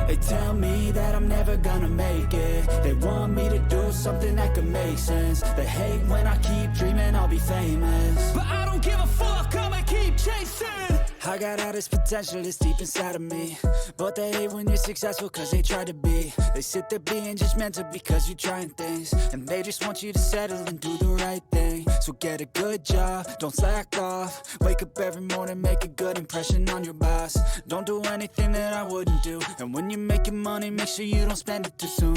They tell me that I'm never gonna make it. They want me to do something that could make sense. They hate when I keep dreaming I'll be famous, but I don't give a fuck, I'ma keep chasing. I got all this potential that's deep inside of me, but they hate when you're successful cause they try to be. They sit there being judgmental because you're trying things, and they just want you to settle and do the right thing. So get a good job, don't slack off. Wake up every morning, make a good impression on your boss. Don't do anything that I wouldn't do, and when you're making money, make sure you don't spend it too soon.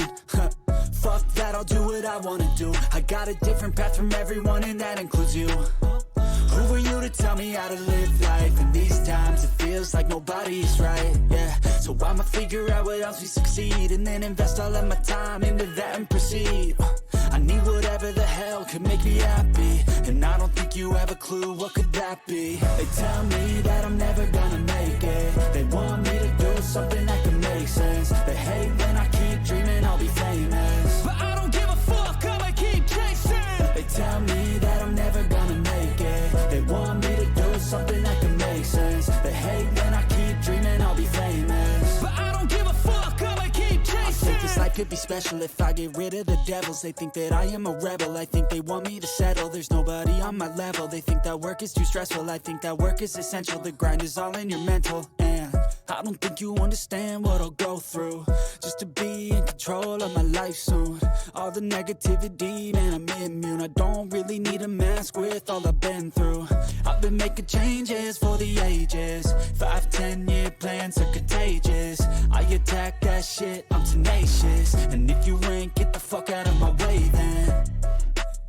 Fuck that, I'll do what I wanna do. I got a different path from everyone, and that includes you. Who are you to tell me how to live life? In these times it feels like nobody's right, yeah. So I'ma figure out what else we succeed, and then invest all of my time into that and proceed. I need whatever the hell could make me happy, and I don't think you have a clue what could that be. They tell me that I'm never gonna make it. They want me to do something that could make sense. They hate when I keep dreaming I'll be famous, but I don't give a fuck, I'ma keep chasing. They tell me that I'm never gonna make it. They want me to do something that can make sense. They hate when I keep dreaming I'll be famous, but I don't give a fuck, I'ma keep chasing. I think this life could be special if I get rid of the devils. They think that I am a rebel, I think they want me to settle. There's nobody on my level. They think that work is too stressful, I think that work is essential. The grind is all in your mental, and I don't think you understand what I'll go through just to be in control of my life soon. All the negativity, man, I'm immune. I don't really need a mask with all I've been through. I've been making changes for the ages. 5-10 year plans are contagious. I attack that shit, I'm tenacious. And if you ain't, get the fuck out of my way then.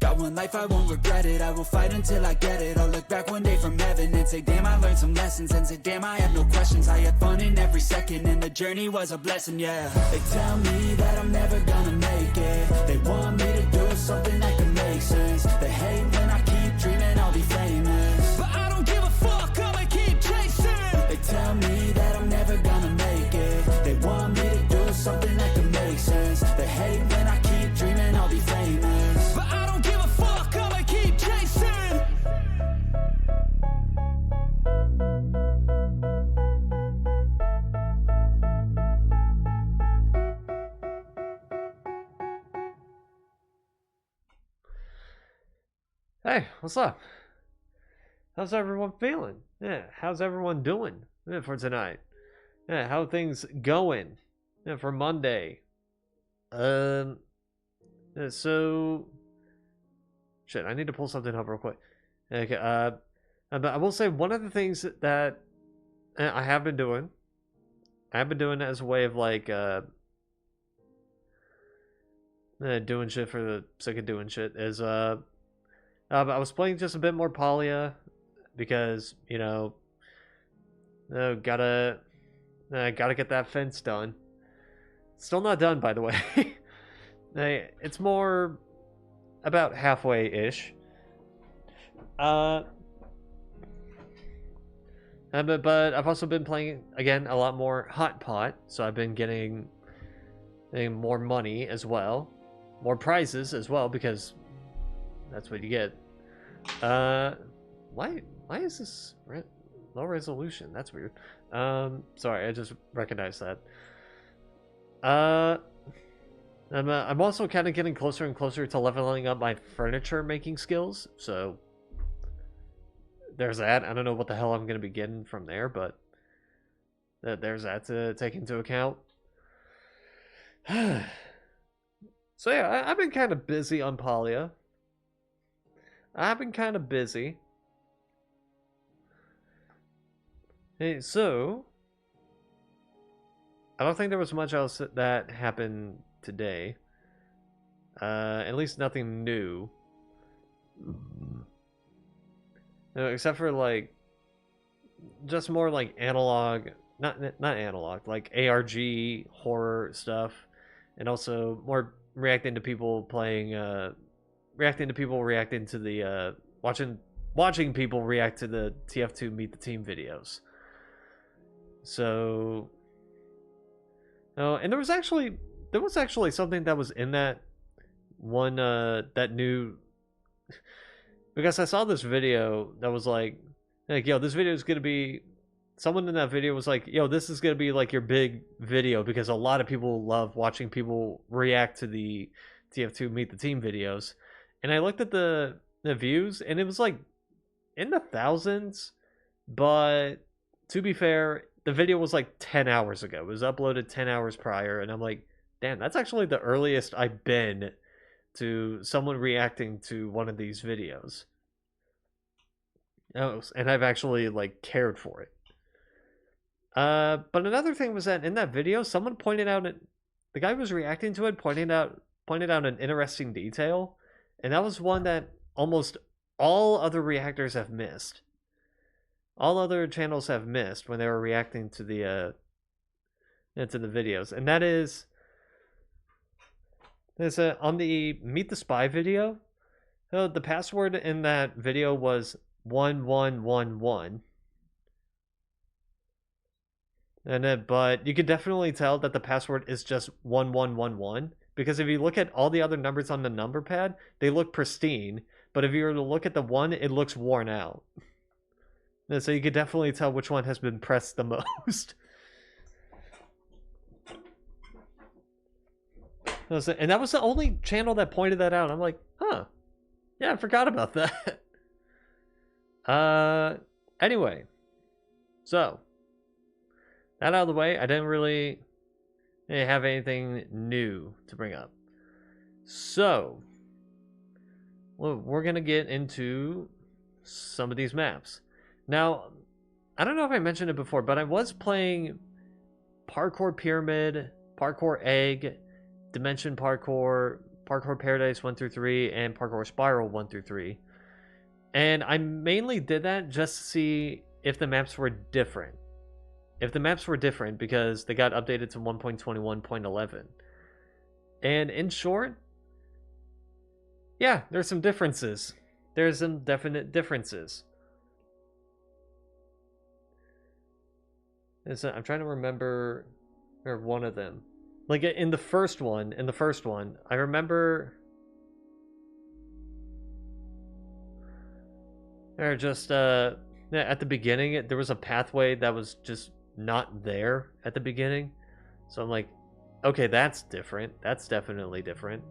Got one life, I won't regret it. I will fight until I get it. I'll look back one day from heaven and say, damn, I learned some lessons. And say, damn, I had no questions. I had fun in every second, and the journey was a blessing, yeah. They tell me that I'm never gonna make it. They want me to do something that can make sense. They hate when I keep dreaming I'll be famous, but I don't give a fuck, I'ma keep chasing. They tell me that I'm never gonna make it. They want me to do something that can make sense. They hate when I keep dreaming I'll be famous, but I don't give a fuck, I'ma keep chasing. Hey, what's up? How's everyone feeling? Yeah, how's everyone doing for tonight? Yeah, how are things going for Monday? So shit, I need to pull something up real quick. Okay, but I will say one of the things that I have been doing as a way of like doing shit for the sake of doing shit is I was playing just a bit more Palia because, you know, gotta get that fence done. Still not done, by the way. It's more about halfway-ish. But I've also been playing, again, a lot more Hot Pot, so I've been getting more money as well. More prizes as well, because that's what you get. Why is this low resolution? That's weird. Sorry, I just recognized that. I'm also kind of getting closer and closer to leveling up my furniture making skills, so there's that. I don't know what the hell I'm going to be getting from there, but there's that to take into account. So yeah, I've been kind of busy on Palia. I've been kind of busy. Hey, so I don't think there was much else that happened today. At least nothing new. No, except for like just more like analog, not analog, like ARG horror stuff, and also more reacting to people playing reacting to the watching people react to the TF2 Meet the Team videos. So and there was actually something that was in that one that new, because I saw this video that was like yo, this video is gonna be someone in that video was like, yo, this is gonna be like your big video because a lot of people love watching people react to the TF2 Meet the Team videos. And I looked at the views and it was like in the thousands, but to be fair, the video was like 10 hours ago. It was uploaded 10 hours prior, and I'm like, damn, that's actually the earliest I've been to someone reacting to one of these videos. Oh, and I've actually like cared for it. But another thing was that in that video, someone pointed out the guy who was reacting to it pointed out an interesting detail, and that was one that almost all other reactors have missed. All other channels have missed when they were reacting to the videos, and that is on the Meet the Spy video. The password in that video was 1111. But you could definitely tell that the password is just 1111 because if you look at all the other numbers on the number pad, they look pristine. But if you were to look at the one, it looks worn out. And so you could definitely tell which one has been pressed the most. And that was the only channel that pointed that out. I'm like, huh. Yeah, I forgot about that. Anyway. So. That out of the way, I didn't really have anything new to bring up. So. Well, we're going to get into some of these maps. Now, I don't know if I mentioned it before, but I was playing Parkour Pyramid, Parkour Egg, Dimension Parkour, Parkour Paradise 1 through 3, and Parkour Spiral 1 through 3. And I mainly did that just to see if the maps were different. If the maps were different because they got updated to 1.21.11. And in short, yeah, there's some differences. There's some definite differences. I'm trying to remember one of them. Like in the first one, I remember or just at the beginning there was a pathway that was just not there at the beginning. So I'm like, okay, that's different. That's definitely different.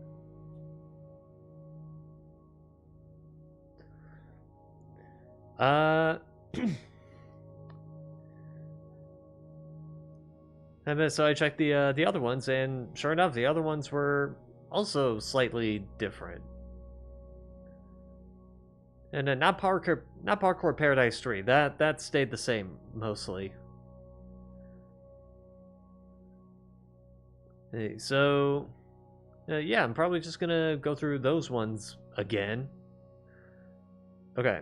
And then, so I checked the other ones, and sure enough, the other ones were also slightly different. And then not Parkour Paradise 3. That stayed the same mostly. Hey, so yeah, I'm probably just gonna go through those ones again. Okay.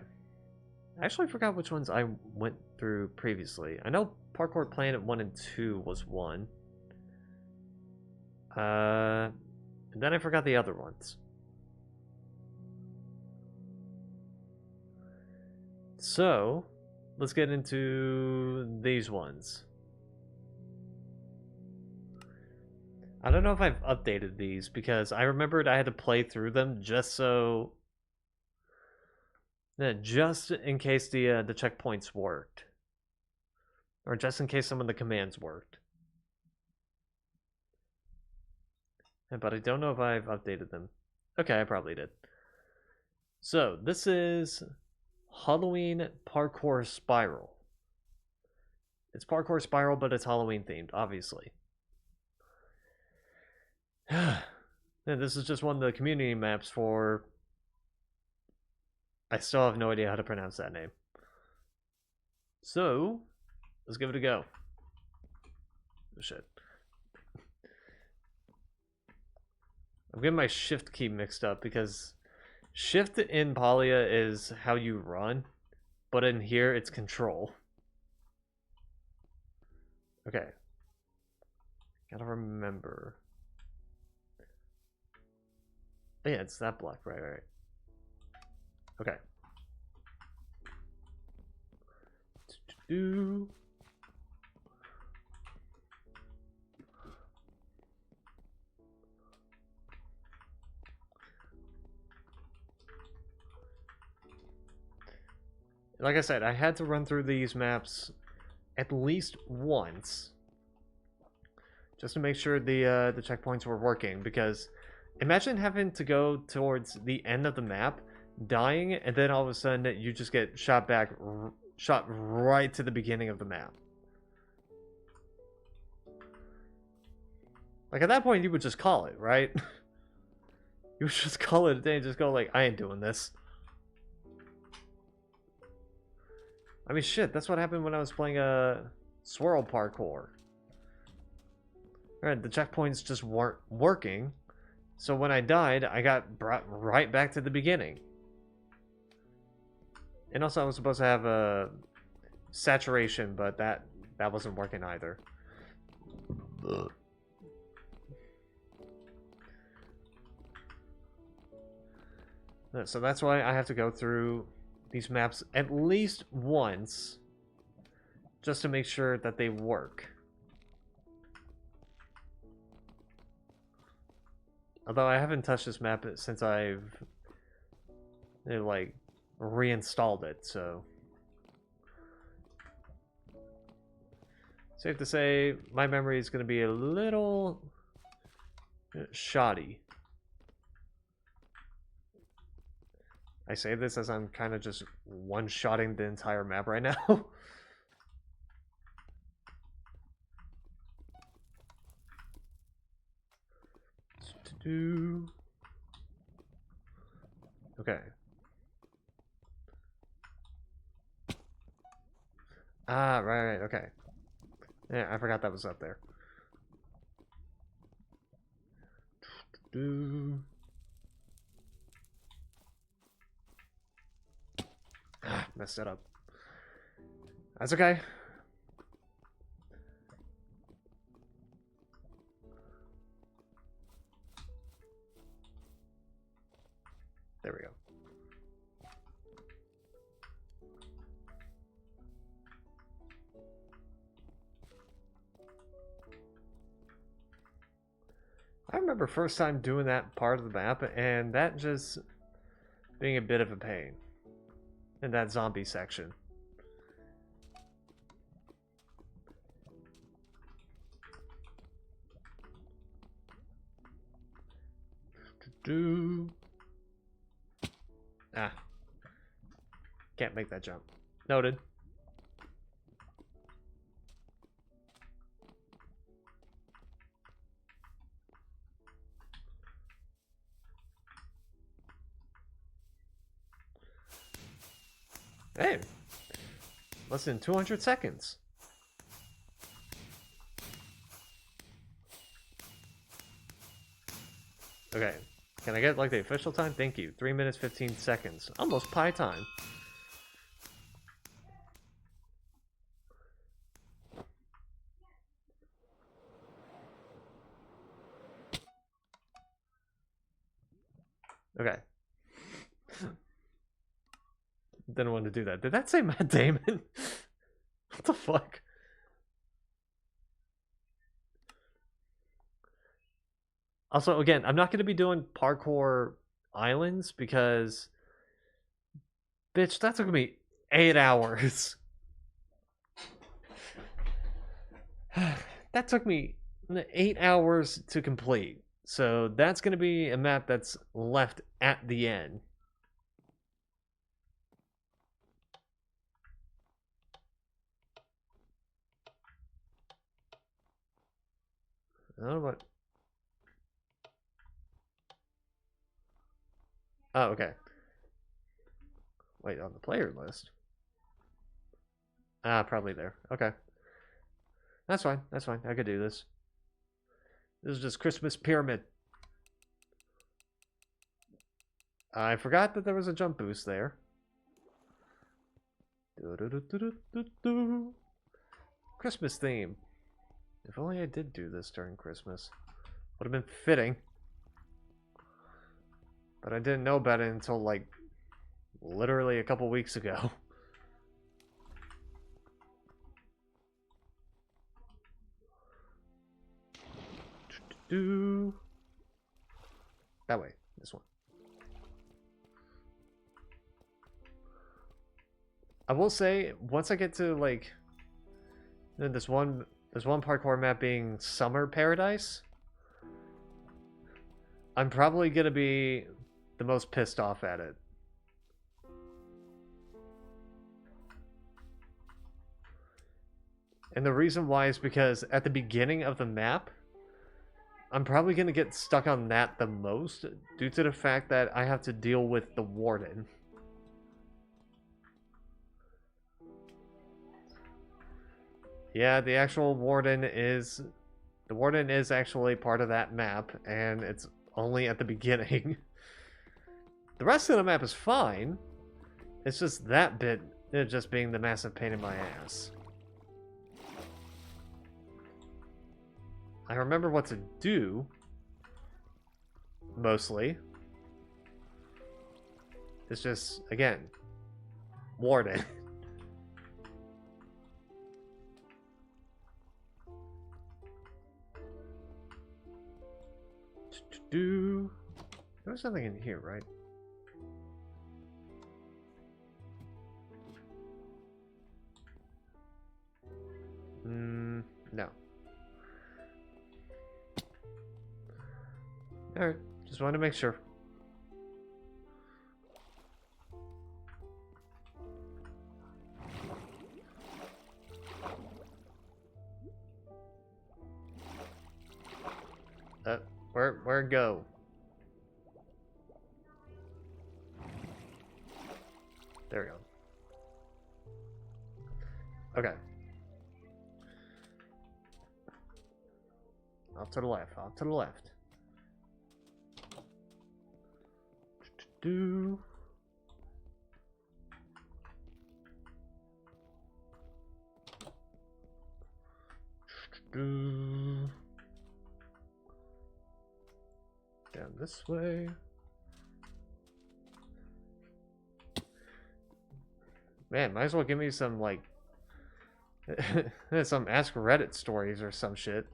I actually forgot which ones I went through previously. I know Parkour Planet 1 and 2 was one. And then I forgot the other ones. So, let's get into these ones. I don't know if I've updated these because I remembered I had to play through them just so... just in case the checkpoints worked. Or just in case some of the commands worked. But I don't know if I've updated them. Okay, I probably did. So, this is Halloween Parkour Spiral. It's Parkour Spiral, but it's Halloween themed, obviously. And this is just one of the community maps for... I still have no idea how to pronounce that name. So, let's give it a go. Oh, shit. I'm getting my shift key mixed up because shift in Palia is how you run, but in here it's control. Okay. Gotta remember. Oh, yeah, it's that block, right. Okay. Like I said, I had to run through these maps at least once, just to make sure the checkpoints were working. Because imagine having to go towards the end of the map, dying, and then all of a sudden you just get shot back, shot right to the beginning of the map. Like, at that point, you would just call it, right? You would just call it a day and just go like, I ain't doing this. I mean, shit, that's what happened when I was playing Swirl Parkour. Right, the checkpoints just weren't working. So when I died, I got brought right back to the beginning. And also I was supposed to have a saturation, but that wasn't working either. Ugh. So that's why I have to go through these maps at least once, just to make sure that they work. Although I haven't touched this map since I've like reinstalled it, so safe to say my memory is going to be a little shoddy. I say this as I'm kind of just one-shotting the entire map right now. Okay. Ah, right, okay. Yeah, I forgot that was up there. Ah, messed it up. That's okay. There we go. I remember first time doing that part of the map, and that just being a bit of a pain in that zombie section. Ah. Can't make that jump. Noted. Hey, less than 200 seconds. Okay, can I get like the official time? Thank you. 3 minutes 15 seconds. Almost pie time. Okay. Didn't want to do that. Did that say Matt Damon? What the fuck? Also, again, I'm not going to be doing parkour islands because, bitch, that took me 8 hours. That took me 8 hours to complete. So that's going to be a map that's left at the end. I don't know what. Oh, okay. Wait, on the player list? Ah, probably there. Okay. That's fine. That's fine. I could do this. This is just Christmas Pyramid. I forgot that there was a jump boost there. Christmas theme. If only I did do this during Christmas. Would have been fitting. But I didn't know about it until, like, literally a couple weeks ago. That way. This one. I will say, once I get to, like, then this one parkour map being Summer Paradise. I'm probably gonna be the most pissed off at it. And the reason why is because at the beginning of the map, I'm probably going to get stuck on that the most due to the fact that I have to deal with the warden. Yeah, the actual warden is... The warden is actually part of that map, and it's only at the beginning. The rest of the map is fine. It's just that bit, it just being the massive pain in my ass. I remember what to do, mostly. It's just, again, warden. There's something in here, right? No. Alright, just wanted to make sure. Where go? There we go. Okay. Off to the left, off to the left. Do. Down this way. Man, might as well give me some, like, some Ask Reddit stories or some shit.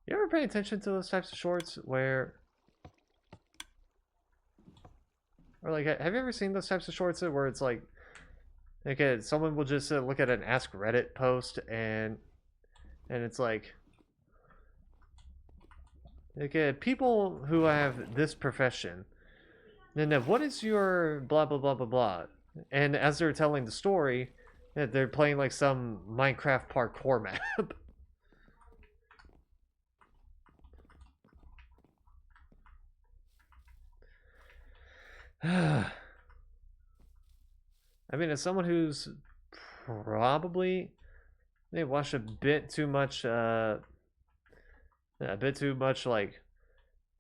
You ever pay attention to those types of shorts where... Or, like, have you ever seen those types of shorts where it's like... Okay, someone will just look at an Ask Reddit post and it's like... Okay, people who have this profession, then what is your blah blah blah blah blah? And as they're telling the story, they're playing like some Minecraft parkour map. I mean, as someone who's probably they watched a bit too much like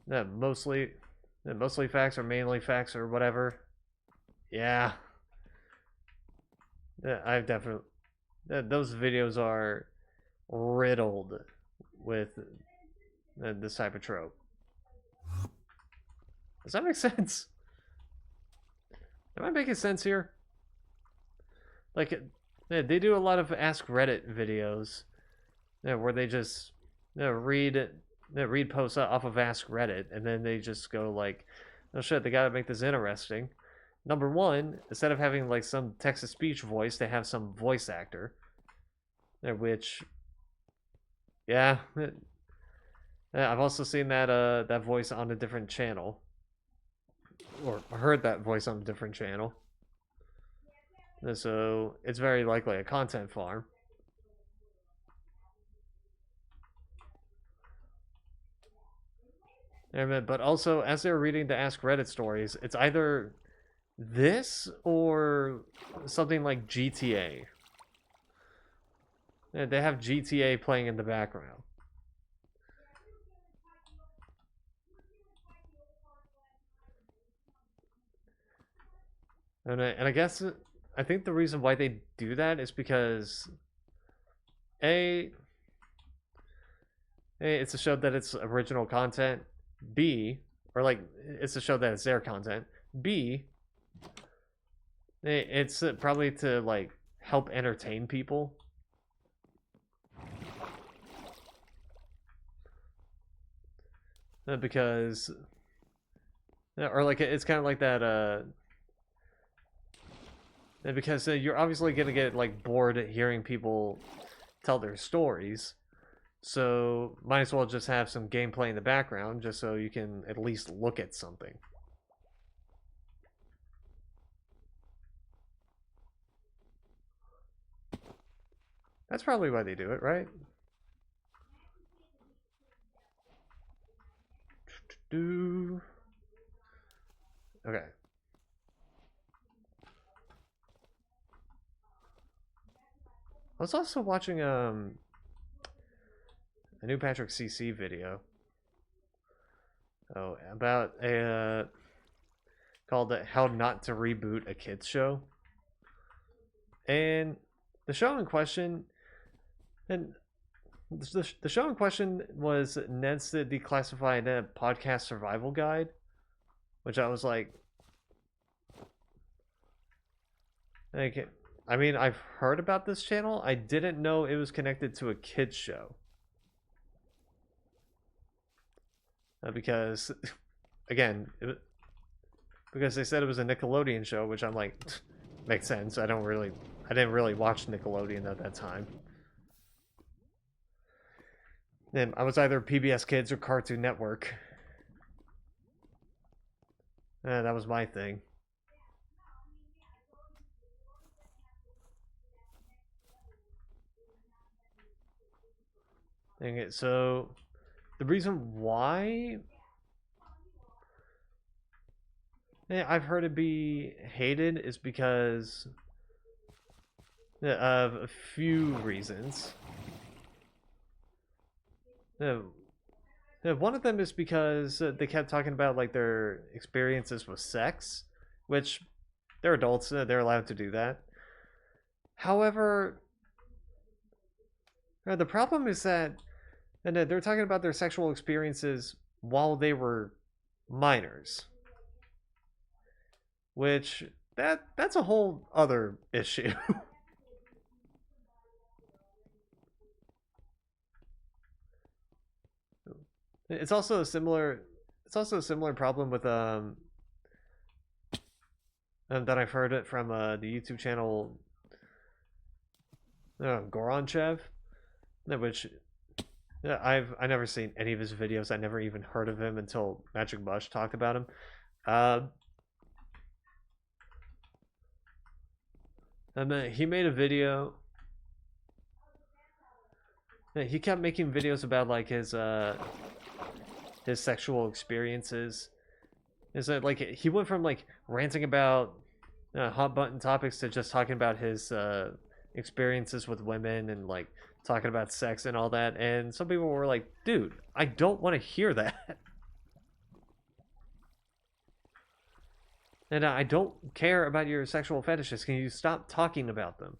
mostly facts or mainly facts or whatever. Yeah. I've definitely those videos are riddled with this type of trope. Does that make sense? Am I making sense here? Like, they do a lot of Ask Reddit videos where they just read posts off of Ask Reddit, and then they just go like, oh shit, they gotta make this interesting. Number one, instead of having like some text-to-speech voice, they have some voice actor. Which, yeah, I've also seen that that voice on a different channel. Or heard that voice on a different channel. And so, it's very likely a content farm. But also, as they're reading the Ask Reddit stories, it's either this or something like GTA. Yeah, they have GTA playing in the background. And I guess, I think the reason why they do that is because A, it's a show that it's original content. B, or like, it's a show that it's their content. B, it's probably to like help entertain people. Because or like it's kind of like that. Because you're obviously gonna get like bored at hearing people tell their stories, so might as well just have some gameplay in the background, just so you can at least look at something. That's probably why they do it, right? Okay. I was also watching a new Patrick CC video. Oh, about a called "How Not to Reboot a Kids Show," and the show in question, and the show in question was Ned's Declassified Podcast Survival Guide, which I was like, I mean, I've heard about this channel. I didn't know it was connected to a kids show. Because, again, because they said it was a Nickelodeon show, which I'm like, makes sense. I didn't really watch Nickelodeon at that time. And I was either PBS Kids or Cartoon Network. That was my thing. Dang it. So, the reason why I've heard it be hated is because of a few reasons. One of them is because they kept talking about like their experiences with sex, which they're adults, they're allowed to do that. However, the problem is that they're talking about their sexual experiences while they were minors, which that's a whole other issue. It's also a similar problem with that I've heard it from the YouTube channel Goranchev, which I never seen any of his videos. I never even heard of him until Magic Bush talked about him. And he made a video. He kept making videos about like his sexual experiences. Is that like he went from like ranting about hot button topics to just talking about his experiences with women and like talking about sex and all that, and some people were like, dude, I don't want to hear that. And I don't care about your sexual fetishes. Can you stop talking about them?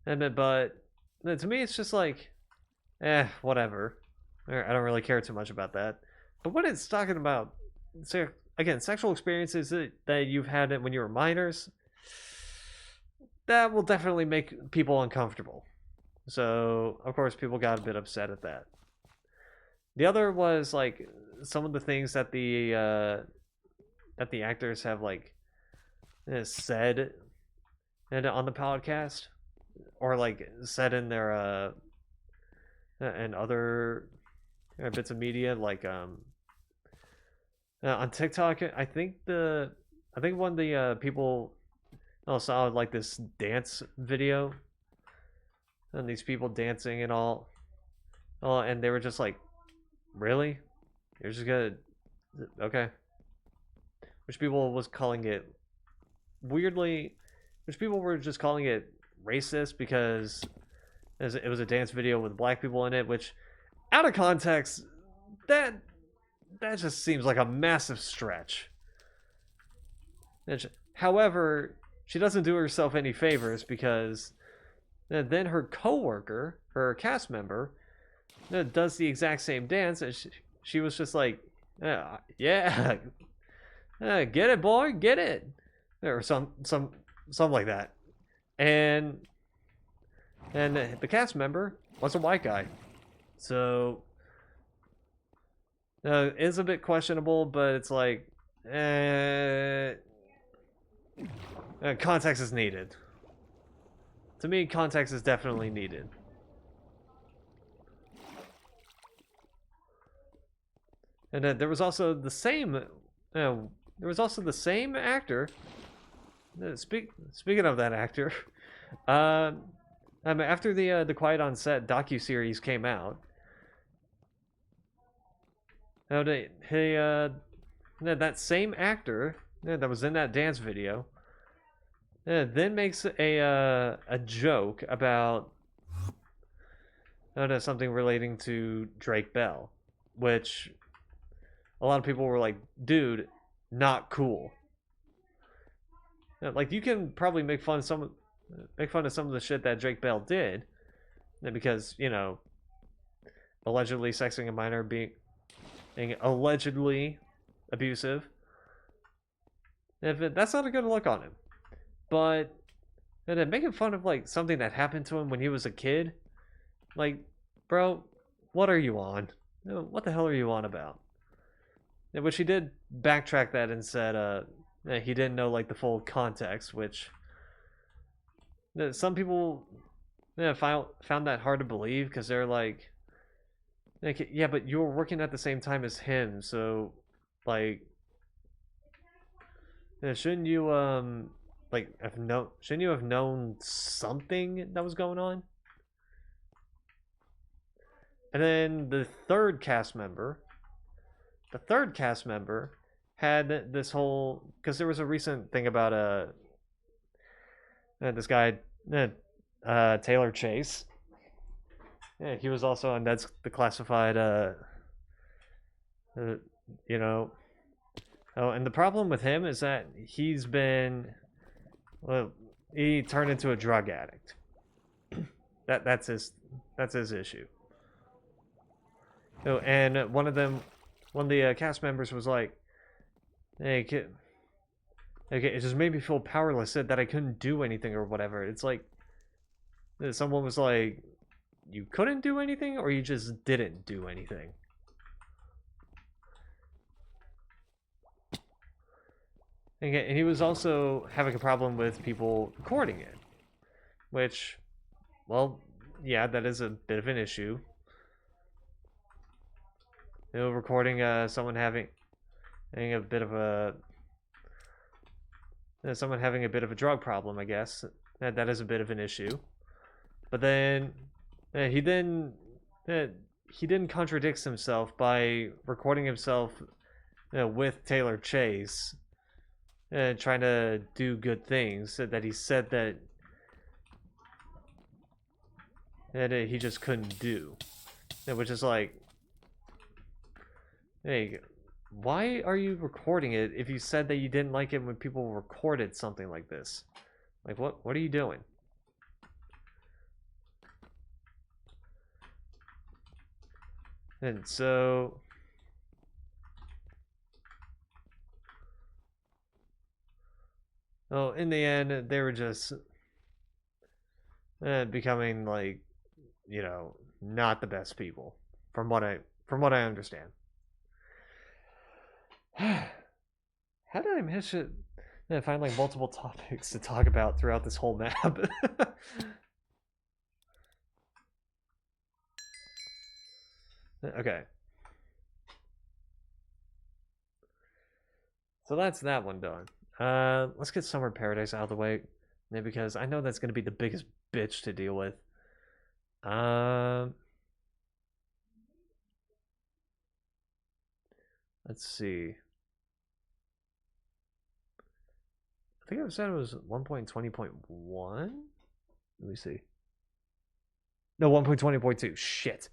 And but to me it's just like, whatever. I don't really care too much about that. But when it's talking about, so again, sexual experiences that you've had when you were minors, that will definitely make people uncomfortable. So of course people got a bit upset at that. The other was like some of the things that the actors have like said and on the podcast, or like said in their and other bits of media, like on TikTok. I think one of the people saw like this dance video, and these people dancing and all, and they were just like, really? You're just gonna, okay. Which people was calling it weirdly, which people were just calling it racist because it was a dance video with black people in it, which out of context, that just seems like a massive stretch. However, she doesn't do herself any favors because then her coworker, her cast member, does the exact same dance, and she was just like, yeah, get it, boy, get it, or something like that. And the cast member was a white guy, so is a bit questionable, but it's like, context is needed. To me, context is definitely needed. And there was also the same, actor. Speaking of that actor, after the Quiet on Set docu-series came out, that same actor that was in that dance video then makes a joke about something relating to Drake Bell, which a lot of people were like, dude, not cool. Like, you can probably make fun of some of the shit that Drake Bell did, because, allegedly sexing a minor, being allegedly abusive. That's not a good look on him. But then making fun of like something that happened to him when he was a kid, like, bro, what are you on? What the hell are you on about? Which he did backtrack that and said he didn't know like the full context, which some people found that hard to believe, because they're like, yeah, but you were working at the same time as him, so like, shouldn't you shouldn't you have known something that was going on? And then the third cast member had this whole, because there was a recent thing about this guy Taylor Chase. Yeah, he was also on Ned's Declassified. Oh, and the problem with him is that he turned into a drug addict. That's his issue. Oh, and one of the cast members was like, "Hey, kid, okay, it just made me feel powerless, said that I couldn't do anything or whatever." It's like, someone was like, you couldn't do anything, or you just didn't do anything? And he was also having a problem with people recording it, which, well, yeah, that is a bit of an issue. Recording someone having a bit of a drug problem, I guess that is a bit of an issue. But then he contradicts himself by recording himself with Taylor Chase, trying to do good things that he said that he just couldn't do, which is like, hey, why are you recording it if you said that you didn't like it when people recorded something like this? Like, what are you doing? And so, well, in the end, they were just becoming like, not the best people, from what I understand. How did I miss it? I find like multiple topics to talk about throughout this whole map. Okay. So that's that one done. Let's get Summer Paradise out of the way, because I know that's going to be the biggest bitch to deal with. Let's see. I think I said it was 1.20.1. Let me see. No, 1.20.2. Shit.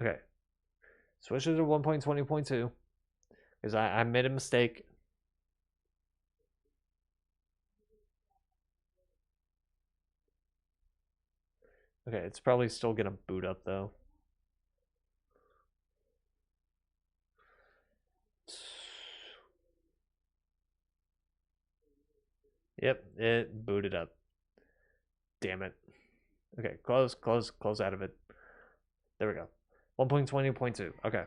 Okay. Switch it to 1.20.2, because I made a mistake. Okay, it's probably still gonna boot up though. Yep, it booted up. Damn it. Okay, close out of it. There we go. 1.20.2. Okay.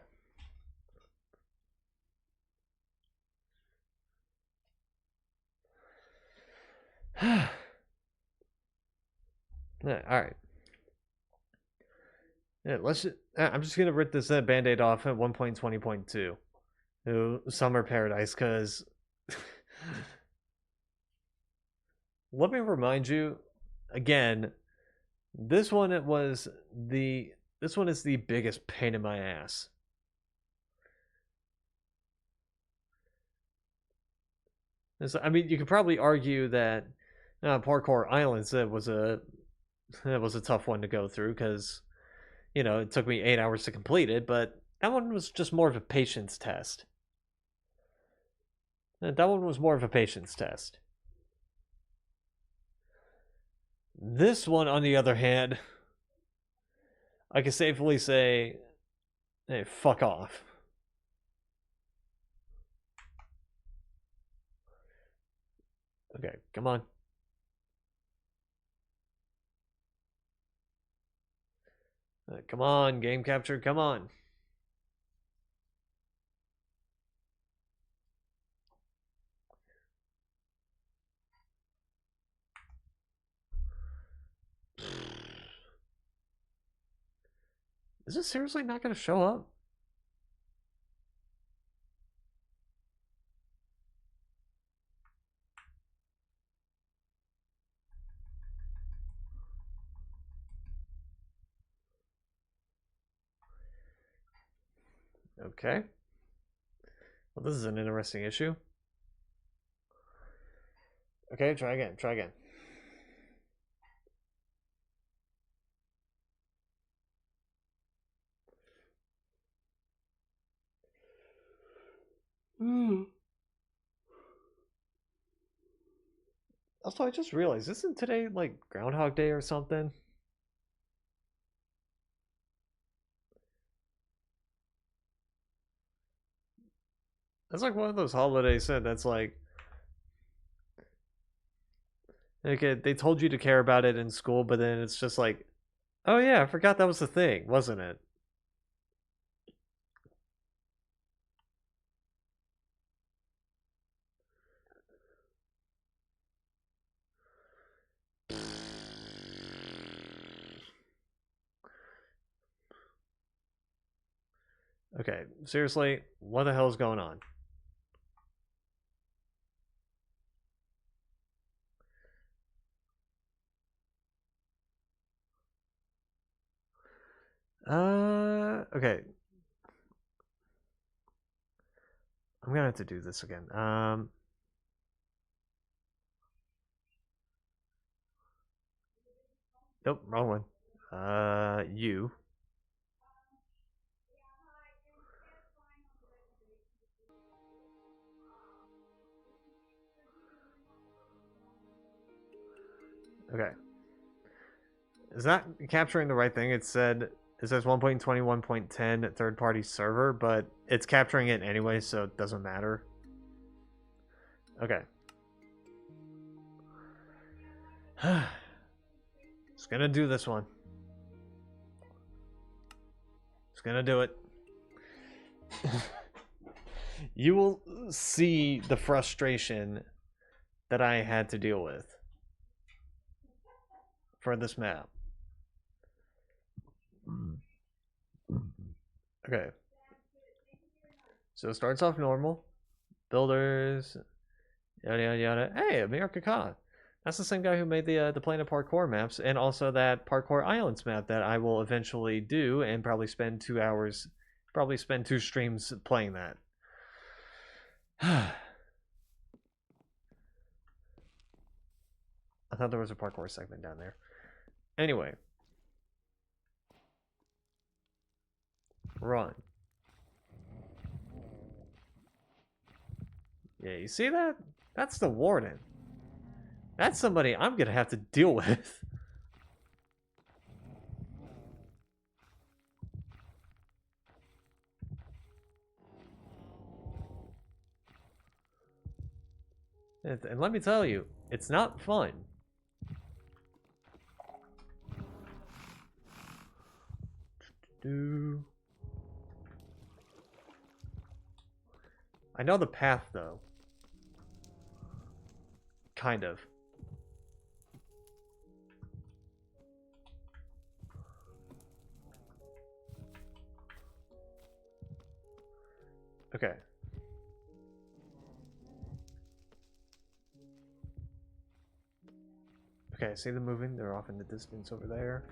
Yeah, all right. Yeah, I'm just gonna rip this band-aid off at 1.20.2. Summer Paradise, because let me remind you again, this one is the biggest pain in my ass. I mean, you could probably argue that Parkour Islands was a tough one to go through because it took me 8 hours to complete it, but that one was just more of a patience test. That one was more of a patience test. This one, on the other hand, I can safely say, hey, fuck off. Okay, come on. Come on, game capture, come on. Is this seriously not going to show up? Okay. Well, this is an interesting issue. Okay, try again, try again. Also, I just realized, isn't today like Groundhog Day or something? That's like one of those holidays that's like okay, they told you to care about it in school, but then it's just like, oh yeah, I forgot that was the thing, wasn't it? Okay, seriously, what the hell is going on? Okay. I'm gonna have to do this again. Nope, wrong one. You. Okay. Is that capturing the right thing? It says 1.21.10 third party server, but it's capturing it anyway, so it doesn't matter. Okay. Just gonna do this one. Just gonna do it. You will see the frustration that I had to deal with for this map. Okay. So it starts off normal. Builders, yada yada yada. Hey, Amir Khan. That's the same guy who made the Planet Parkour maps and also that Parkour Islands map that I will eventually do and probably spend 2 hours, probably spend 2 streams playing that. I thought there was a parkour segment down there. Anyway. Run. Yeah, you see that? That's the warden. That's somebody I'm gonna have to deal with. And let me tell you, it's not fun. I know the path, though. Kind of. Okay. Okay, I see them moving. They're off in the distance over there.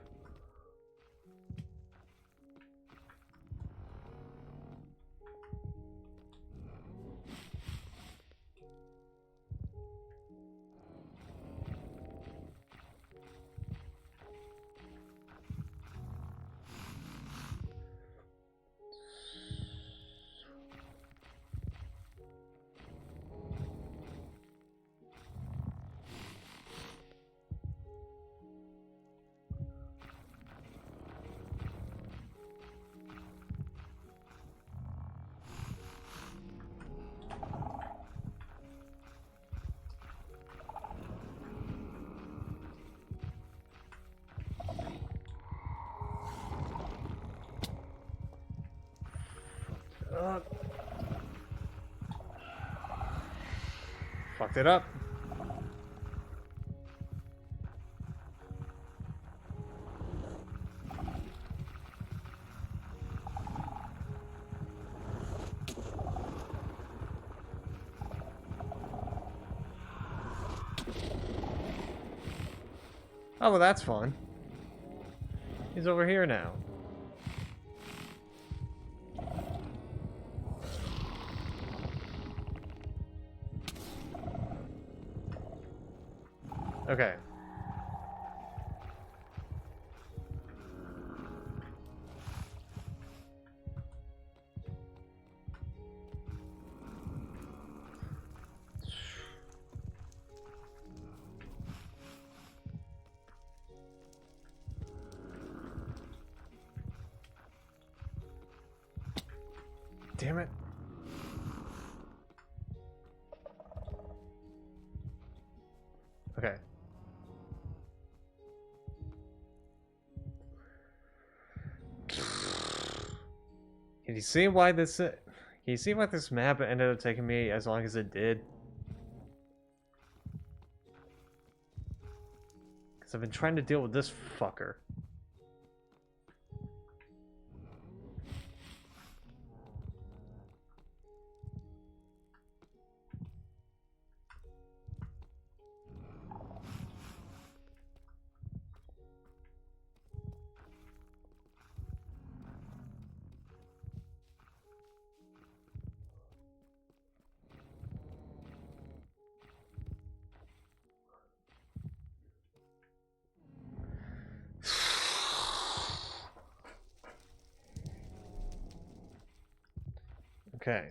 Fucked it up. Oh, well, that's fun. He's over here now. Okay. Damn it. Okay. Can you see why this map ended up taking me as long as it did? Because I've been trying to deal with this fucker. Okay.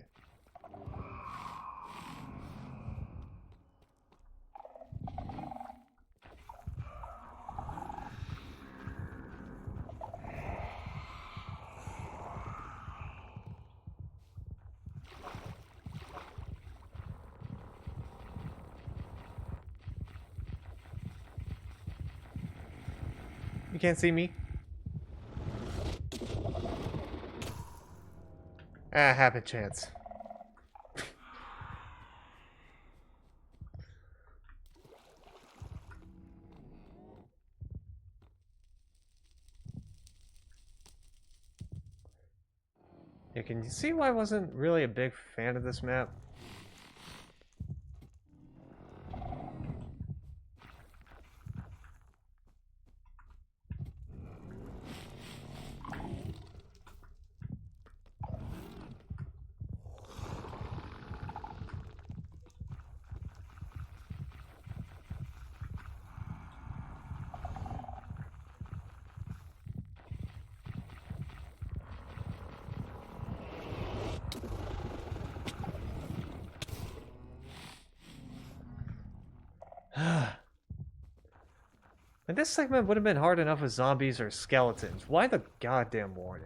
You can't see me? Ah, happen chance. Yeah, can you see why I wasn't really a big fan of this map? And this segment would have been hard enough with zombies or skeletons. Why the goddamn warning?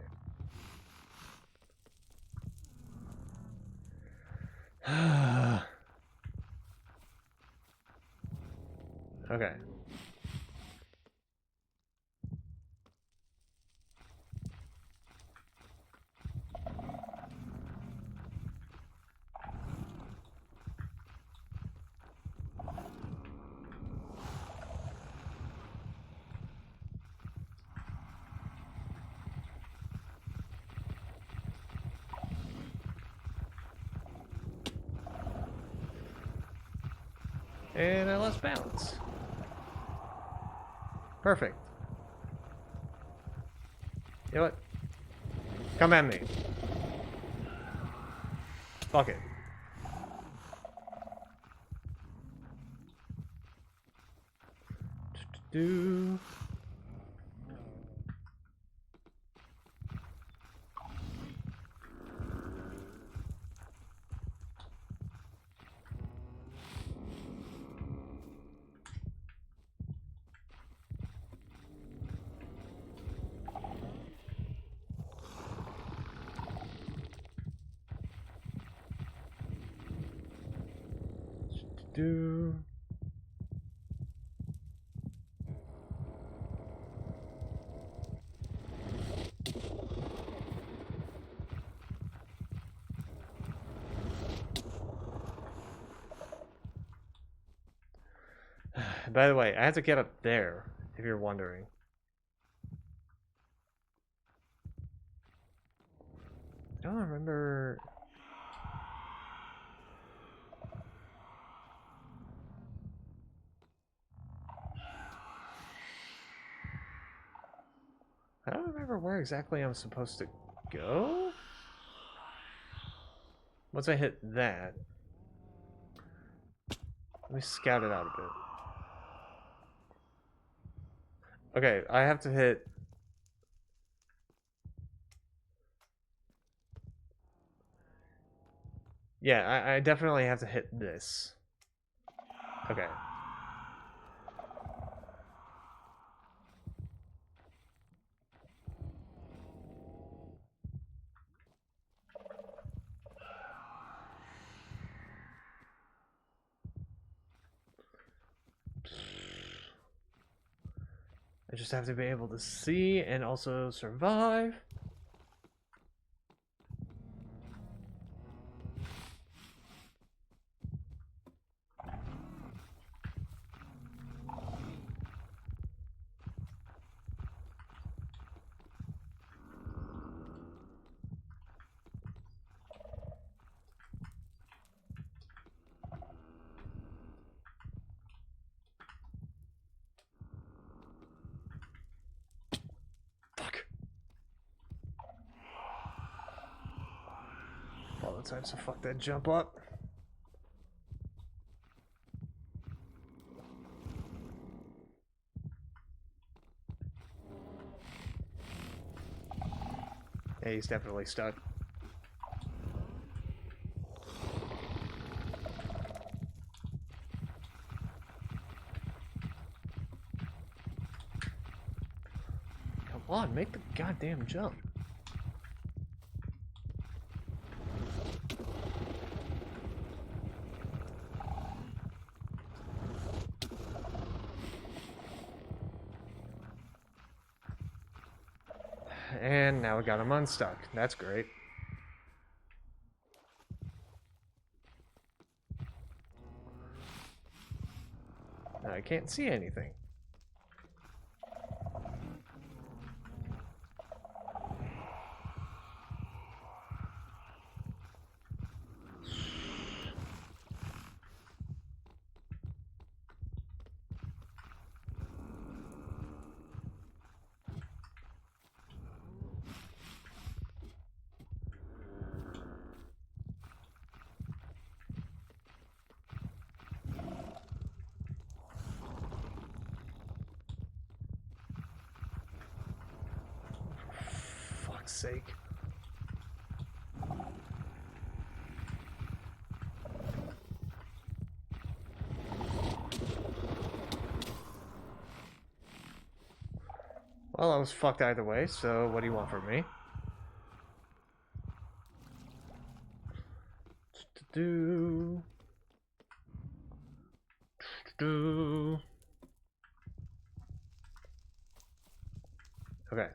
Okay. And I lost balance. Perfect. You know what? Come at me. Fuck it. Do. Do. By the way, I have to get up there, if you're wondering. I don't remember. I don't remember where exactly I'm supposed to go. Once I hit that, let me scout it out a bit. Okay, I have to hit. Yeah, I definitely have to hit this. Okay. I just have to be able to see and also survive. Fuck. All the times to fuck that jump up. Yeah, he's definitely stuck. Come on, make the goddamn jump. And now we got him unstuck. That's great. Now I can't see anything. Fuck's sake. Well, I was fucked either way, so what do you want from me? Do. Okay.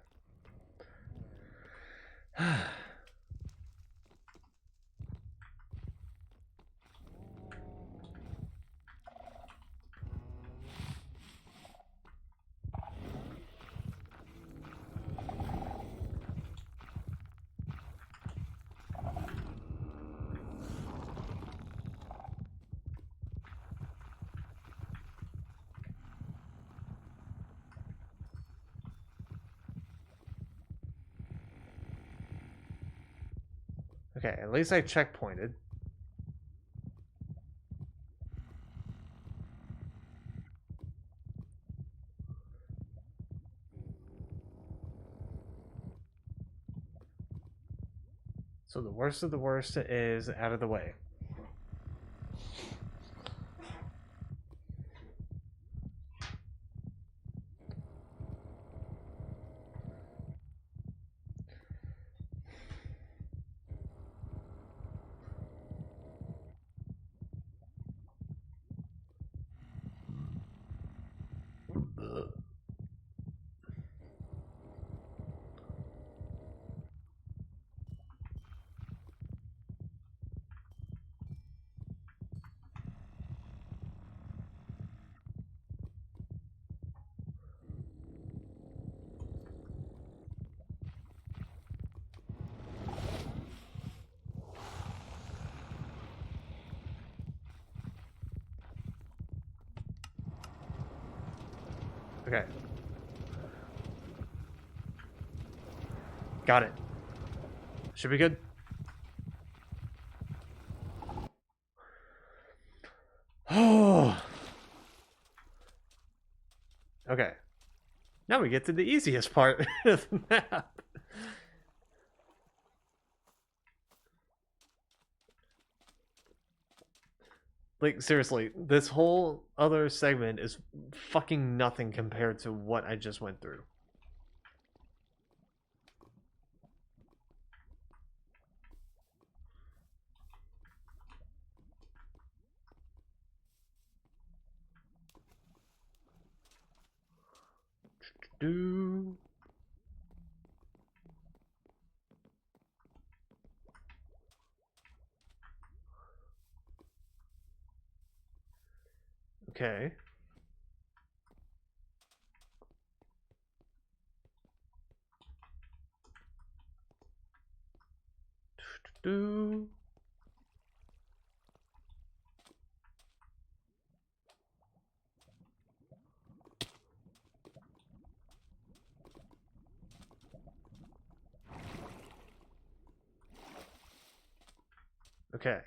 Okay, at least I checkpointed. So the worst of the worst is out of the way. Okay. Got it. Should be good. Oh. Okay. Now we get to the easiest part of the map. Like, seriously, this whole other segment is fucking nothing compared to what I just went through. Do. Okay. Do. Okay.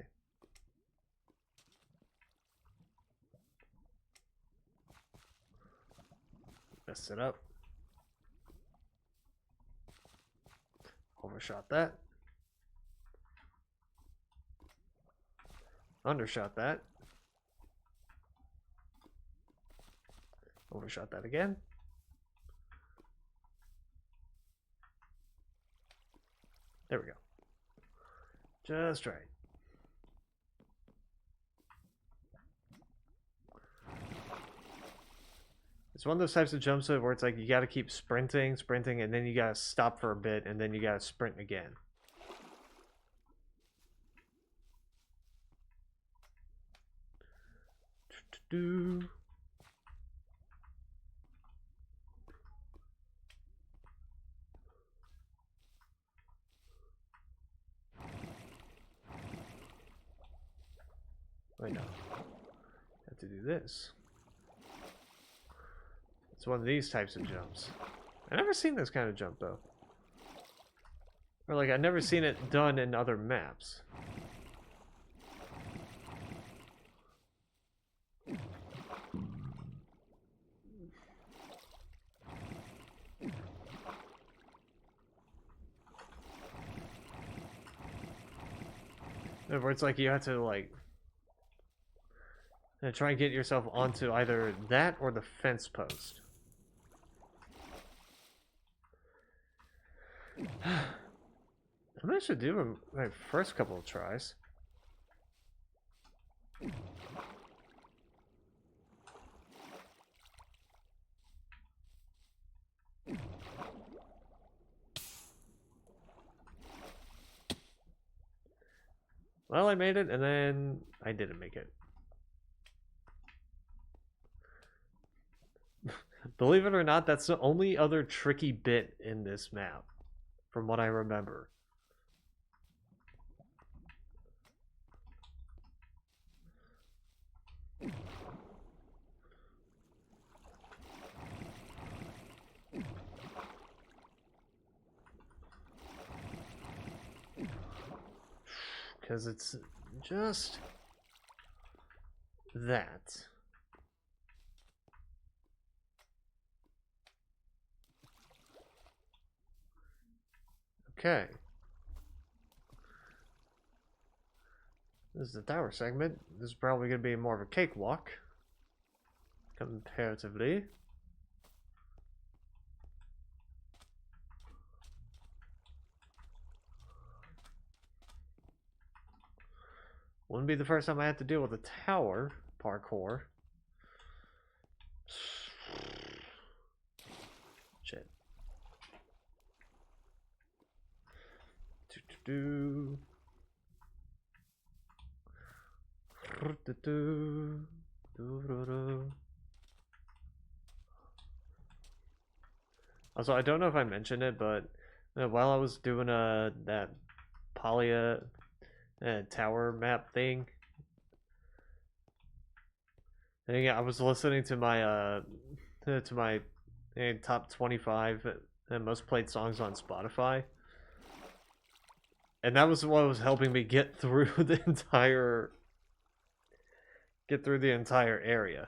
Mess it up. Overshot that. Undershot that. Overshot that again. There we go. Just right. It's one of those types of jumps where it's like you gotta keep sprinting, and then you gotta stop for a bit, and then you gotta sprint again. Do. Wait, no. Have to do this. It's one of these types of jumps. I've never seen this kind of jump, though. Or, like, I've never seen it done in other maps. Where it's like you have to, like, try and get yourself onto either that or the fence post. I managed to do my first couple of tries. Well, I made it, and then I didn't make it. Believe it or not, that's the only other tricky bit in this map, from what I remember. Because it's just that. Okay. This is the tower segment. This is probably going to be more of a cakewalk, comparatively. Wouldn't be the first time I had to deal with a tower parkour. Shit. Do. Also, I don't know if I mentioned it, but while I was doing that Palia tower map thing, I was listening to my top 25 most played songs on Spotify, and that was what was helping me get through the entire area.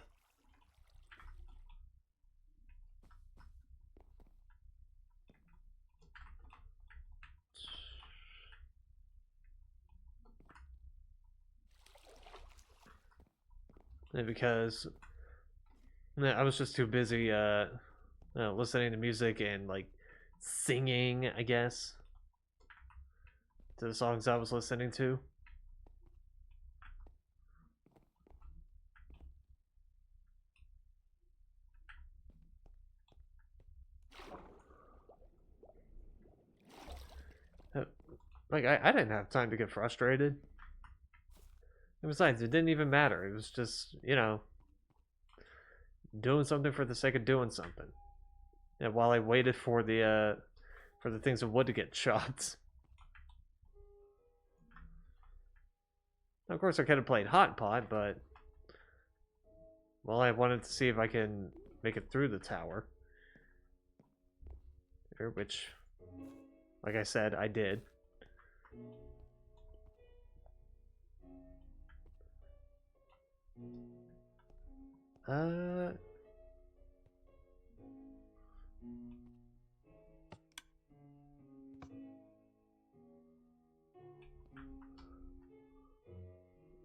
And because I was just too busy listening to music and like singing, I guess, to the songs I was listening to. Like, I didn't have time to get frustrated. And besides, it didn't even matter. It was just, doing something for the sake of doing something. And while I waited for the things of wood to get chopped. Of course, I could have played Hot Pot, but well, I wanted to see if I can make it through the tower. Which, like I said, I did.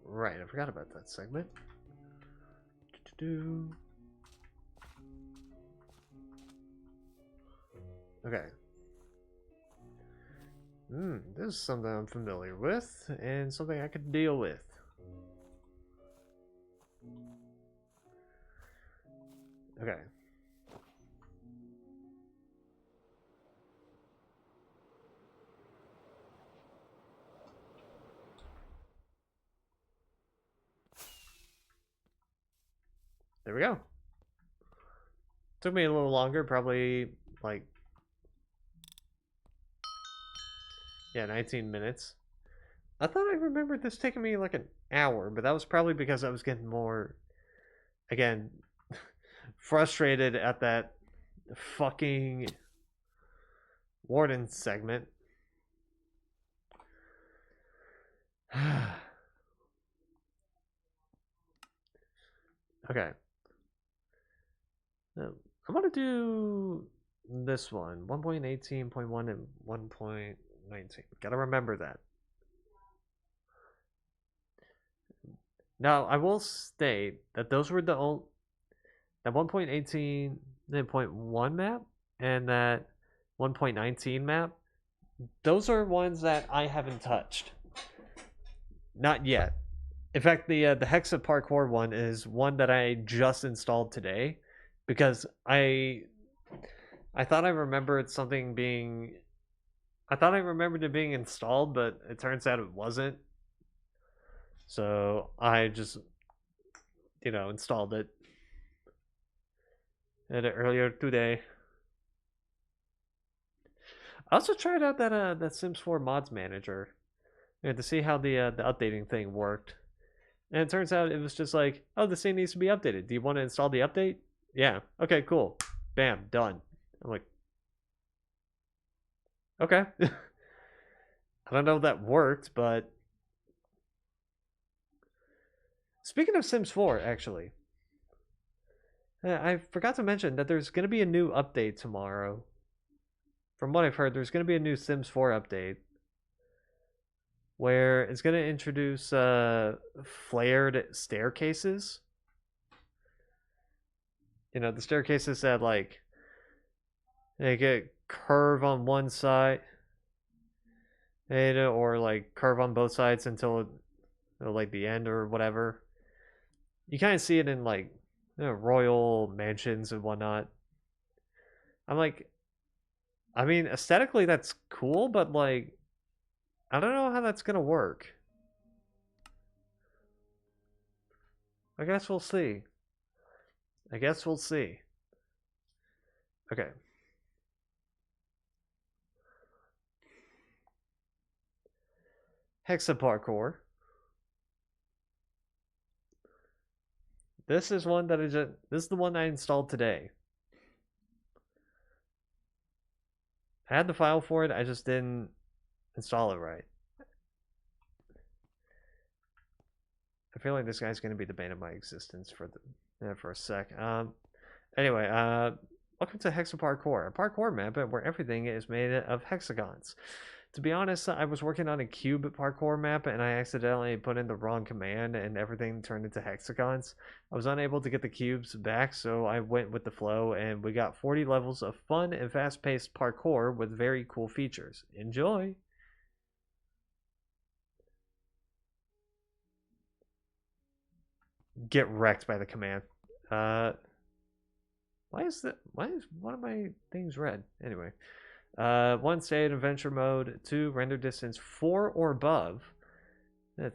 Right, I forgot about that segment. Okay. This is something I'm familiar with, and something I could deal with. Okay. There we go. Took me a little longer, probably like 19 minutes. I thought I remembered this taking me like an hour, but that was probably because I was getting more, again, frustrated at that fucking warden segment. Okay. I'm gonna do this one, 1.18.1 and 1.19. Gotta remember that. Now, I will state that those were the only, that 1.18.1 map and that 1.19 map, those are ones that I haven't touched. Not yet. In fact, the Hexa Parkour one is one that I just installed today because I thought I remembered something being, I thought I remembered it being installed, but it turns out it wasn't. So I just, installed it earlier today. I also tried out that Sims 4 mods manager, to see how the updating thing worked. And it turns out it was just like, oh, this thing needs to be updated. Do you want to install the update? Yeah. Okay, cool. Bam, done. I'm like, okay. I don't know if that worked, but speaking of Sims 4, actually, I forgot to mention that there's going to be a new update tomorrow. From what I've heard, there's going to be a new Sims 4 update where it's going to introduce flared staircases. The staircases that like they get curve on one side, or like curve on both sides until like the end or whatever. You kind of see it in like royal mansions and whatnot. I'm like, I mean, aesthetically that's cool, but like, I don't know how that's gonna work. I guess we'll see. I guess we'll see. Okay. Hexa parkour. This is one that this is the one I installed today. I had the file for it, I just didn't install it right. I feel like this guy's gonna be the bane of my existence for a sec. Anyway, welcome to Hexa Parkour, a parkour map where everything is made of hexagons. To be honest, I was working on a cube parkour map and I accidentally put in the wrong command and everything turned into hexagons. I was unable to get the cubes back, so I went with the flow and we got 40 levels of fun and fast-paced parkour with very cool features. Enjoy! Get wrecked by the command. Why is one of my things red? Anyway. 1, stay in adventure mode. 2, render distance 4 or above.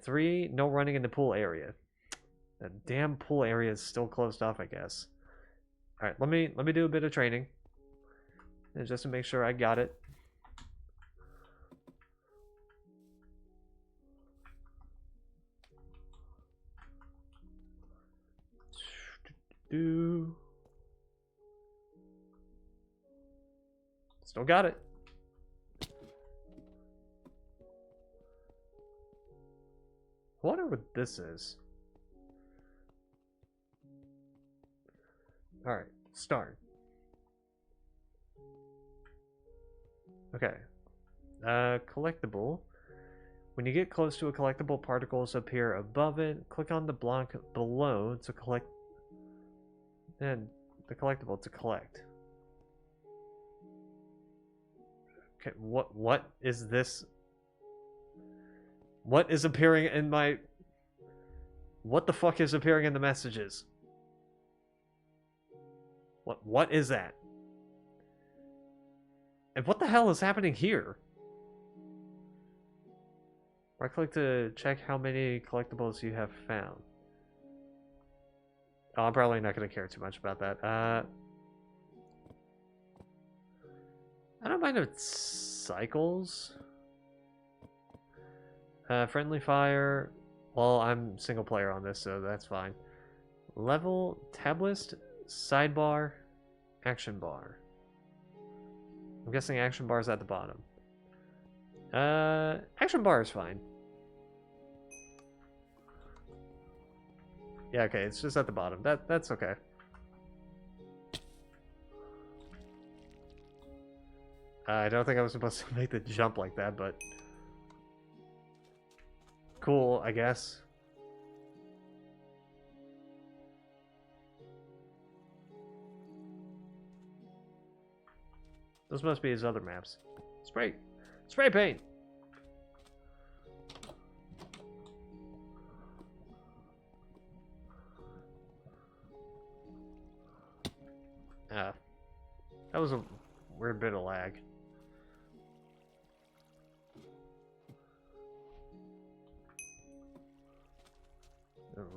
3, no running in the pool area. That damn pool area is still closed off, I guess. Alright, let me do a bit of training. And just to make sure I got it. Still got it. I wonder what this is. Alright, start. Okay. Collectible. When you get close to a collectible, particles appear above it. Click on the block below to collect and the collectible to collect. Okay, what is this? What is appearing in my... What the fuck is appearing in the messages? What is that? And what the hell is happening here? Right click to check how many collectibles you have found. Oh, I'm probably not going to care too much about that. I don't mind if it cycles. Friendly fire. Well, I'm single player on this, so that's fine. Level, tab list, sidebar, action bar. I'm guessing action bar is at the bottom. Action bar is fine. Yeah, okay, it's just at the bottom. That's okay. I don't think I was supposed to make the jump like that, but cool, I guess. Those must be his other maps. Spray paint! That was a weird bit of lag.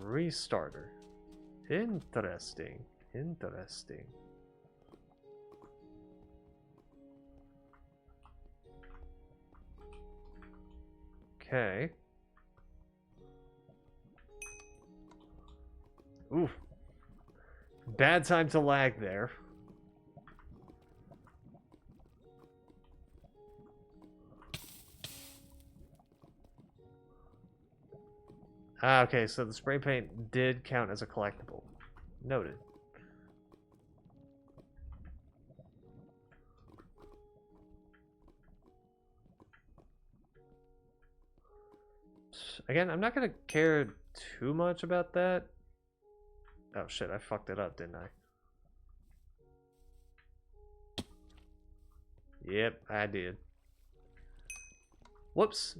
restarter. Interesting. Interesting. Okay. Oof. Bad time to lag there. Ah, okay, so the spray paint did count as a collectible. Noted. Again, I'm not gonna care too much about that. Oh shit, I fucked it up, didn't I? Yep, I did. Whoops.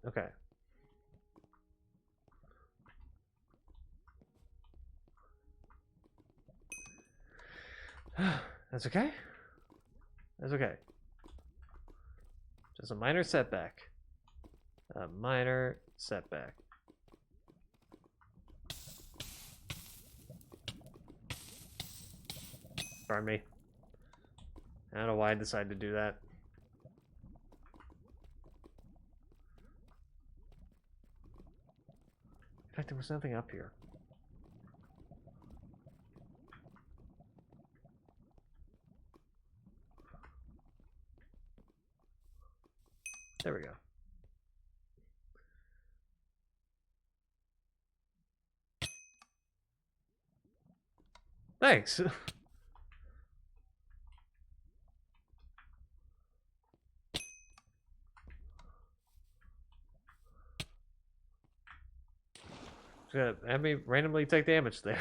Okay. That's okay. That's okay. Just a minor setback. A minor setback. Pardon me. I don't know why I decided to do that. In fact, there was nothing up here. There we go. Thanks. Gonna have me randomly take damage there.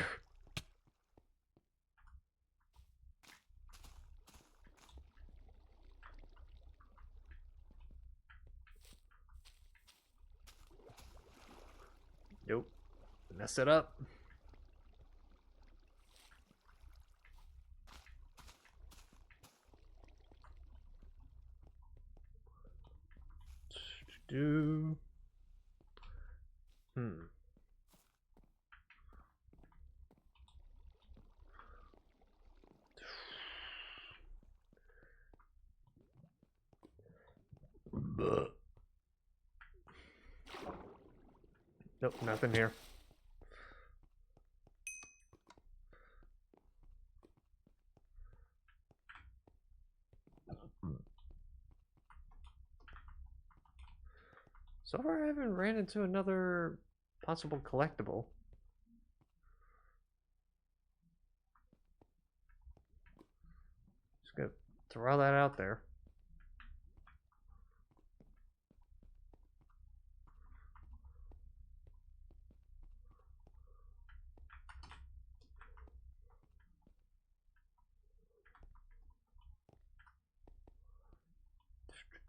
Nope. Messed it up. Do. Buh. Nope, nothing here. So far, I haven't ran into another possible collectible. Just gonna throw that out there.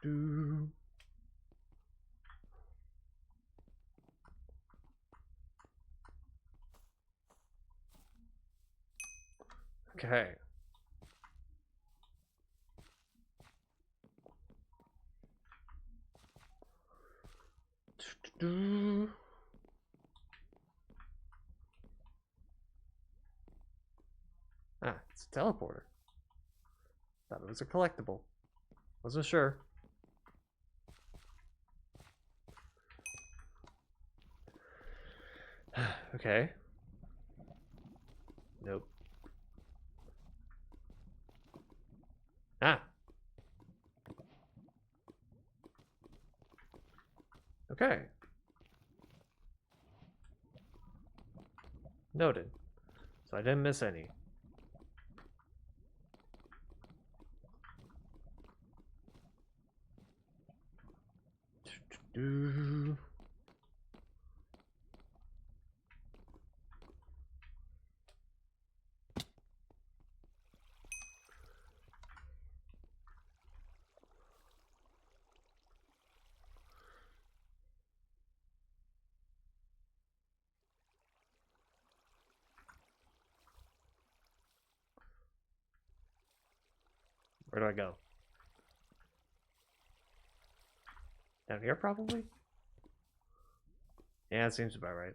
Do. Okay. Do. Ah, it's a teleporter. Thought it was a collectible. Wasn't sure. Okay. Nope. Ah. Okay. Noted. So I didn't miss any. Do. Where do I go? Down here, probably? Yeah, it seems about right.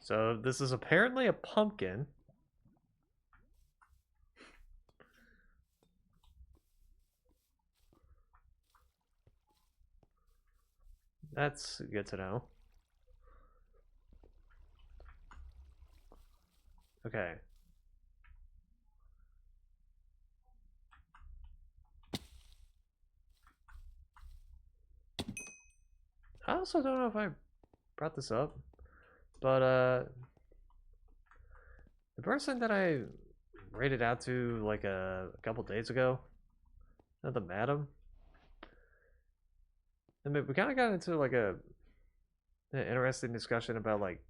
So this is apparently a pumpkin. That's good to know. Okay. I also don't know if I brought this up, but the person that I rated out to like a couple days ago, the madam. I mean, we kind of got into like an interesting discussion about like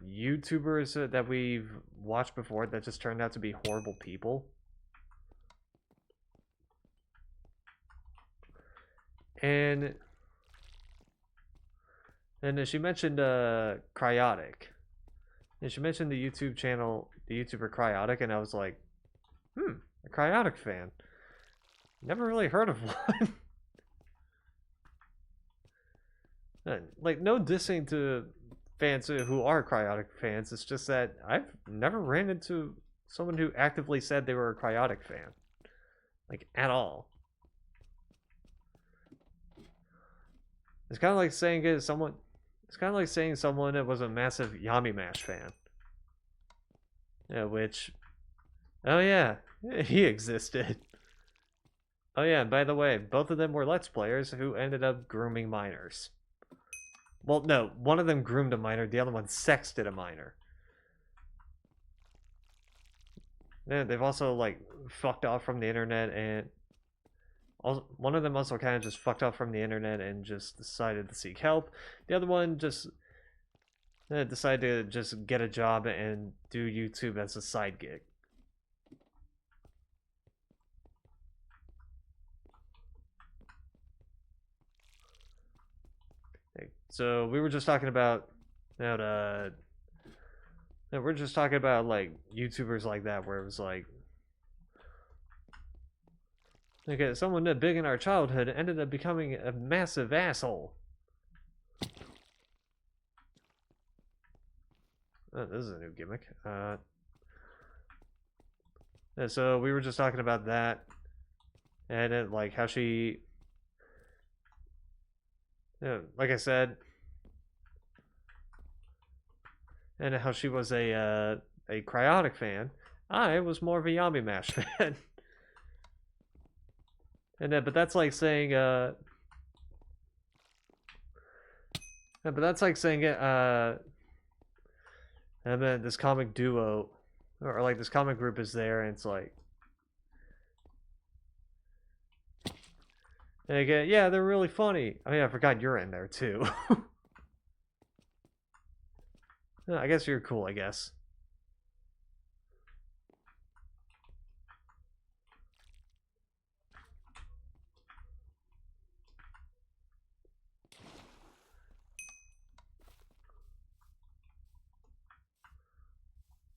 YouTubers that we've watched before that just turned out to be horrible people. And she mentioned Cryotic. And she mentioned the YouTube channel, the YouTuber Cryotic, and I was like, a Cryotic fan. Never really heard of one. Like, no dissing to fans who are Cryotic fans. It's just that I've never ran into someone who actively said they were a Cryotic fan. Like, at all. It's kind of like saying someone... It's kind of like saying someone that was a massive Yami Mash fan. Yeah, which... Oh yeah, he existed. Oh yeah, and by the way, both of them were Let's Players who ended up grooming minors. Well, no, one of them groomed a minor, the other one sexted a minor. Yeah, they've also, like, fucked off from the internet, and... Also, one of them also kind of just fucked off from the internet and just decided to seek help. The other one just decided to just get a job and do YouTube as a side gig. So we were just talking about we're just talking about like YouTubers like that, where it was like, okay, someone that big in our childhood ended up becoming a massive asshole. Oh, this is a new gimmick. So we were just talking about that, and it, like how she, like I said, and how she was a Cryotic fan. I was more of a Yami Mash fan. And then, but that's like saying, but that's like saying, and then this comic duo, or like this comic group is there, and it's like, and again, yeah, they're really funny. I mean, I forgot you're in there too. I guess you're cool, I guess.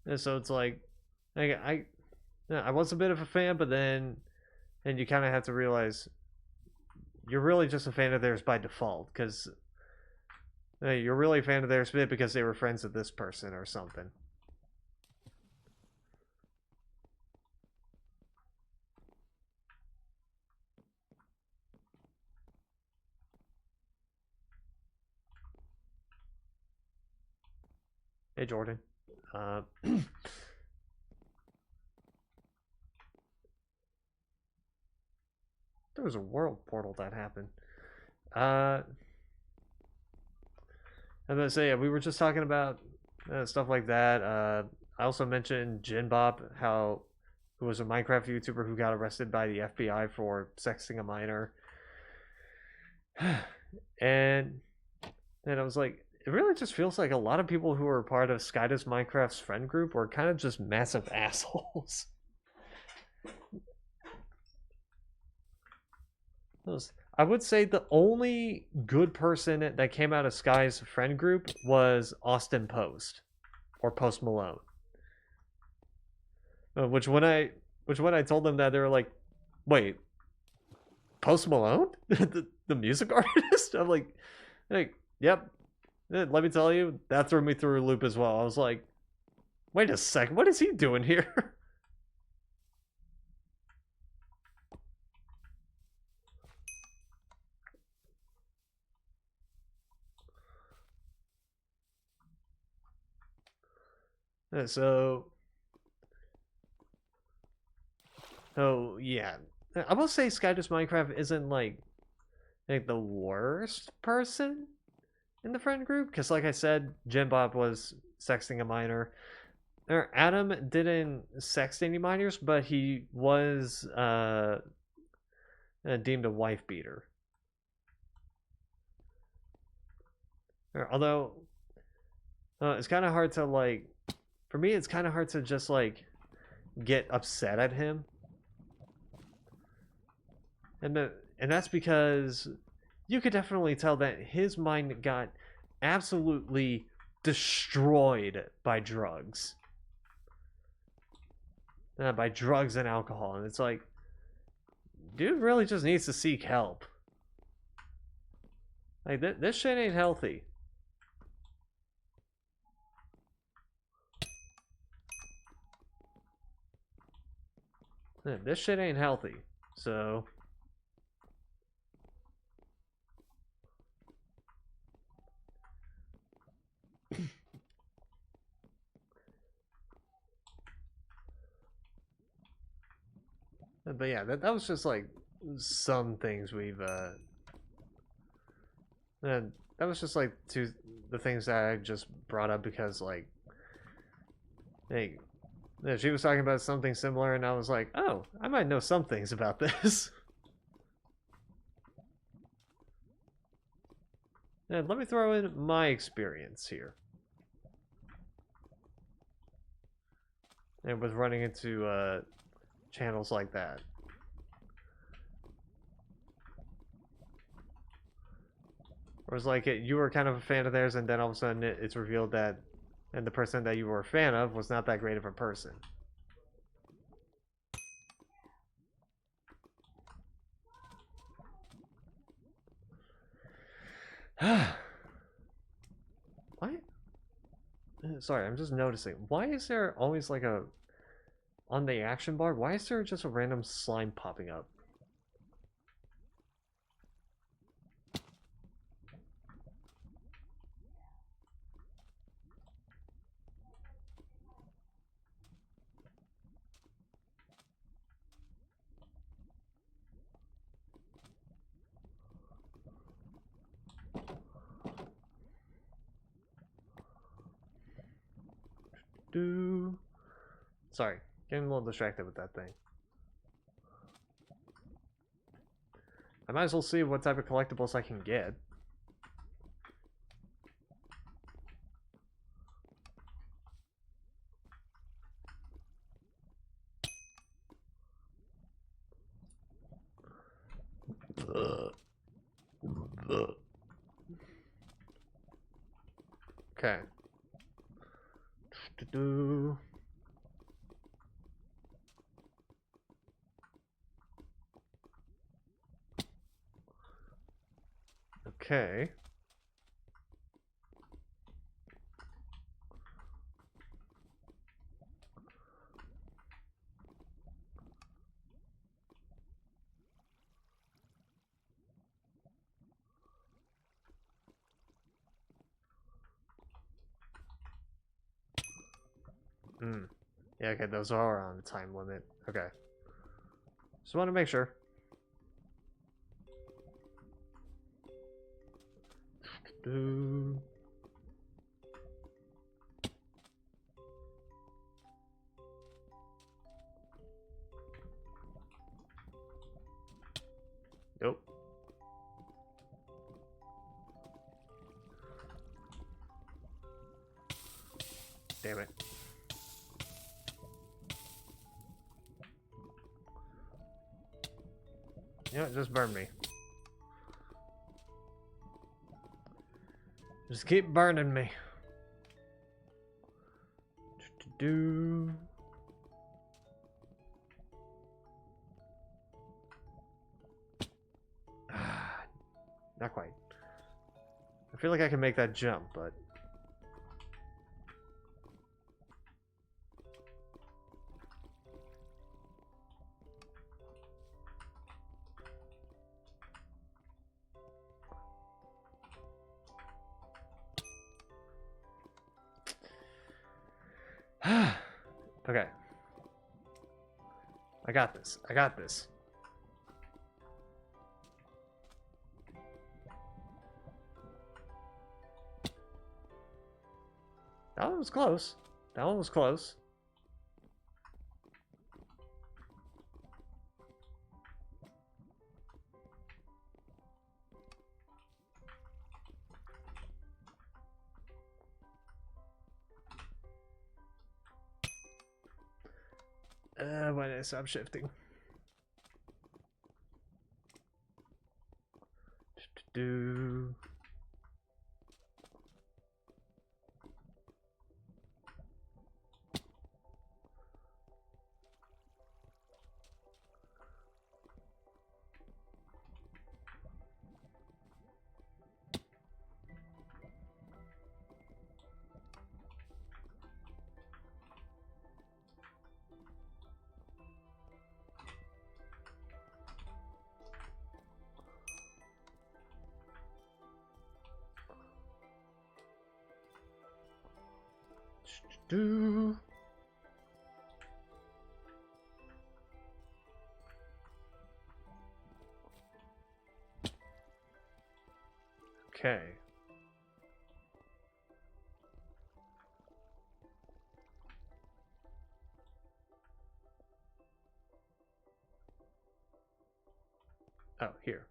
And so it's like, I was a bit of a fan, but then, and you kind of have to realize you're really just a fan of theirs by default, because you're really a fan of theirs because they were friends with this person or something. Hey, Jordan. There was a world portal that happened. I'm gonna say, we were just talking about stuff like that. I also mentioned Jinbop, who was a Minecraft YouTuber who got arrested by the FBI for sexting a minor. and I was like, it really just feels like a lot of people who are part of Skydoes Minecraft's friend group were kind of just massive assholes. I would say the only good person that came out of Sky's friend group was Austin Post or Post Malone. Which when I told them that, they were like, "Wait, Post Malone, the music artist?" I'm like, yep. Let me tell you, that threw me through a loop as well. I was like, wait a second, what is he doing here? So, oh yeah, I will say Skydos Minecraft isn't like the worst person in the friend group, because like I said, Jim Bob was sexting a minor. Adam didn't sext any minors, but he was deemed a wife beater. Although it's kind of hard to like, for me, it's kind of hard to just like get upset at him, and that's because you could definitely tell that his mind got absolutely destroyed by drugs. By drugs and alcohol, and it's like, dude really just needs to seek help. Like, this shit ain't healthy. This shit ain't healthy. So but yeah, that was just like some things we've and that was just like the things that I just brought up because like, hey, she was talking about something similar, and I was like, oh, I might know some things about this. And let me throw in my experience here. And with running into channels like that. Or it's like you were kind of a fan of theirs, and then all of a sudden it's revealed that, and the person that you were a fan of was not that great of a person. Why? Sorry, I'm just noticing. Why is there always like a... On the action bar, why is there just a random slime popping up? Sorry, getting a little distracted with that thing. I might as well see what type of collectibles I can get. Okay. Okay. Yeah, okay, those are on the time limit. Okay. Just want to make sure. Nope. Damn it. You know, just burn me. Just keep burning me. Do. Not quite. I feel like I can make that jump, but... Okay. I got this. I got this. That one was close. That one was close. Why did I stop shifting? Do. Do. Okay. Oh, here.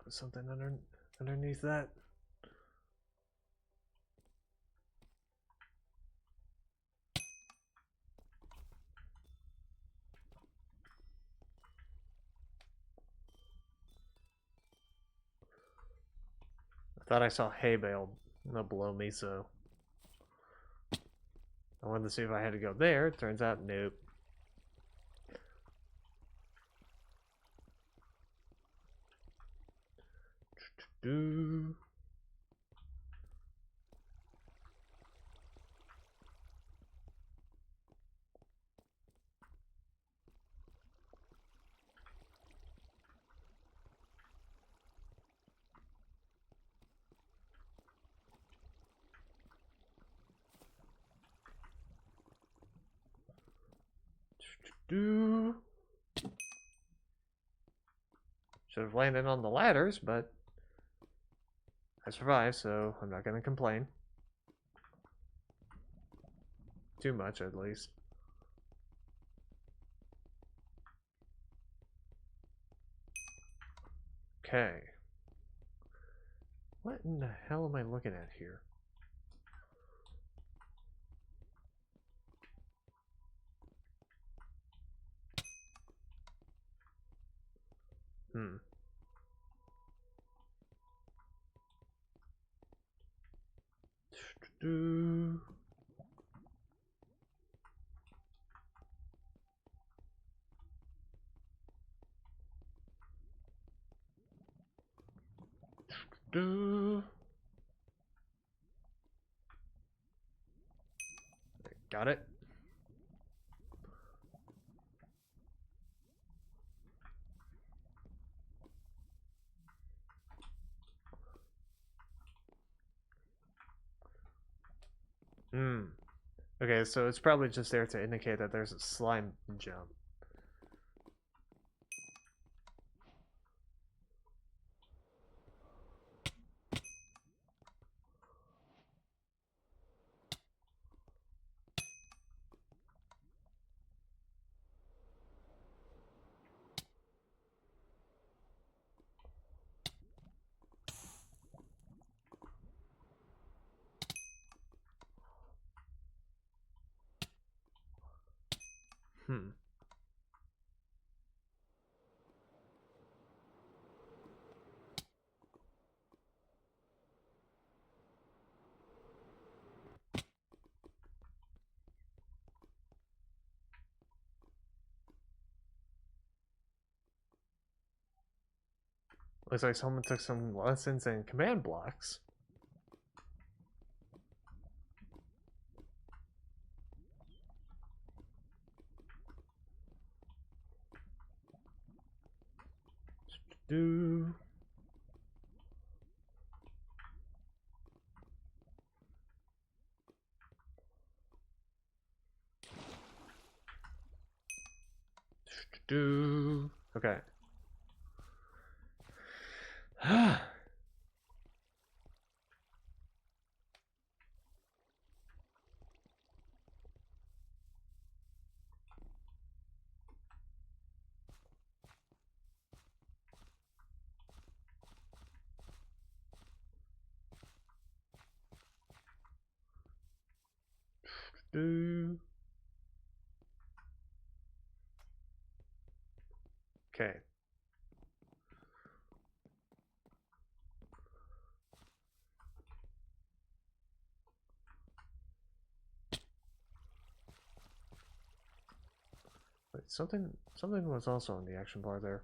Put something underneath that. I thought I saw hay bale below me, so I wanted to see if I had to go there. Turns out, nope. Do. Do. Should have landed on the ladders, but I survived, so I'm not gonna complain. Too much, at least. Okay. What in the hell am I looking at here? Do. Do. Got it. Okay, so it's probably just there to indicate that there's a slime jump. Hmm. Looks like someone took some lessons in command blocks. Do. Do. Okay. Do. Okay. Wait, something was also on the action bar there.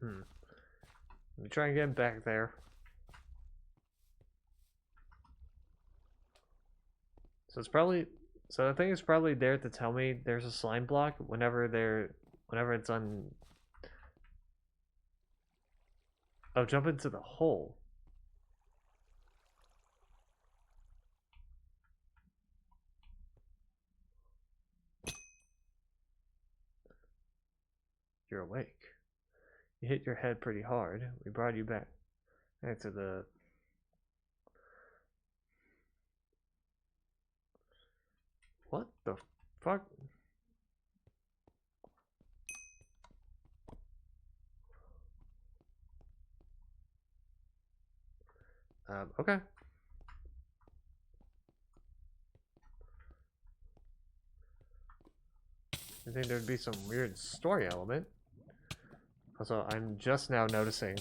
Hmm. Let me try and get back there. So it's probably so I think it's probably there to tell me there's a slime block whenever it's on. Oh, jump into the hole. You're awake. You hit your head pretty hard. We brought you back to the. What the fuck? Okay. I think there'd be some weird story element. Also, I'm just now noticing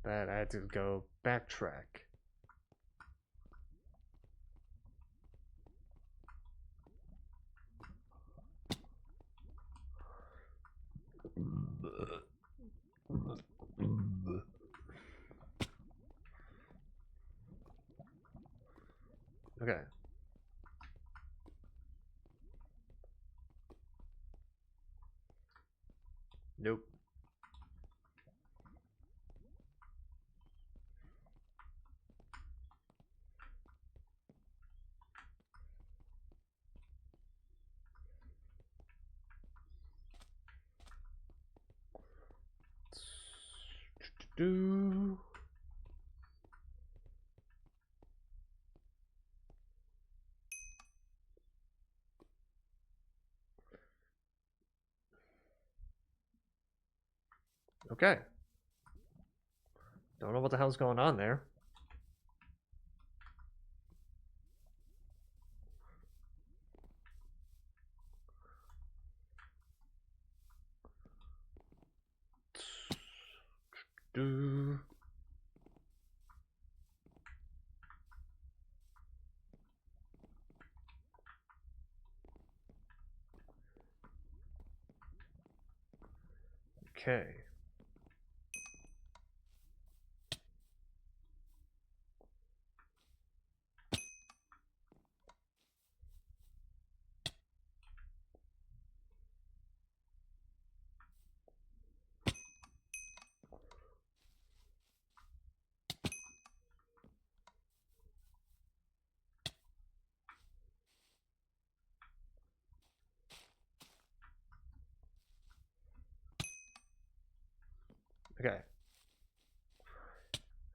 that I had to go backtrack. Okay. Nope. Do. Okay. Don't know what the hell's going on there. Do. Okay. Okay.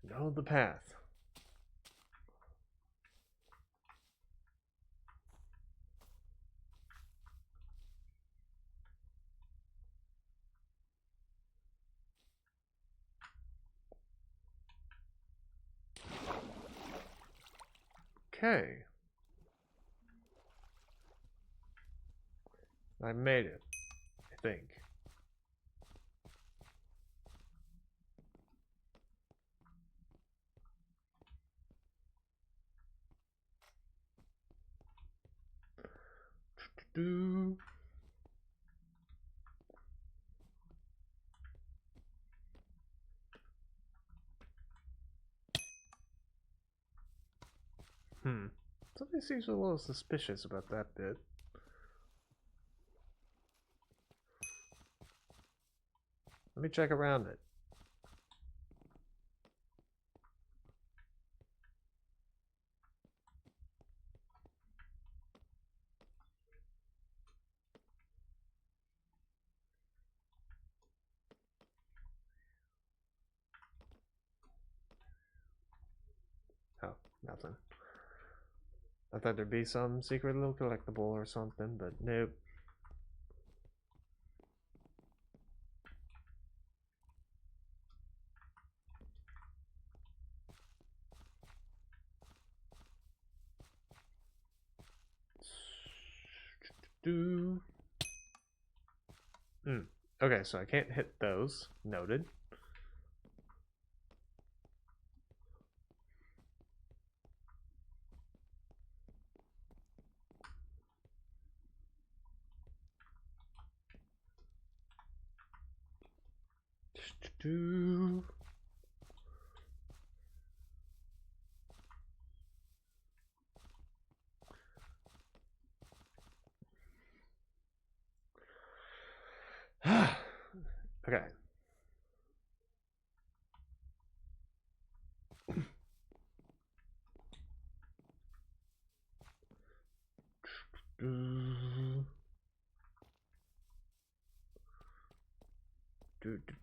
Know the path. Okay. I made it, I think. Do. Something seems a little suspicious about that bit. Let me check around it. Oh, nothing. I thought there'd be some secret little collectible or something, but nope. Do. Okay, so I can't hit those. Noted. Do. Okay.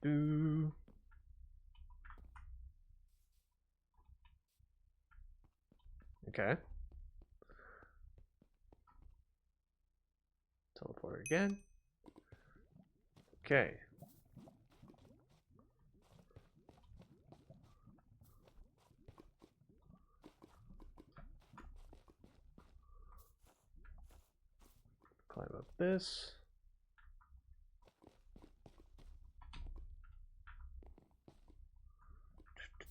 Do. Okay. Teleport again. Okay. Climb up this.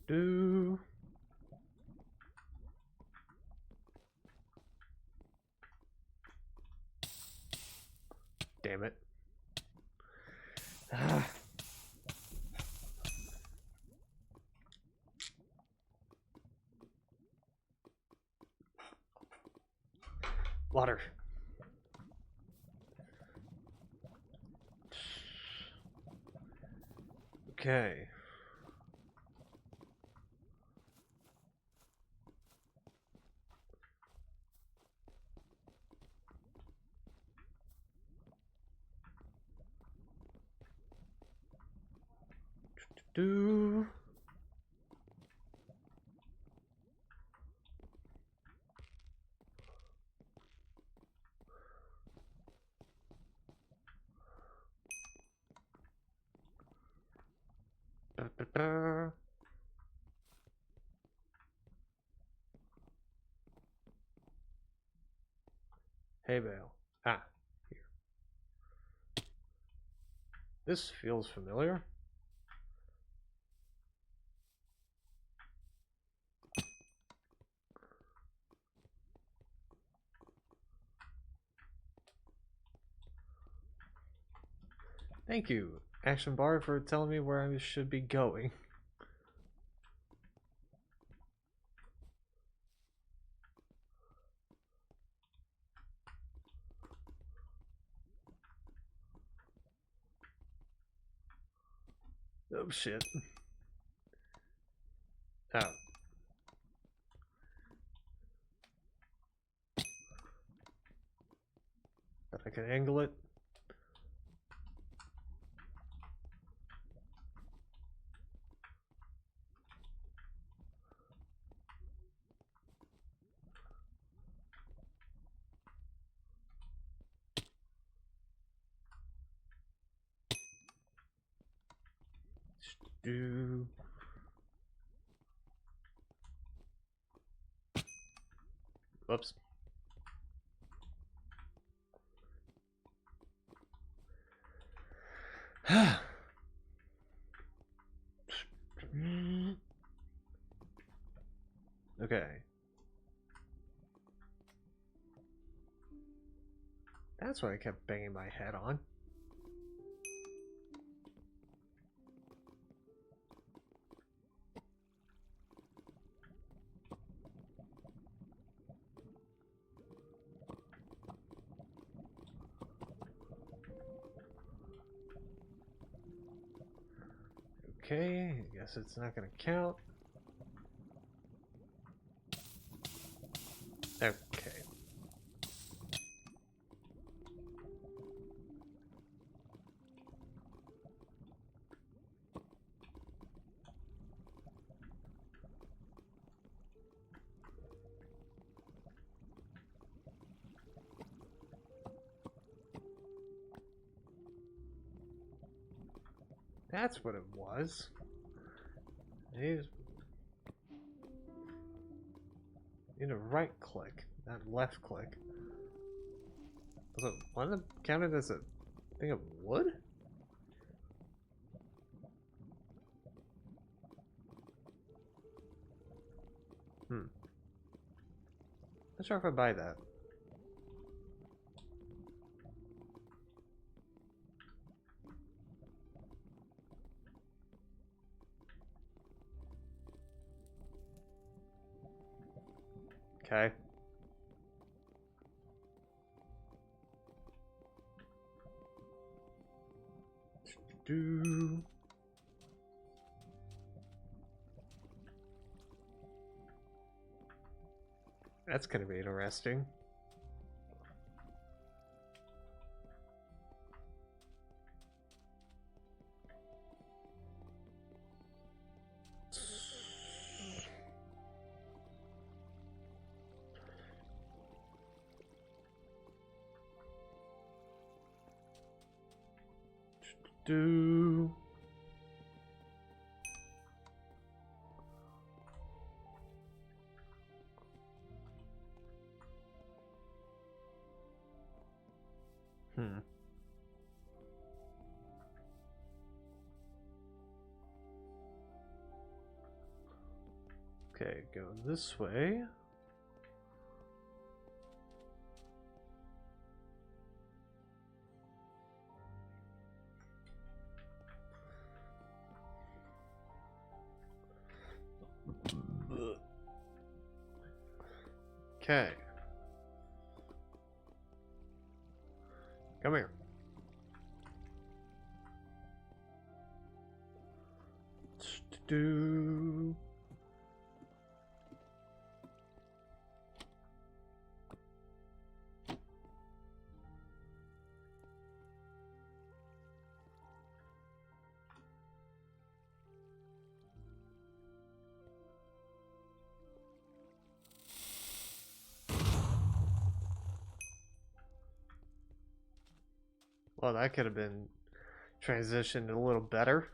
Do. Damn it. Water. Okay. Do. Da. Hay bale. Ah, here. This feels familiar. Thank you, Action Bar, for telling me where I should be going. Oh shit. Oh. But I can angle it. Do. Whoops. Okay. That's what I kept banging my head on. Okay, I guess it's not gonna count. Okay. That's what it was. Need a right click, not left click. Was it one that counted as a thing of wood? Not sure if I buy that. Okay. Do. That's gonna be interesting. Do. Okay, go this way. Okay. Come here. Do. Well, that could have been transitioned a little better.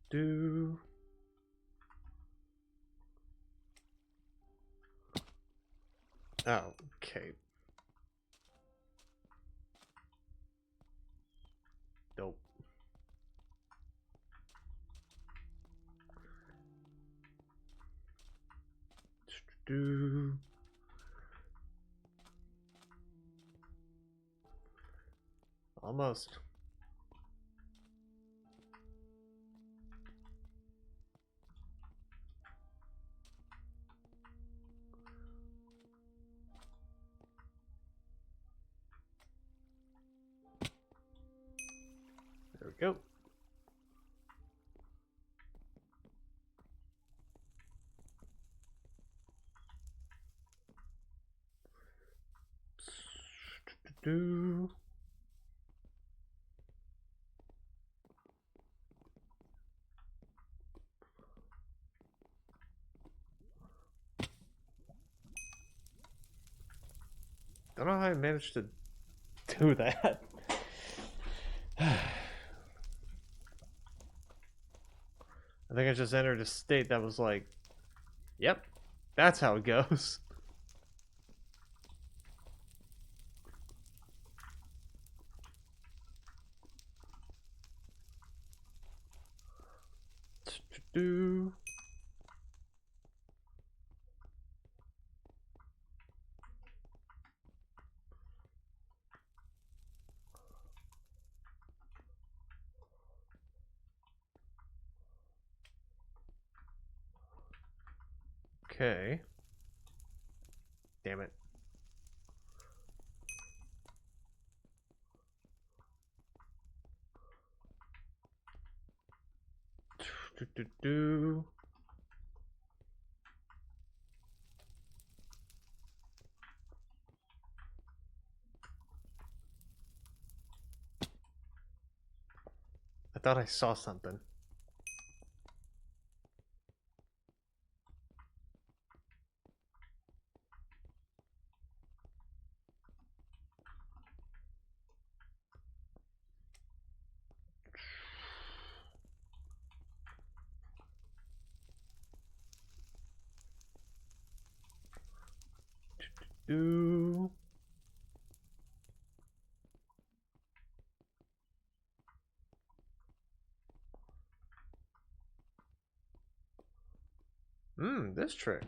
Do. Oh, okay. Nope. Do. Almost. There we go. Do. Don't know how I managed to do that. I think I just entered a state that was like, yep, that's how it goes. Do. Okay. Damn it. Do. I thought I saw something. Do. This trick.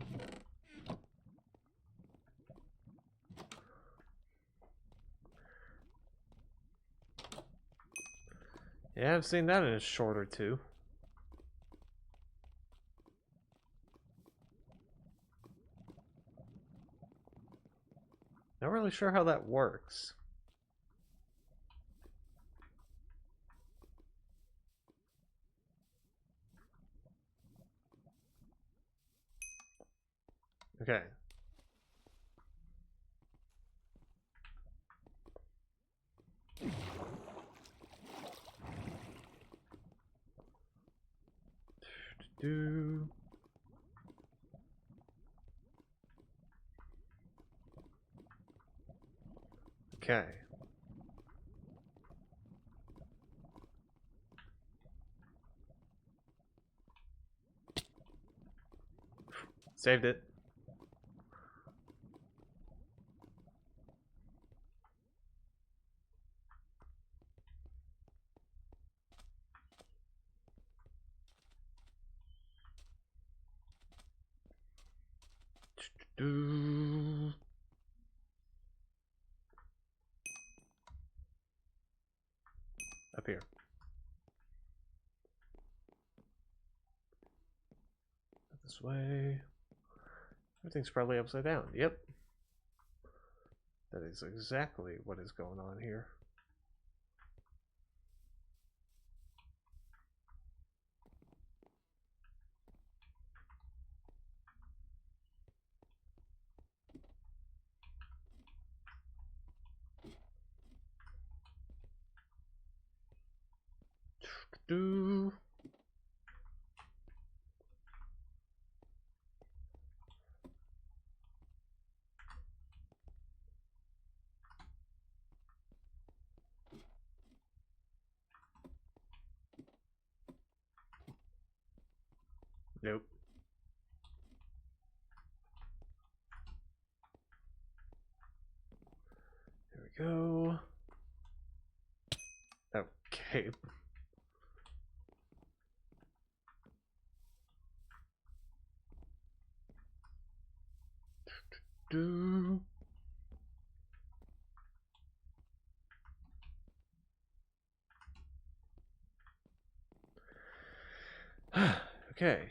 Yeah, I've seen that in a short or two. Not really sure how that works. Okay. Do. Okay. Saved it. Do. Up here. This way. Everything's probably upside down. Yep. That is exactly what is going on here. Do. Nope. There we go. Okay. Do. Okay.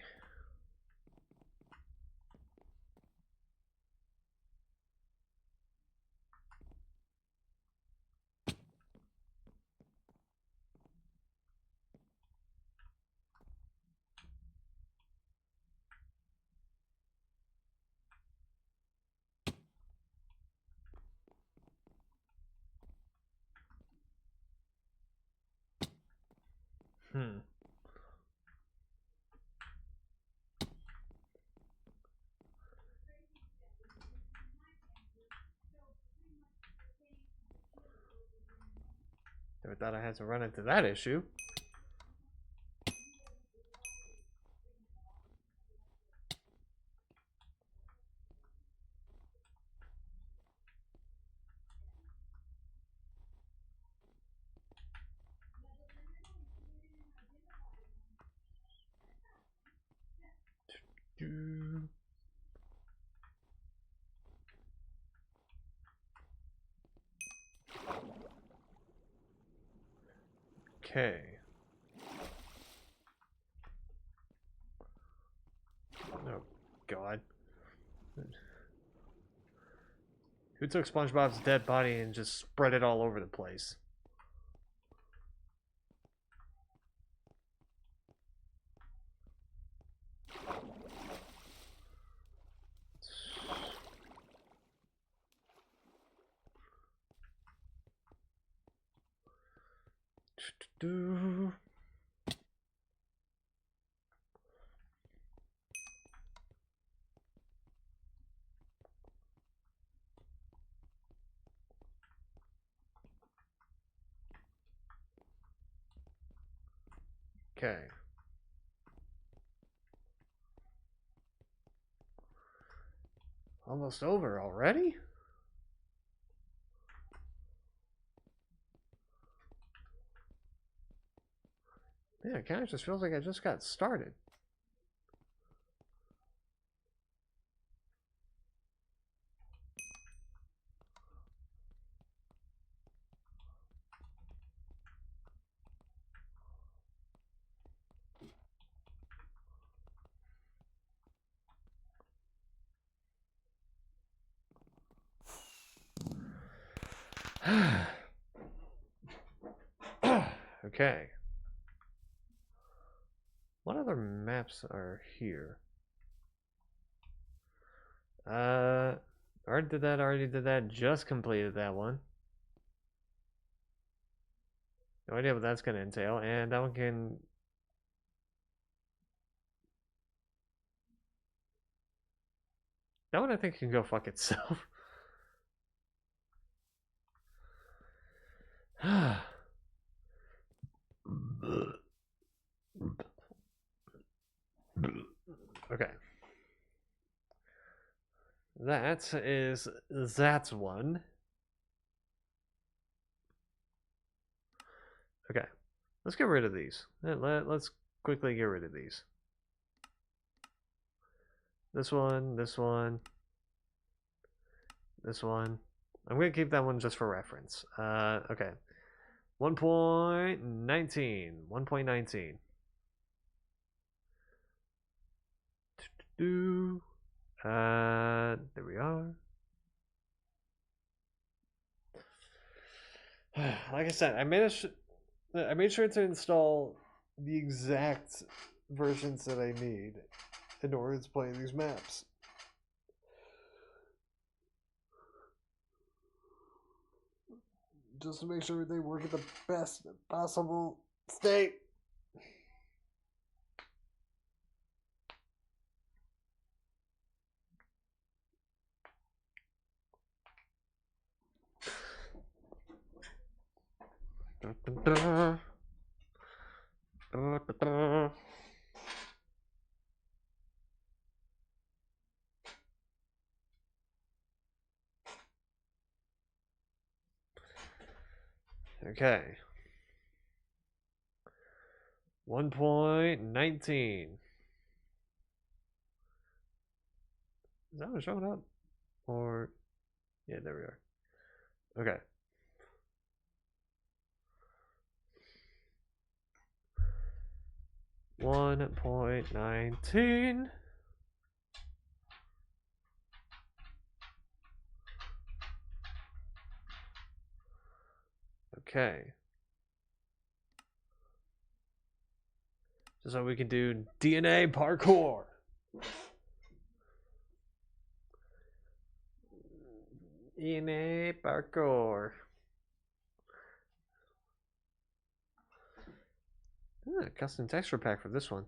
Hmm. Never thought I had to run into that issue. Okay. Oh, God. Who took SpongeBob's dead body and just spread it all over the place? Do. Okay. Almost over already? Yeah, it kind of just feels like I just got started. Okay. What other maps are here? Already did that, just completed that one. No idea what that's gonna entail, and that one can... That one I think can go fuck itself. Okay. That's one. Okay. Let's get rid of these. Let's quickly get rid of these. This one, this one, this one. I'm gonna keep that one just for reference. Okay. 1.19. 1.19. There we are. Like I said, I made sure to install the exact versions that I need in order to play these maps. Just to make sure they work at the best possible state. Okay. 1.19. Is that one showing up? Or, yeah, there we are. Okay. 1.19. Okay. So we can do DNA parkour. DNA parkour. Custom texture pack for this one.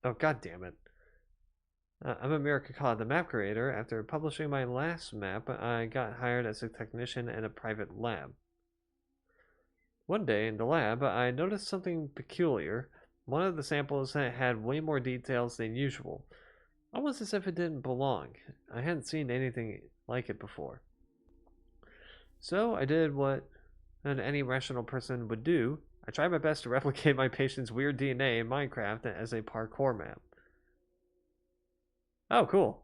Oh, god damn it. I'm America Cod, the map creator. After publishing my last map, I got hired as a technician in a private lab. One day in the lab, I noticed something peculiar. One of the samples had way more details than usual, almost as if it didn't belong. I hadn't seen anything like it before. So I did what any rational person would do. I tried my best to replicate my patient's weird DNA in Minecraft as a parkour map. Oh, cool.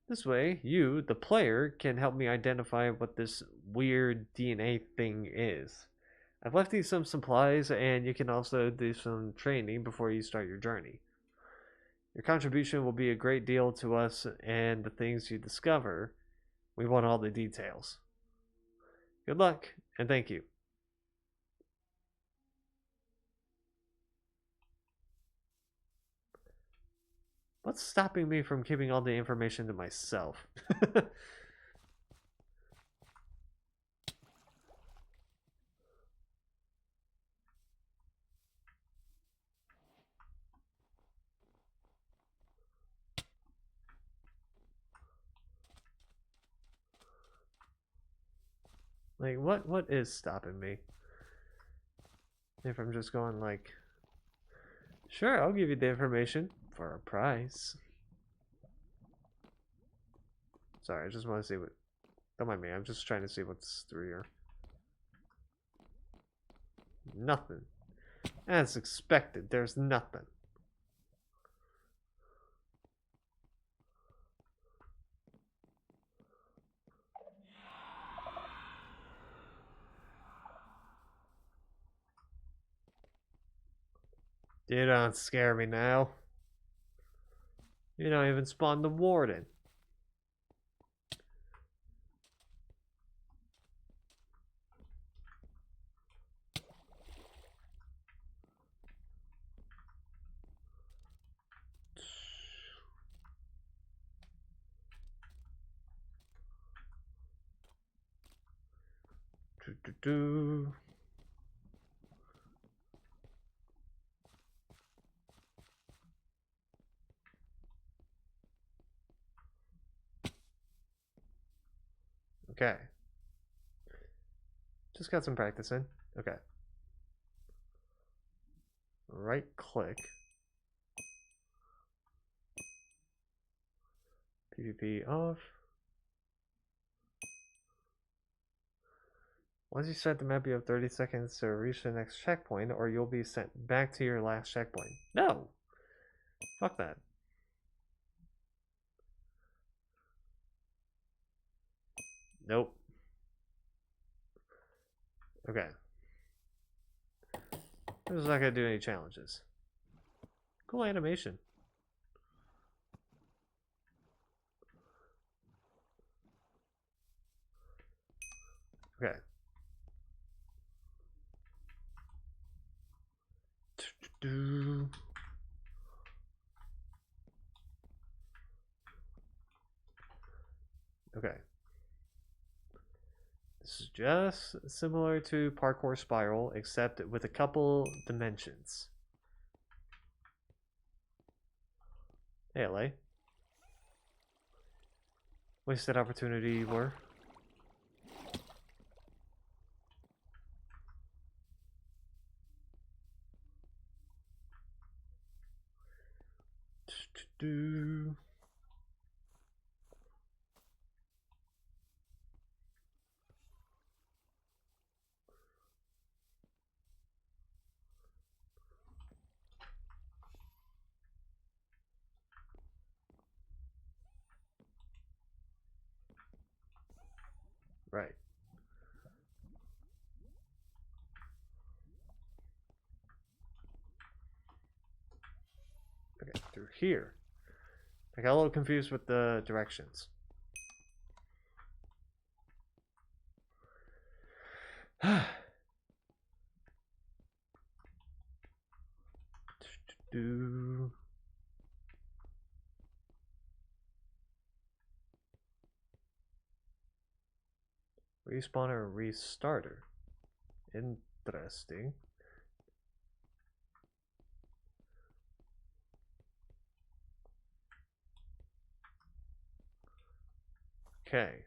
This way, you, the player, can help me identify what this weird DNA thing is. I've left you some supplies, and you can also do some training before you start your journey. Your contribution will be a great deal to us and the things you discover. We want all the details. Good luck, and thank you. What's stopping me from keeping all the information to myself? Like, what is stopping me? If I'm just going like, sure, I'll give you the information for a price. Sorry, I just want to see what. Don't mind me. I'm just trying to see what's through here. Nothing. As expected, there's nothing. You don't scare me now. You don't even spawn the warden. Do. Okay. Just got some practice in. Okay. Right click. PvP off. Once you start the map, you have 30 seconds to reach the next checkpoint, or you'll be sent back to your last checkpoint. No! Fuck that. Nope. Okay. This is not gonna do any challenges. Cool animation. Okay. Okay. This is just similar to Parkour Spiral, except with a couple dimensions. Hey, LA. Wasted opportunity you were. Right. Okay, through here. I got a little confused with the directions. Respawner restarter. Interesting. Okay.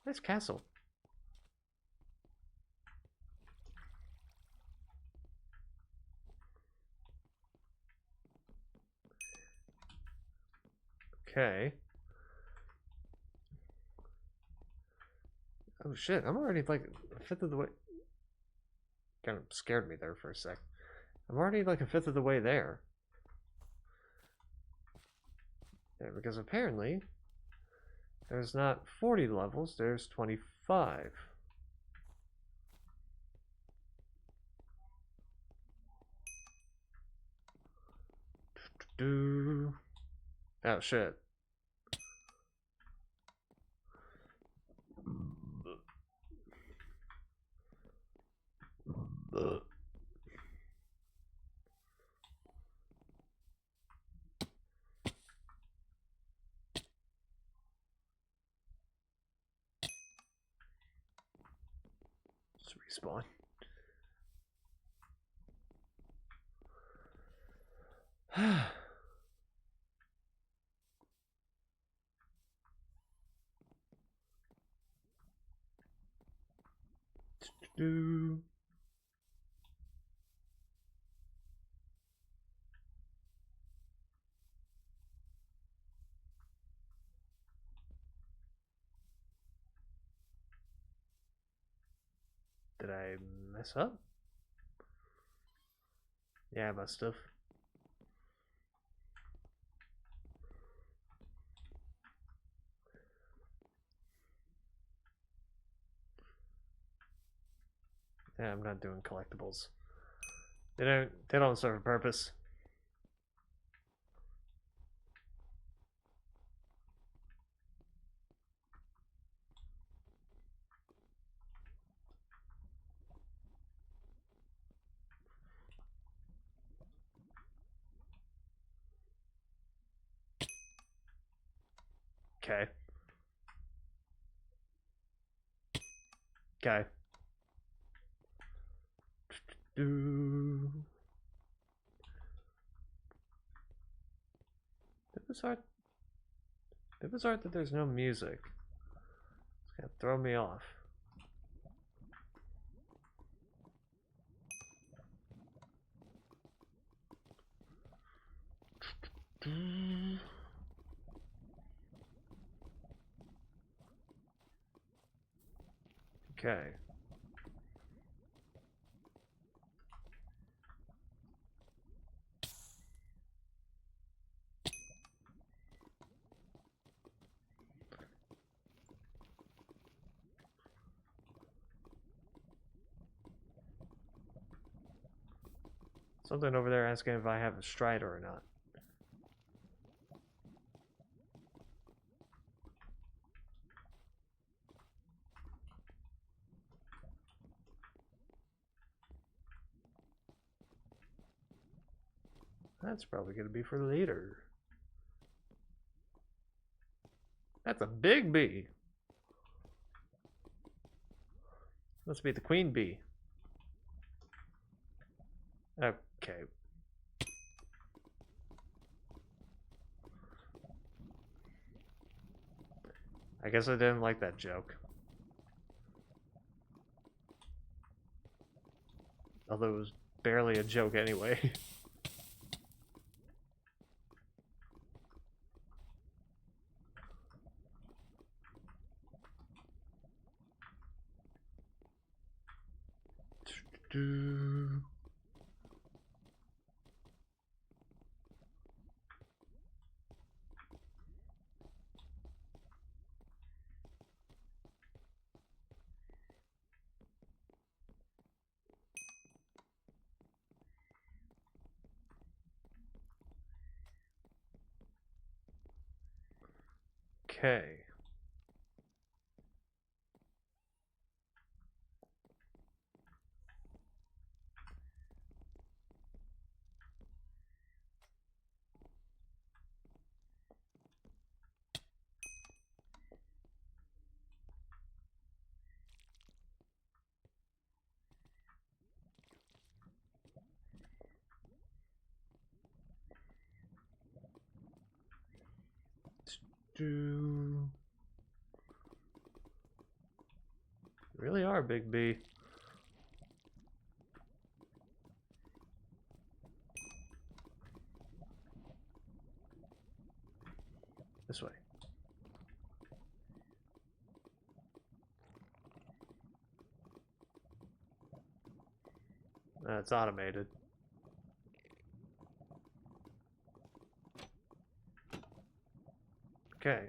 Nice castle. Okay. Oh shit, I'm already like a fifth of the way. Kind of scared me there for a sec. I'm already like a fifth of the way there. Yeah, because apparently there's not 40 levels, there's 25. Oh shit. Just respawn. Did I mess up? Yeah, I must have. Yeah, I'm not doing collectibles. They don't serve a purpose. Okay. Okay. It was art that there's no music. It's gonna throw me off. Okay. Something over there asking if I have a Strider or not. That's probably gonna be for later. That's a big bee. Must be the queen bee. Okay. I guess I didn't like that joke. Although it was barely a joke anyway. Okay. Really are big B. This way. It's automated. Okay.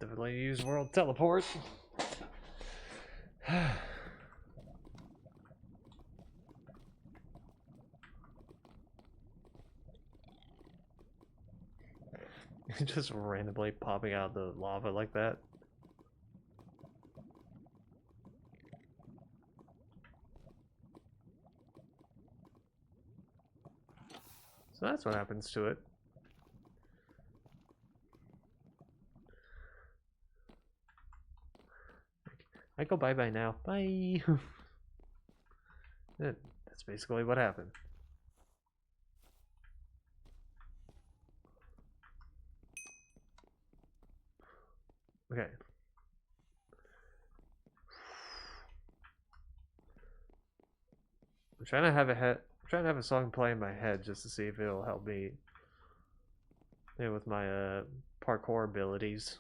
Definitely use world teleport. Just randomly popping out of the lava like that. So that's what happens to it. I go bye-bye now. Bye! That's basically what happened. Okay. I'm trying to have a song play in my head just to see if it'll help me with my parkour abilities.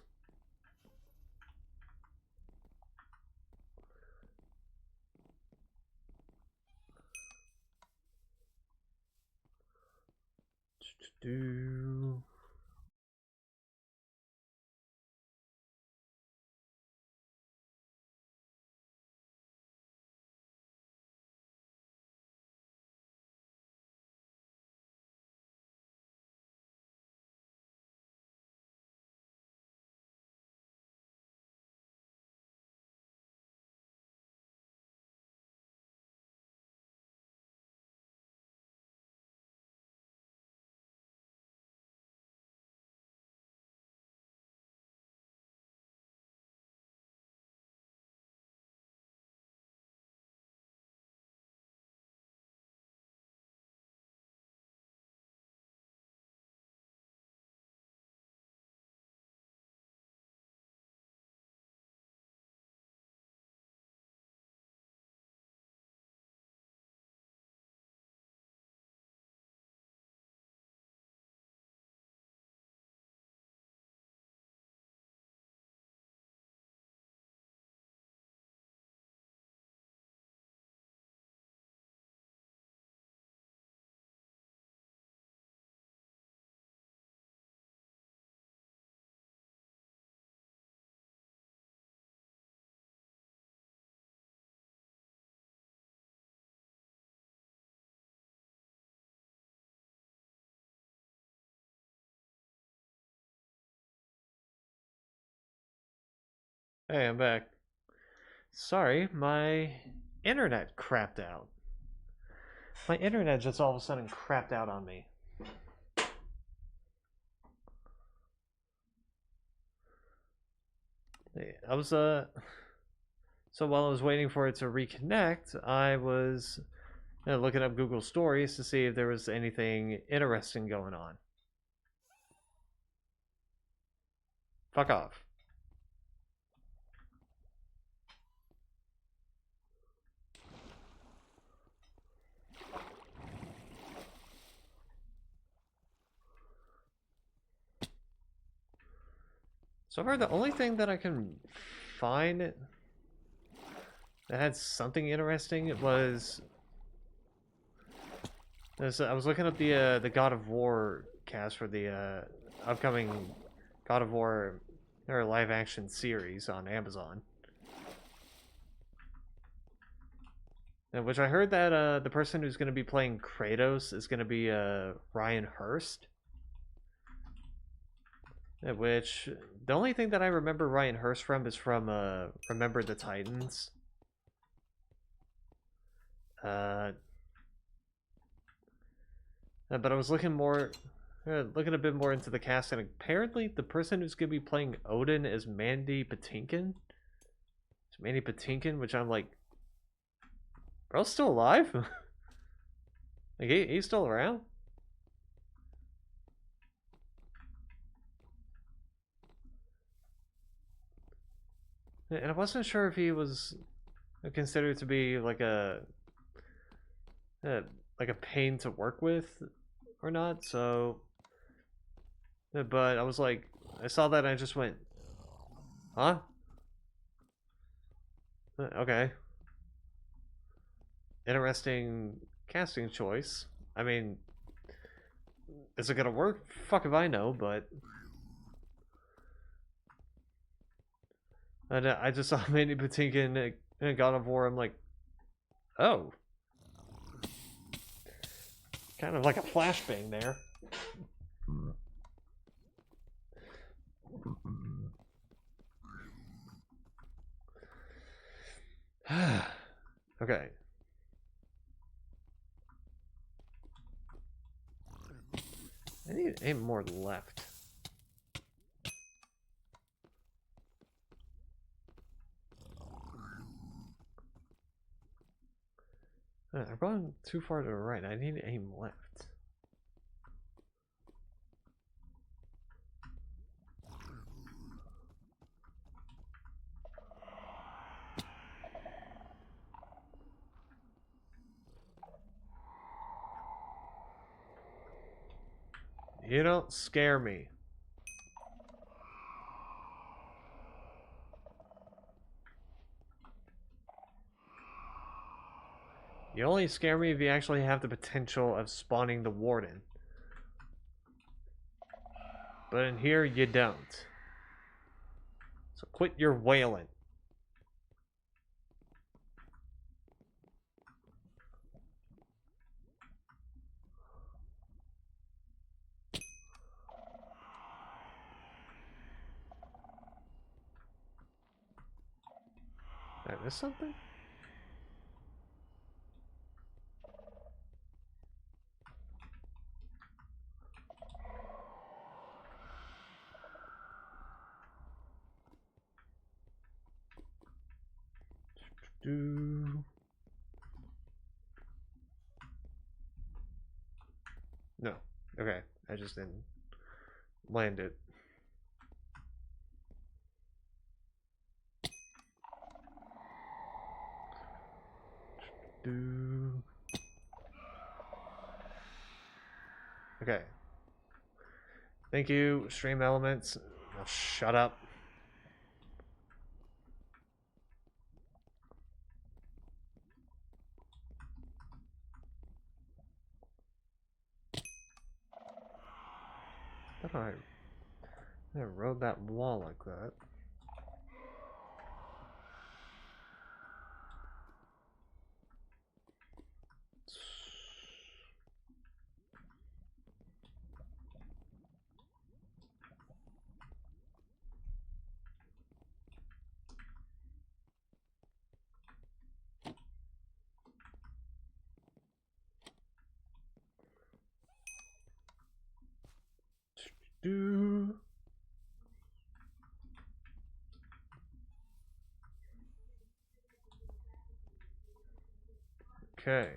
Do. Hey, I'm back. Sorry, my internet crapped out. My internet just all of a sudden crapped out on me. I was so while I was waiting for it to reconnect, I was looking up Google Stories to see if there was anything interesting going on. Fuck off. So far, the only thing that I can find that had something interesting was I was looking up the God of War cast for the upcoming God of War or live action series on Amazon. Which I heard that the person who's going to be playing Kratos is going to be Ryan Hurst. Which the only thing that I remember Ryan Hurst from is from Remember the Titans. But I was looking a bit more into the cast, and apparently the person who's gonna be playing Odin is Mandy Patinkin. It's Mandy Patinkin, which I'm like, bro's still alive? Like he's still around? And I wasn't sure if he was considered to be like a like a pain to work with or not. So, but I was like, I saw that and I just went, huh? Okay. Interesting casting choice. I mean, is it gonna work? Fuck if I know, but and I just saw Mandy Patinkin in God of War. I'm like, oh, kind of like a flashbang there. Okay. I need 8 more left. I've gone too far to the right. I need aim left. You don't scare me. You only scare me if you actually have the potential of spawning the warden. But in here, you don't. So quit your wailing. Did I miss something? Do. No. Okay. I just didn't land it. Do. Okay. Thank you, Stream Elements. Now shut up. I thought I rode that wall like that. Do. Okay.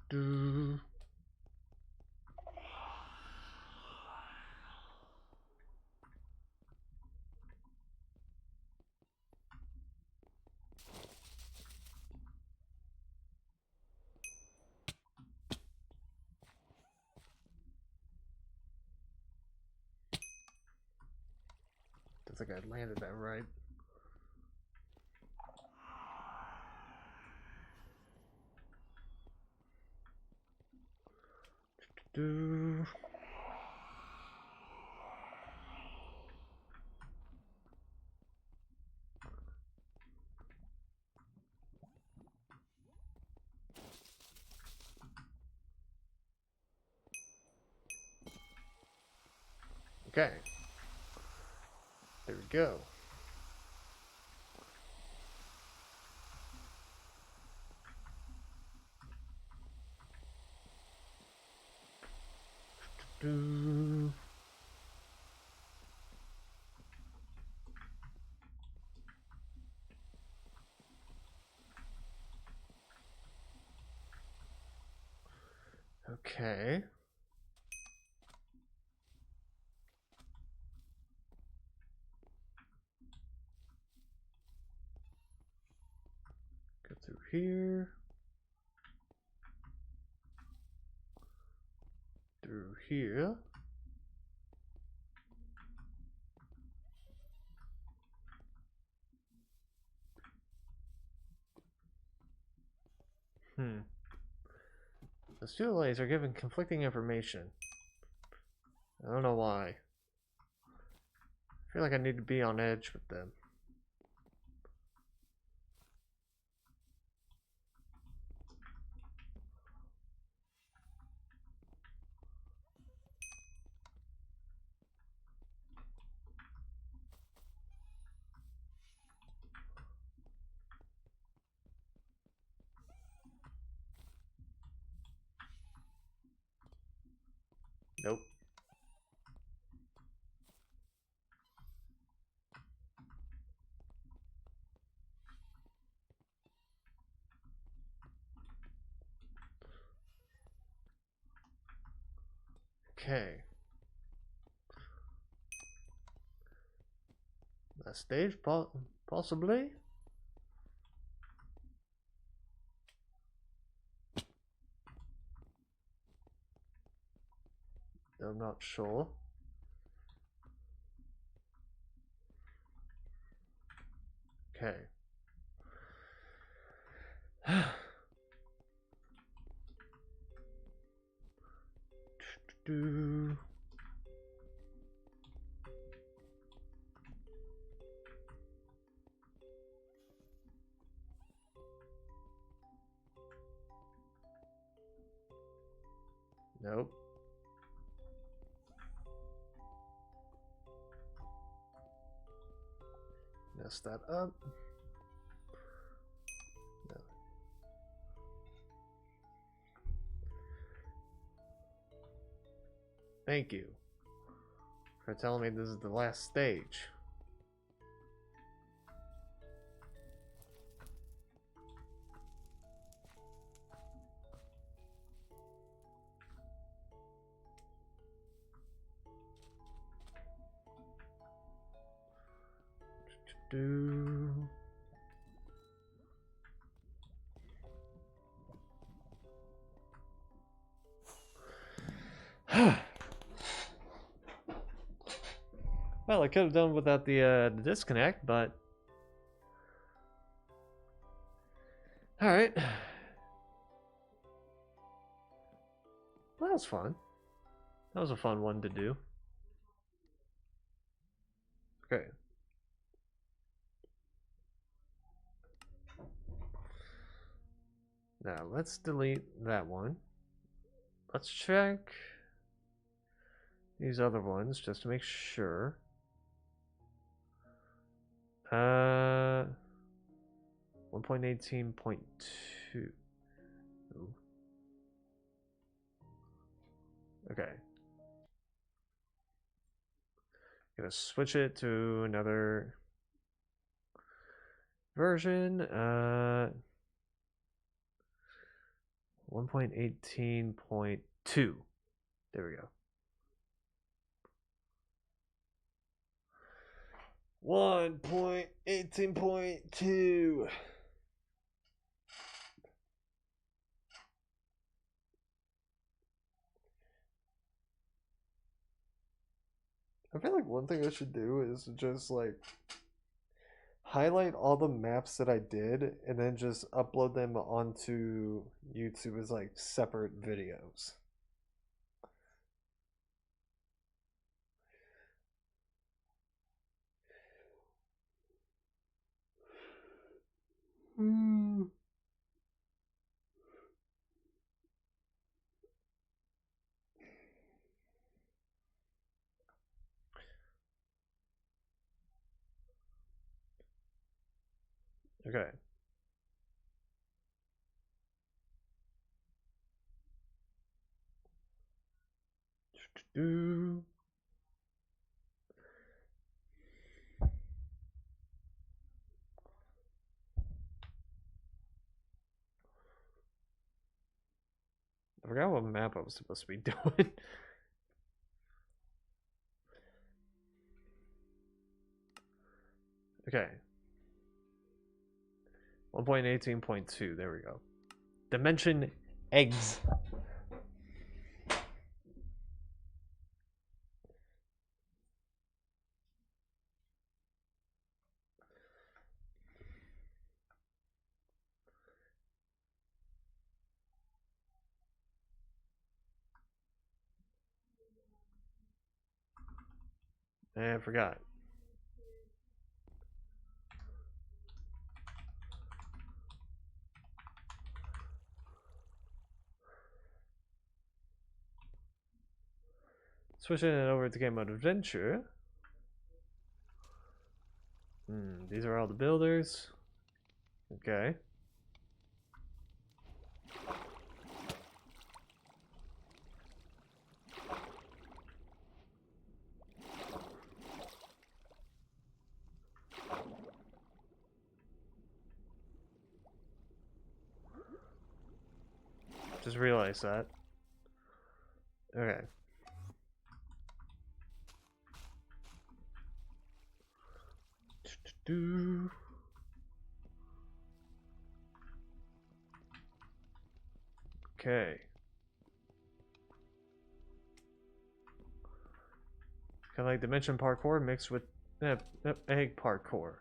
Do. Don't think I landed that right. Do. Okay. There we go. Do. Okay. Go through here. Through here. The Steelaways are given conflicting information. I don't know why. I feel like I need to be on edge with them. Nope. Okay. A stage, possibly? I'm not sure. Okay. Do. Nope. Mess that up. No. Thank you for telling me this is the last stage. Do. Well, I could have done without the disconnect, but all right. Well, that was fun. That was a fun one to do. Okay. Now let's delete that one. Let's check these other ones just to make sure. 1.18.2. Okay. Gonna switch it to another version. 1.18.2. There we go. 1.18.2. I feel like one thing I should do is just like highlight all the maps that I did and then just upload them onto YouTube as like separate videos. Okay. Do. I forgot what map I was supposed to be doing. Okay. 1.18.2, there we go. Dimension eggs. I forgot. Switching it over to game mode adventure. These are all the builders. Okay. Just realized that. Okay. Okay. Kind of like dimension parkour mixed with egg parkour.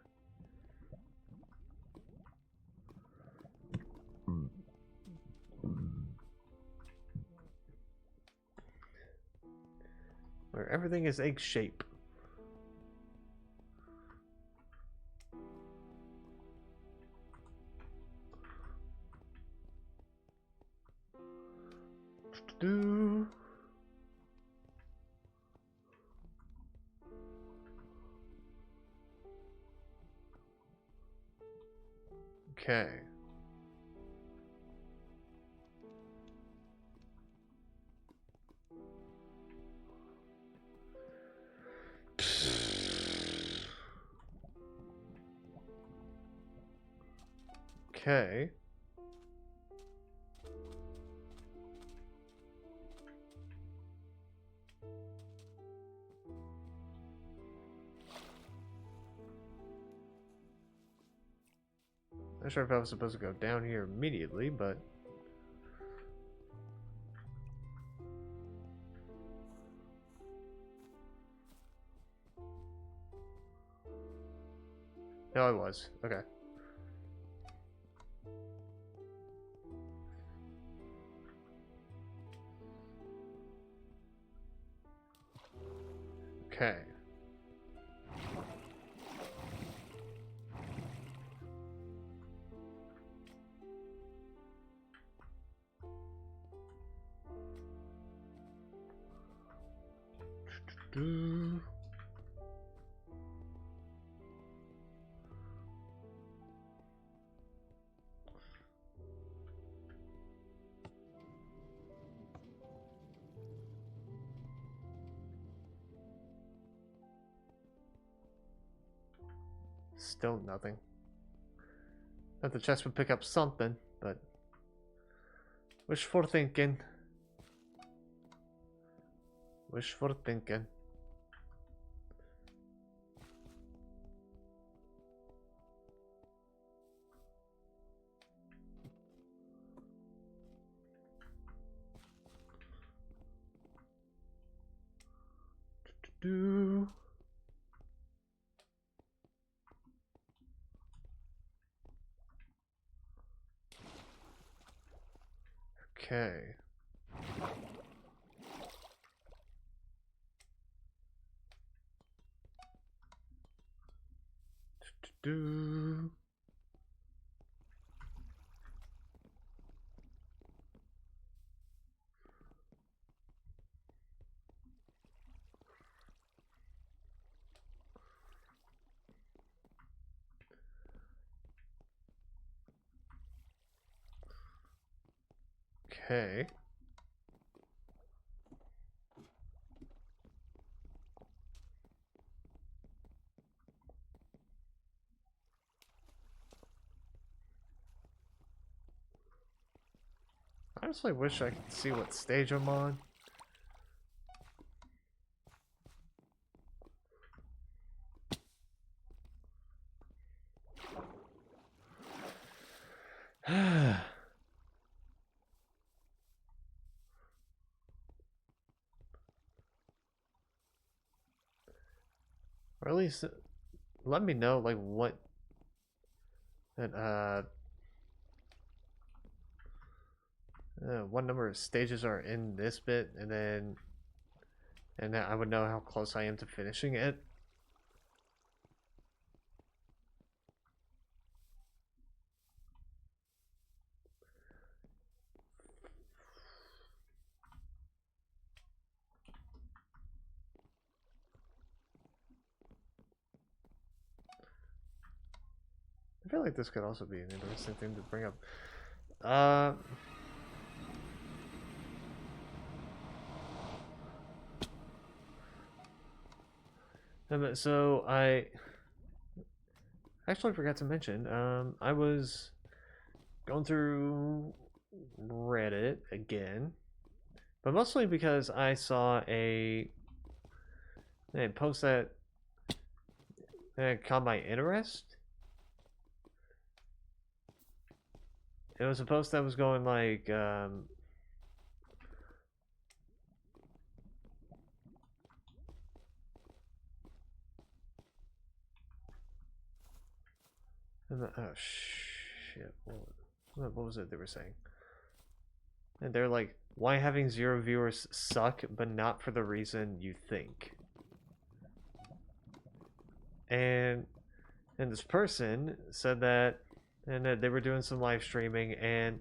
Where everything is egg shape. Okay. Okay. Not sure if I was supposed to go down here immediately, but no, I was. Okay. Okay. Still nothing. Thought the chest would pick up something, but wishful thinking. Wishful thinking. Do. Okay. Do. Okay. honestly wish I could see what stage I'm on. Or at least let me know like what what number of stages are in this bit, and then I would know how close I am to finishing it. I feel like this could also be an interesting thing to bring up. So I actually forgot to mention, I was going through Reddit again, but mostly because I saw a post that caught my interest. It was a post that was going like, oh shit, what was it they were saying? And they're like, why having 0 viewers suck, but not for the reason you think. And this person said that, and that they were doing some live streaming, and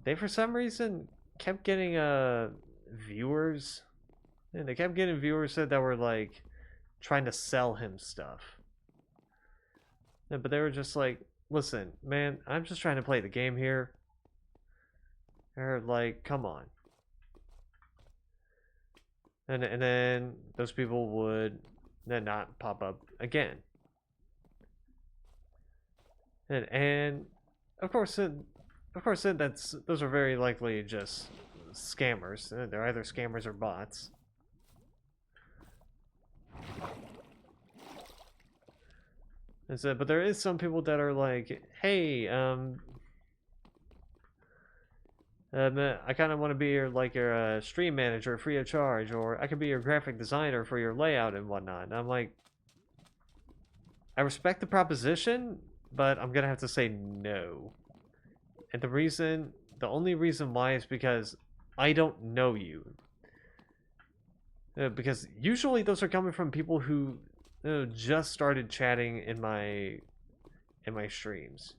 they for some reason kept getting viewers, and they kept getting viewers that were like trying to sell him stuff. Yeah, but they were just like, listen, man, I'm just trying to play the game here. Or like, come on. And then those people would then not pop up again. And of course those are very likely just scammers. They're either scammers or bots. And so, but there is some people that are like, hey, I kind of want to be your stream manager free of charge, or I could be your graphic designer for your layout and whatnot. And I'm like, I respect the proposition, but I'm gonna have to say no. And the only reason why is because I don't know you. Because usually those are coming from people who just started chatting in my streams,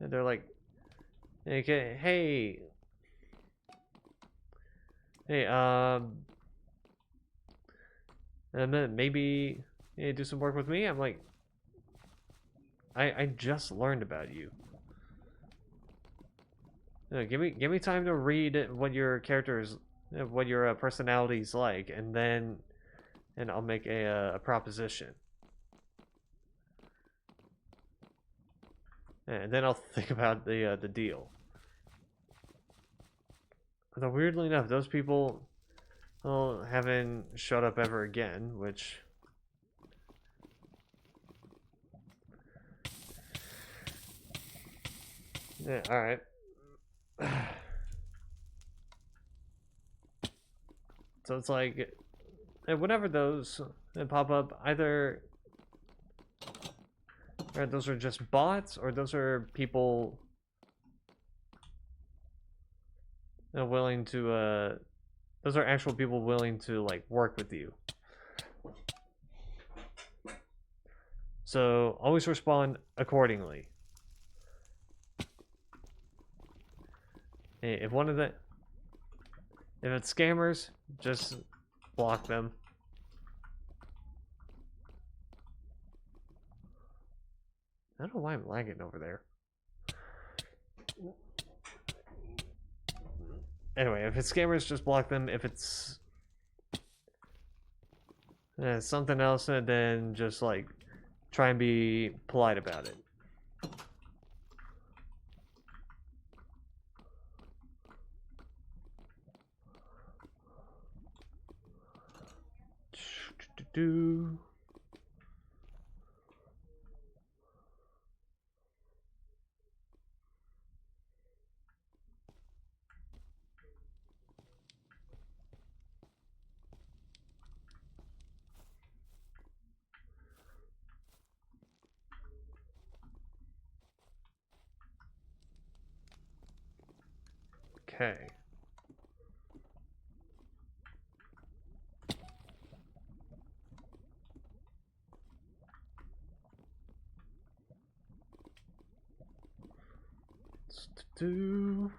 and they're like, okay, hey, and then maybe do some work with me. I'm like, I just learned about you. Give me time to read what your characters, what your personality's like, and then I'll make a proposition. And then I'll think about the deal. Although weirdly enough, those people haven't showed up ever again, which yeah, all right. So it's like, whenever those pop up, either those are just bots, or those are people willing to, those are actual people willing to like work with you. So always respond accordingly. If one of the, if it's scammers, just block them. I don't know why I'm lagging over there. Anyway, if it's scammers, just block them. If it's something else, then just like try and be polite about it. Do. Okay. Do.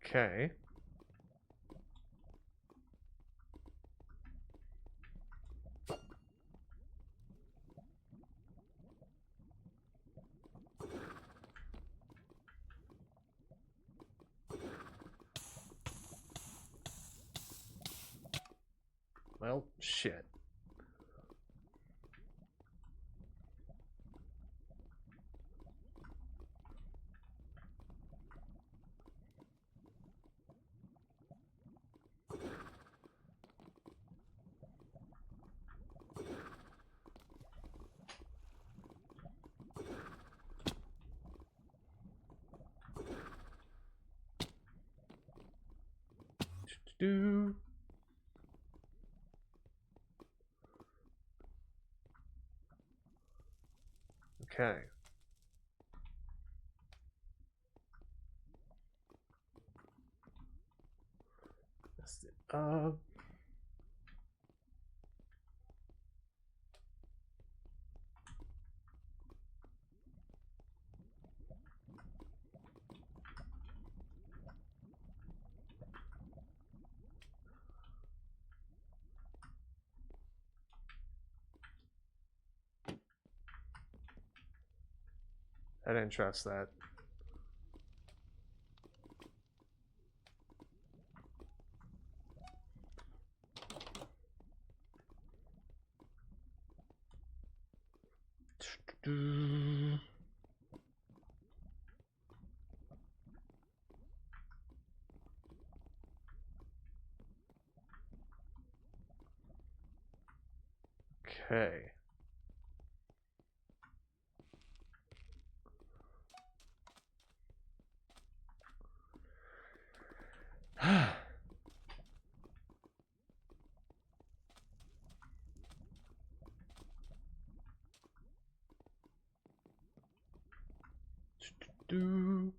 Okay. Well, shit. Do. Okay. That's it. I didn't trust that. Do. Okay. Do.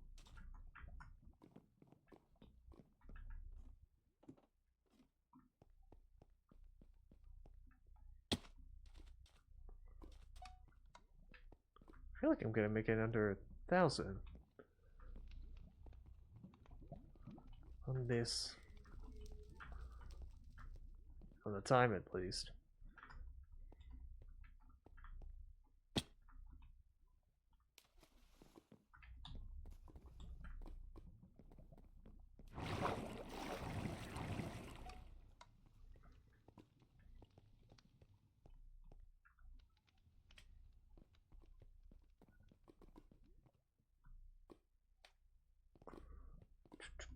I feel like I'm gonna make it under 1,000 on this, on the time at least.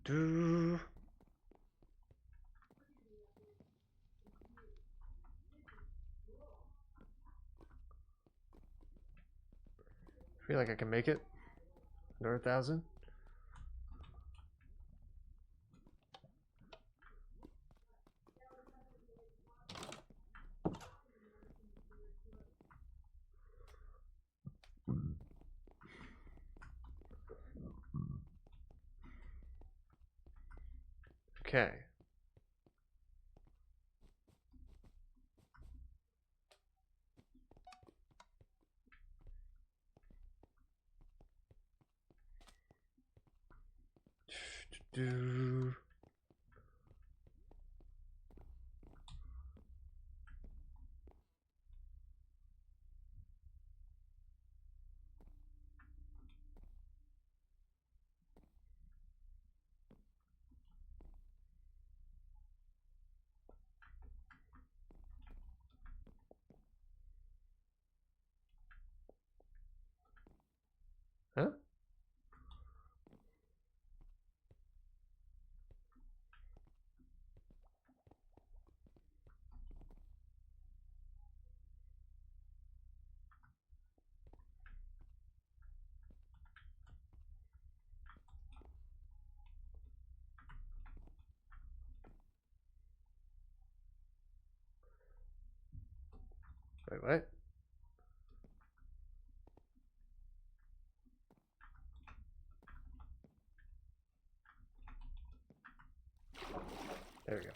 Do. I feel like I can make it under 1,000. Okay. Do. Huh? Wait, what? There we go.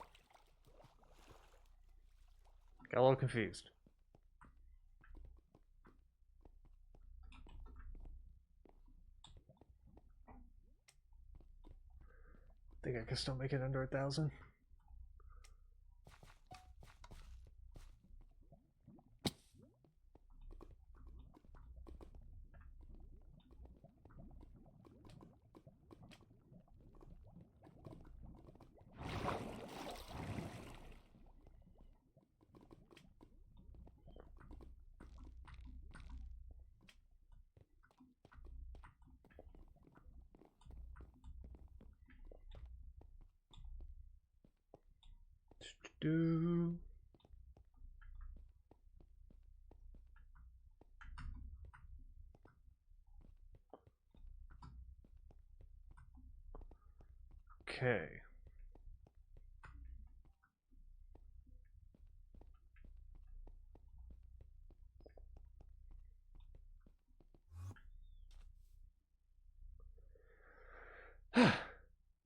Got a little confused. Think I can still make it under 1,000? Do. Okay.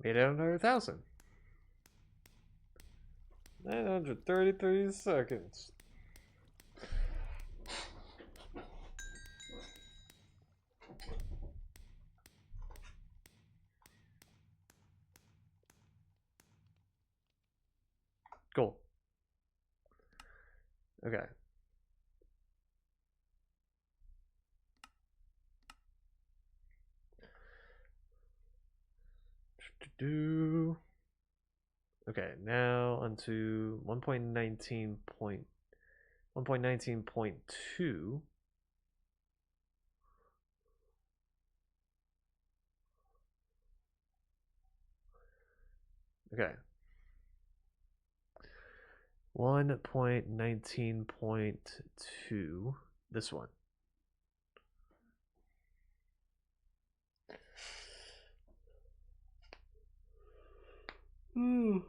Made it under 1,000. 933 seconds. Cool. Okay. Do. Okay, now onto 1.19.2. Okay. 1.19.2. This one. I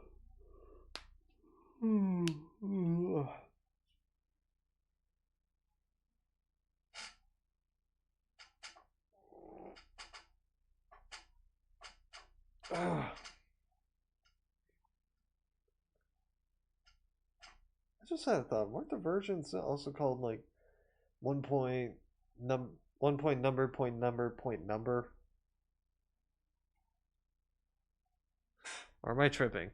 just had a thought. Weren't the versions also called like 1 point number point number point number? Or am I tripping?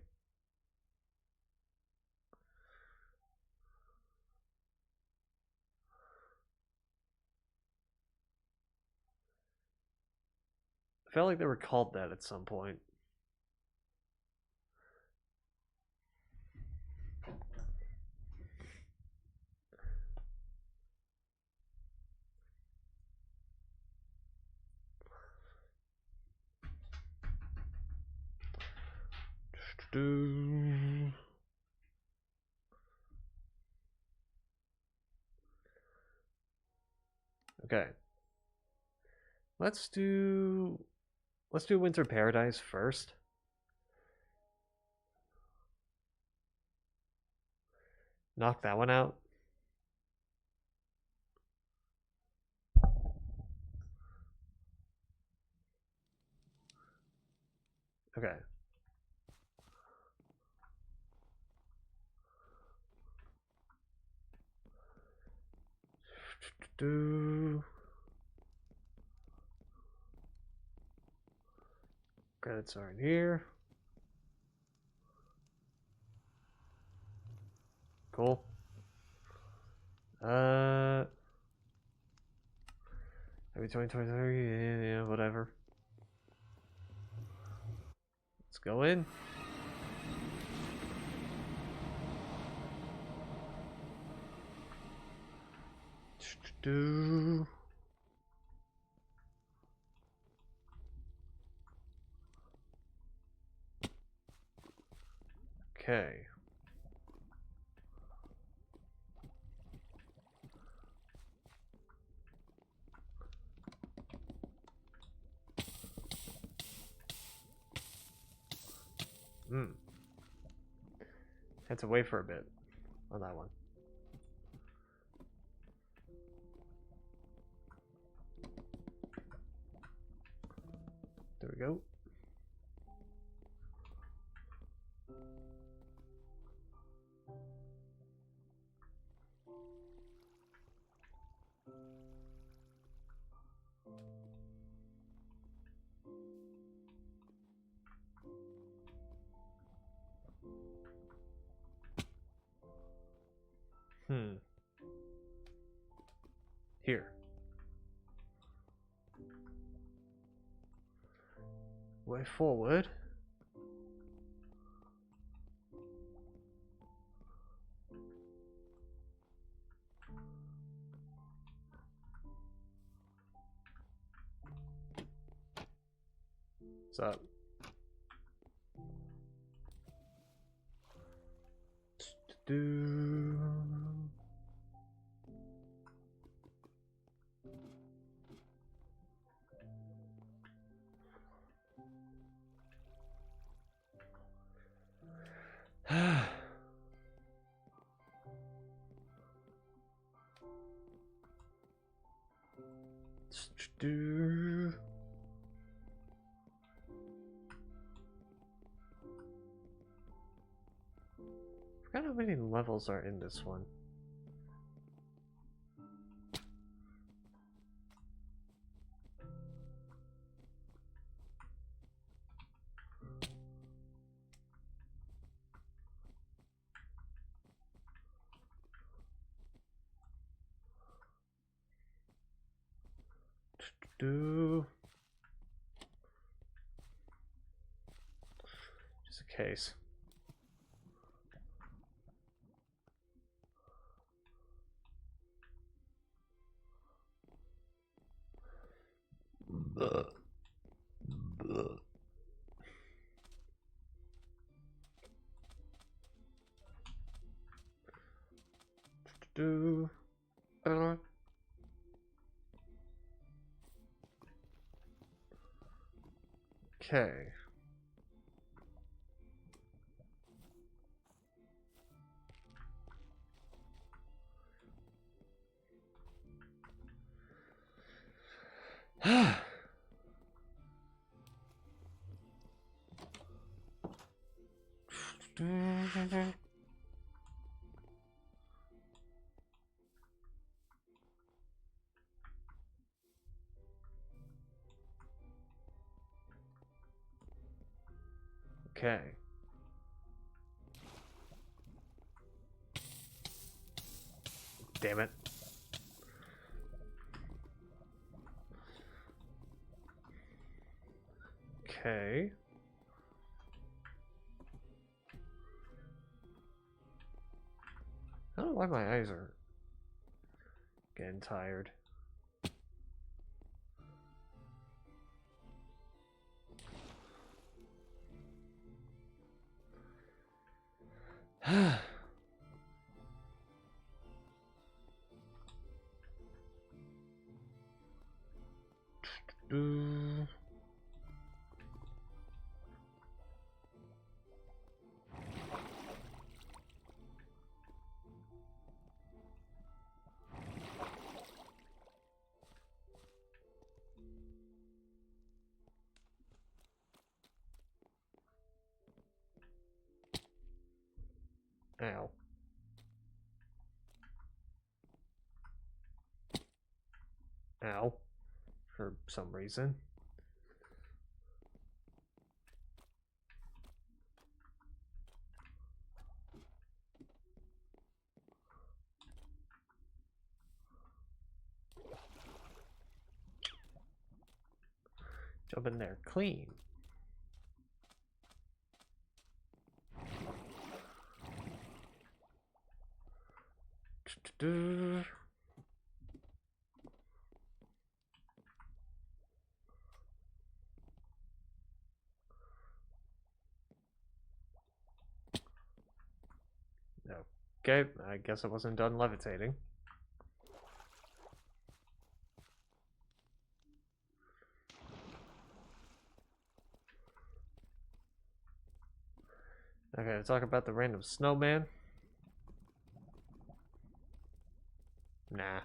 I felt like they were called that at some point. Okay. Let's do Winter Paradise first. Knock that one out. Okay. Credits are in here. Cool. Maybe 2023, yeah, whatever. Let's go in. Okay. Had to wait for a bit on that one. There we go. Here. Way forward. What's up? Do. Do. Forgot how many levels are in this one. Do. Just in case. Do. Okay. Okay. Damn it. Okay. I don't know why my eyes are getting tired. Ow. Ow. For some reason. Jump in there clean. Okay, I guess I wasn't done levitating. Okay, talk about the random snowman. Nah.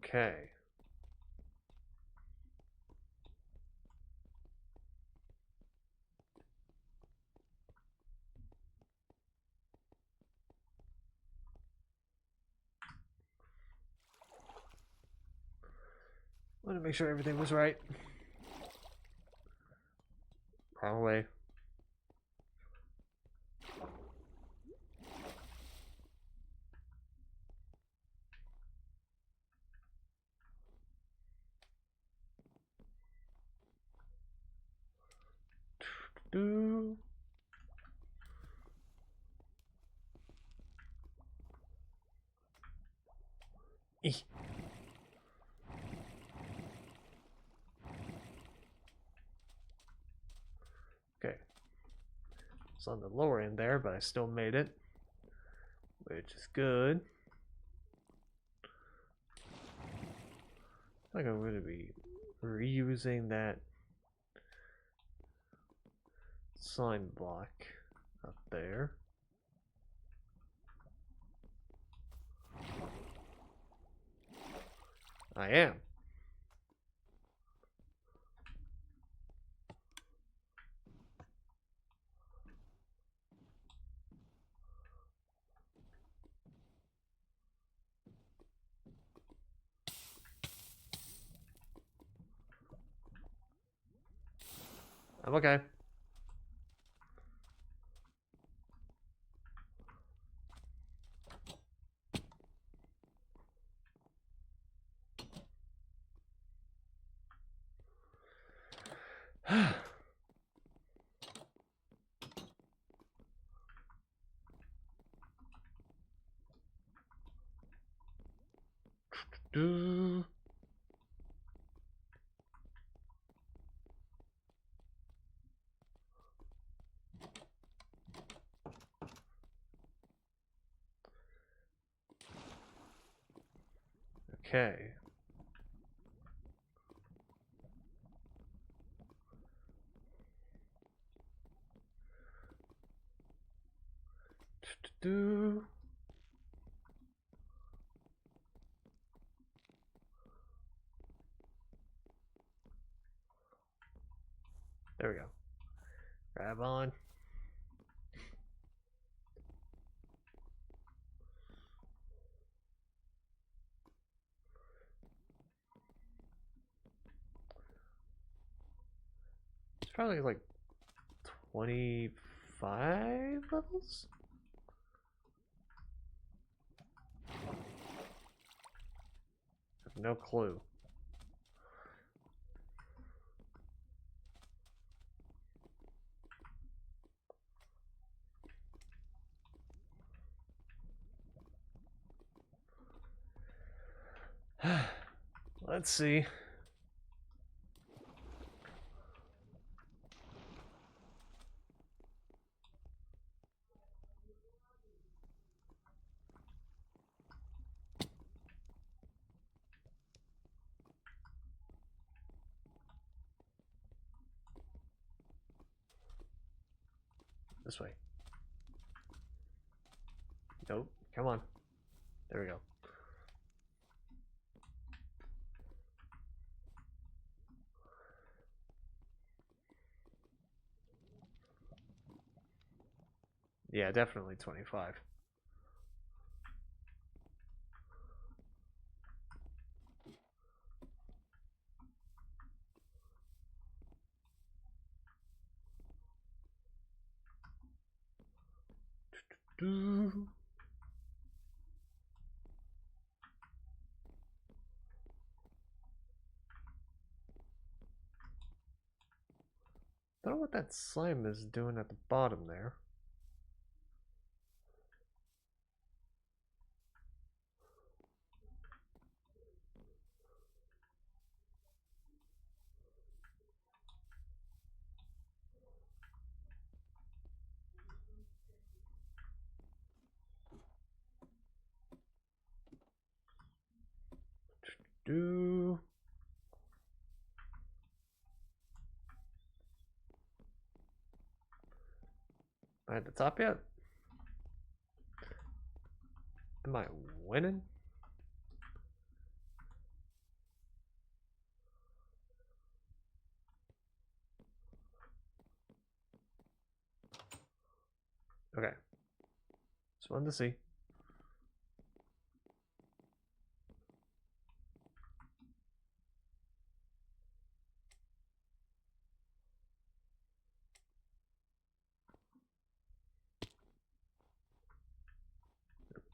Okay. Want to make sure everything was right. Wrong way. Do. Eeh. Okay. It's on the lower end there, but I still made it, which is good. I think I'm going to be reusing that sign block up there. I am. I'm okay. Do. Okay. Do. There we go. Grab on. It's probably like 25 levels? I have no clue. Let's see. This way. Nope. Come on. There we go. Yeah, definitely 25. Do. Don't know what that slime is doing at the bottom there. Do am I at the top yet? Am I winning? Okay. Just wanted to see.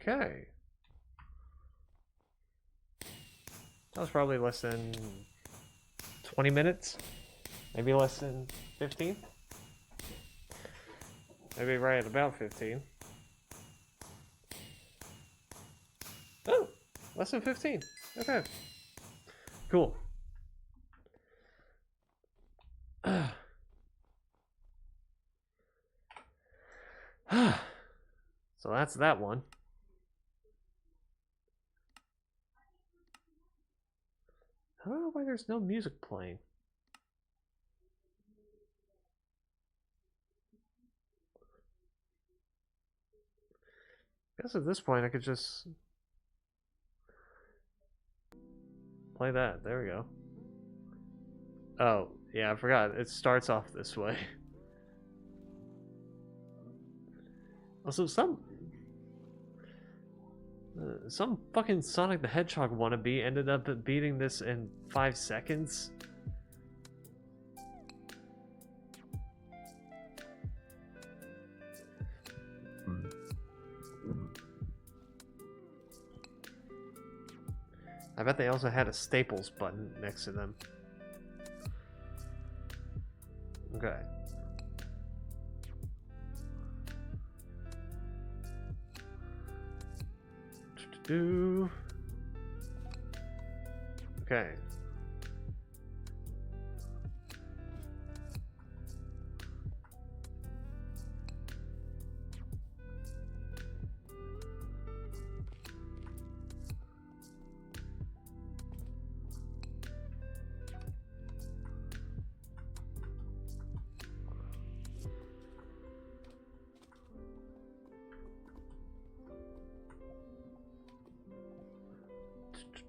Okay. That was probably less than 20 minutes. Maybe less than 15. Maybe right at about 15. Oh, less than 15. Okay. Cool. So that's that one. I don't know why there's no music playing. I guess at this point I could just play that. There we go. Oh, yeah, I forgot. It starts off this way. Also, some fucking Sonic the Hedgehog wannabe ended up beating this in 5 seconds. I bet they also had a Staples button next to them. Okay. Okay.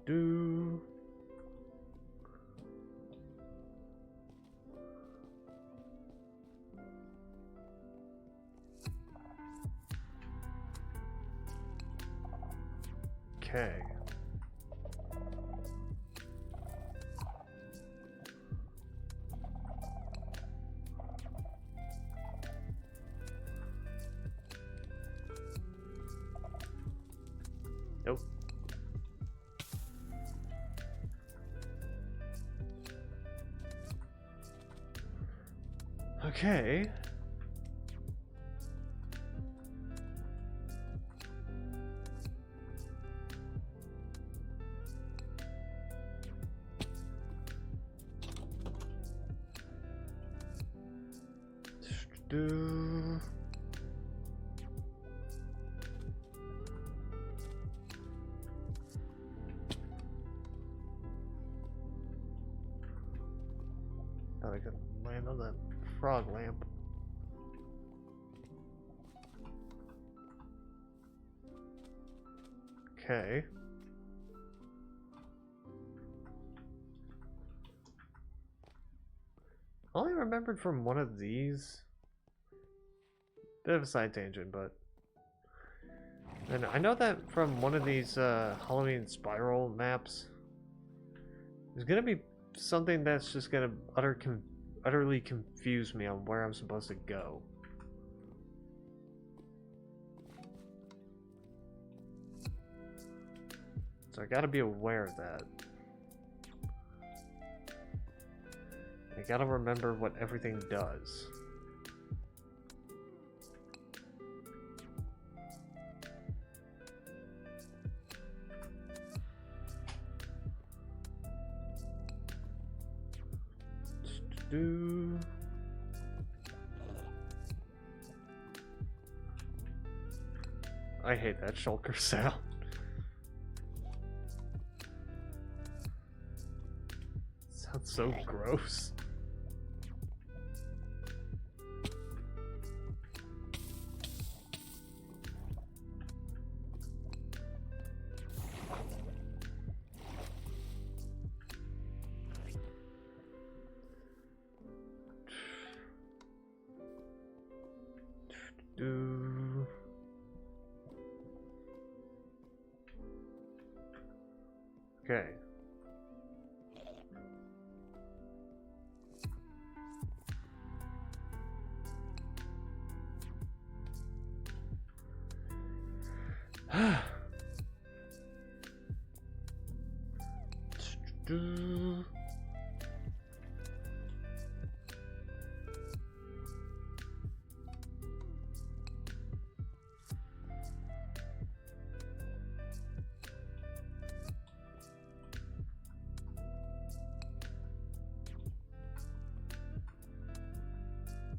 Do okay. Nope. Okay. Do thought I could land on that frog lamp. Okay. I only remembered from one of these. Bit of a side tangent, but. And I know that from one of these Halloween Spiral maps, there's gonna be something that's just gonna utterly confuse me on where I'm supposed to go. So I gotta be aware of that. I gotta remember what everything does. I hate that shulker sound. Sounds so gross. Okay.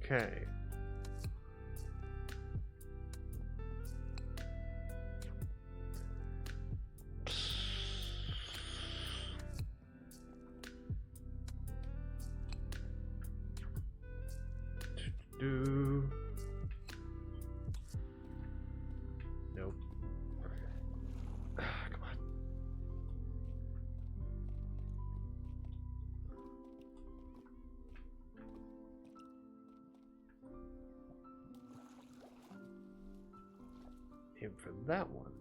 Okay. Nope. Come on. Aim for that one.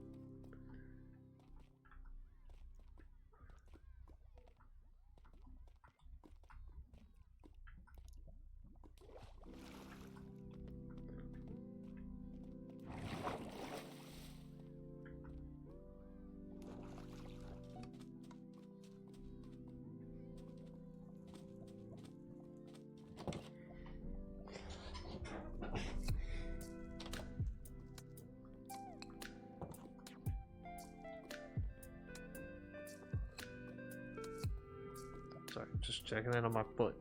Sorry, just checking in on my foot.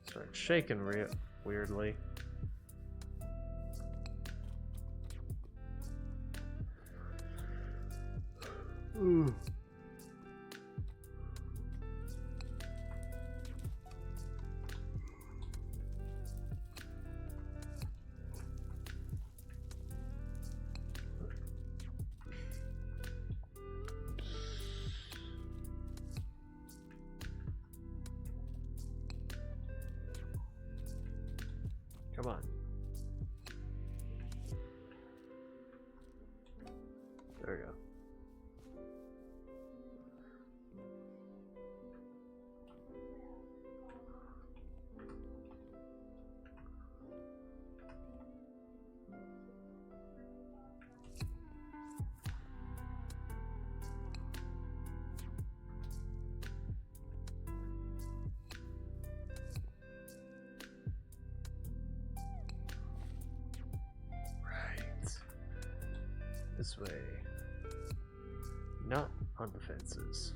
Start shaking weirdly. Ooh. Come on. There we go. This way. Not on the fences.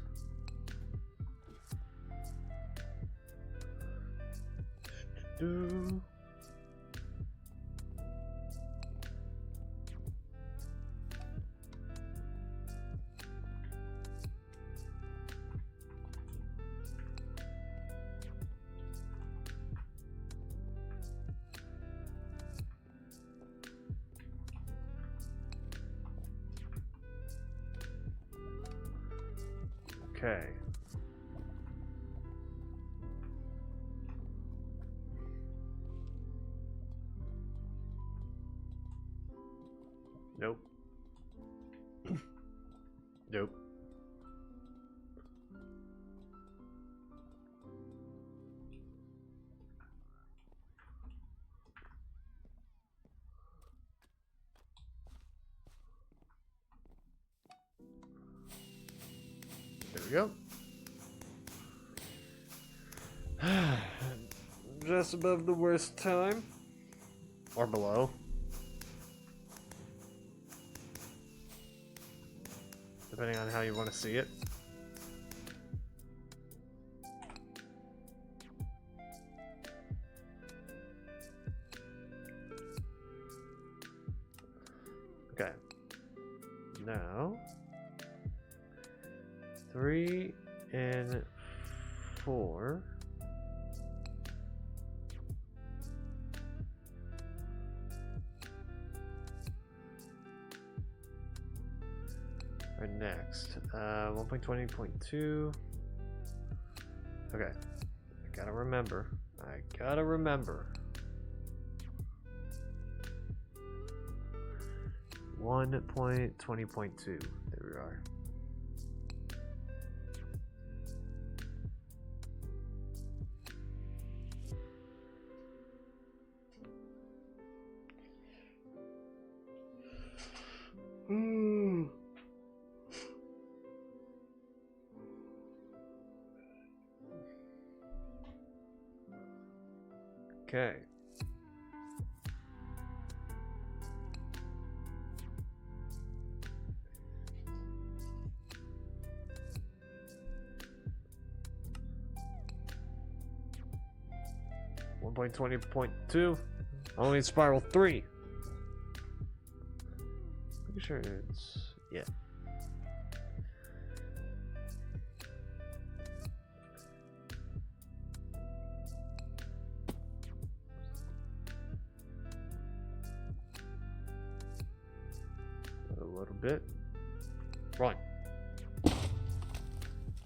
Okay. Nope. Nope. There we go. Just above the worst time. Or below. Depending on how you want to see it. Okay. Now 3 and 4. Are next. 1.20.2. Okay. I gotta remember. 1.20.2. There we are. Okay. .20.2. Only spiral 3. Pretty sure it's yeah. A little bit. Run.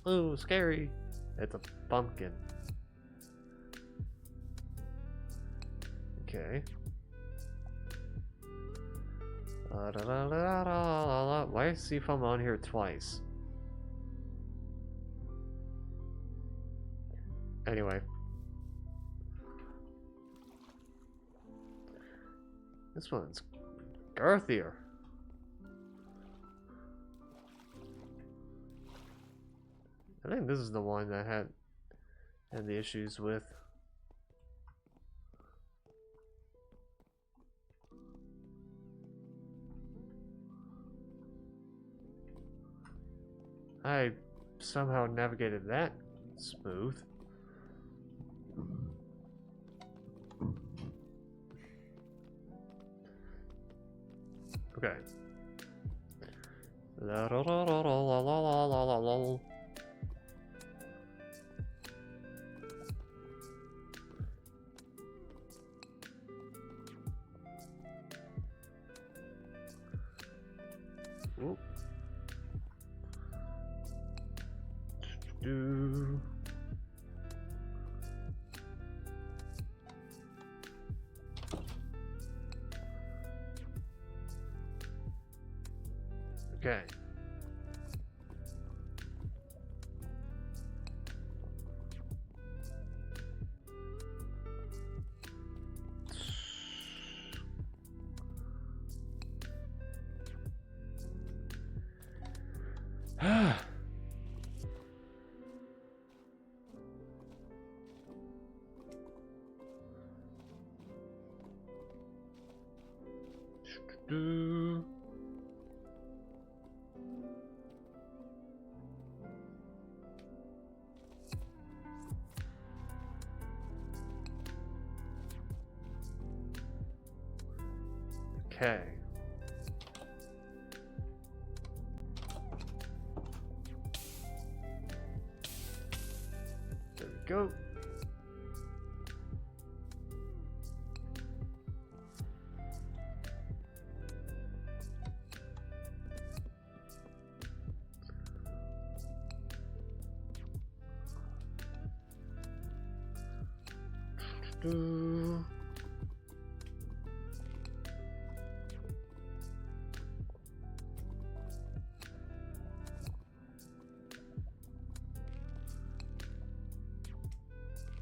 Oh, scary. It's a pumpkin. Okay. Why is Seafoam on here twice? Anyway. This one's girthier. I think this is the one that had the issues with. I somehow navigated that smooth. Okay. La la la la la la la la la. Oop. Do. Okay. Do. Okay. There we go. Do.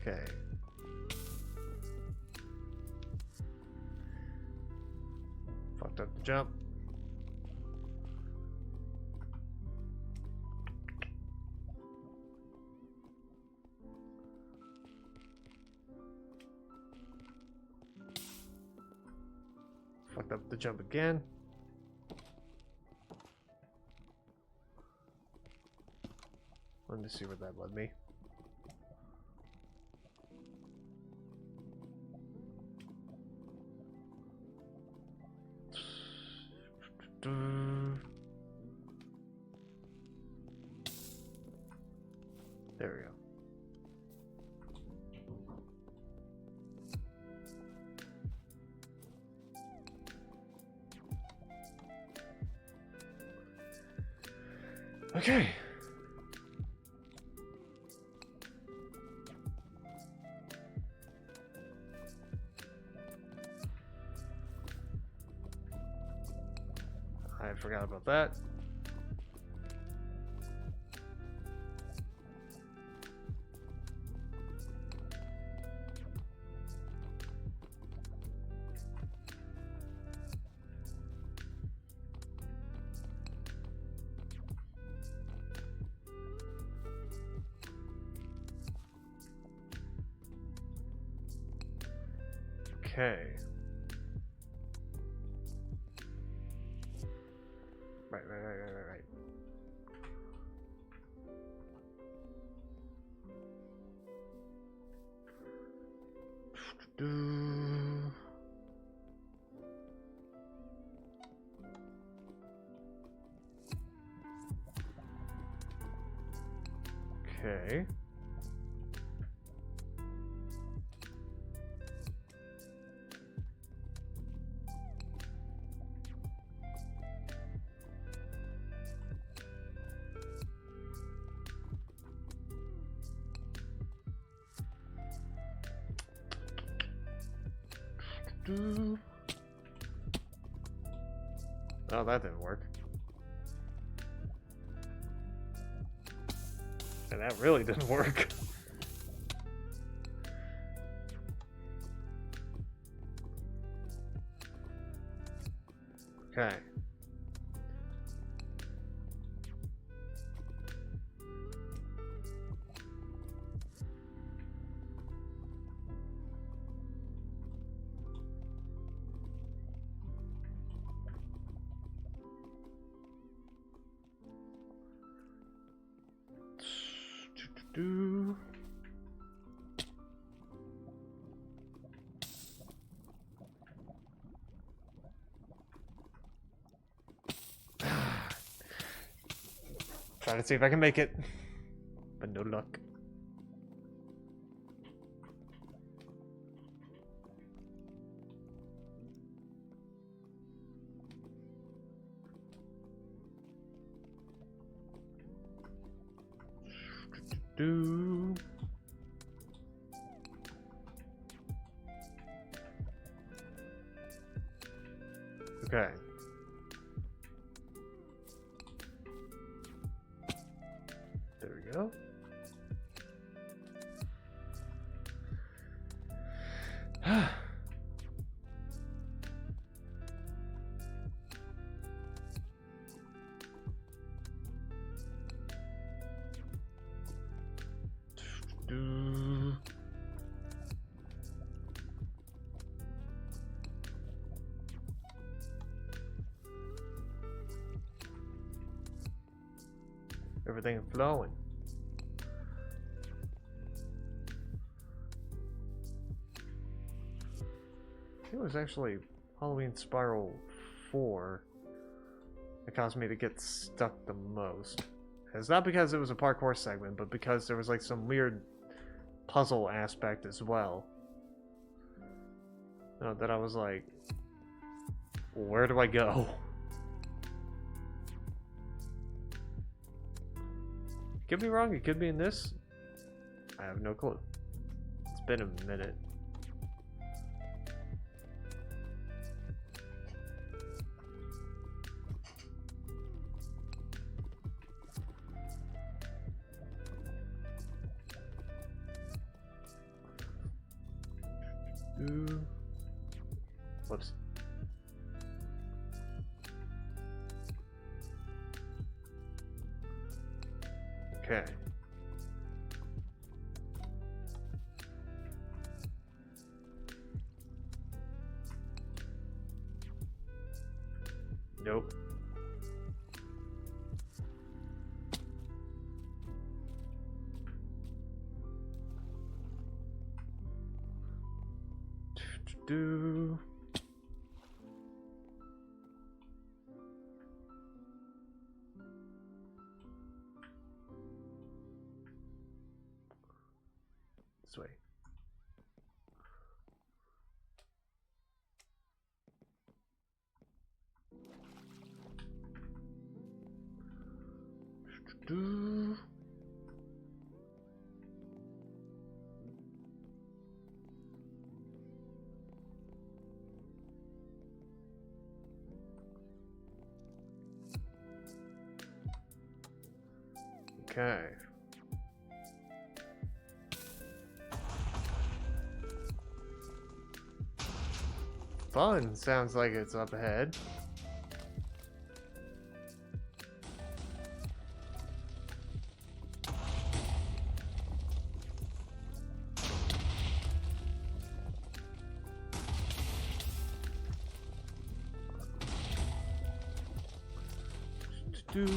Okay. Fucked up the jump. up the jump again. Let me see where that led me. There we go. Okay. I forgot about that. Okay. Right. Okay. Oh, that didn't work. And that really didn't work. Okay. Do. Try to see if I can make it, but no luck. Do. Okay. There we go. Do. Everything flowing. It was actually Halloween Spiral 4 that caused me to get stuck the most. It's not because it was a parkour segment, but because there was like some weird puzzle aspect as well. That I was like, where do I go? Could be wrong, it could be in this. I have no clue. It's been a minute. Whoops. Okay. Nope. Do. This way. Do. Okay. Fun sounds like it's up ahead. Do.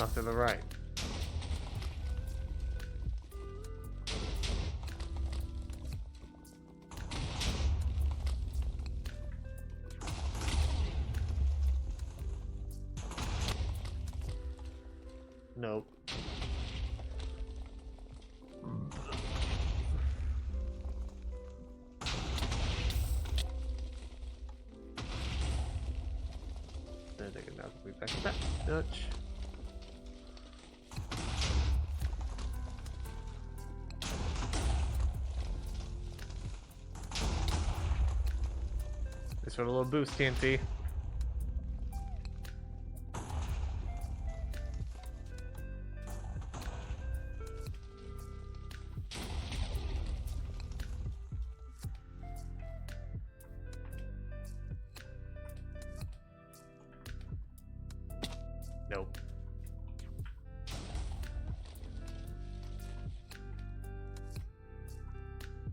Off to the right. Nope. Then they can now be back to that Dutch. Thanks for a little boost, TNT. Nope.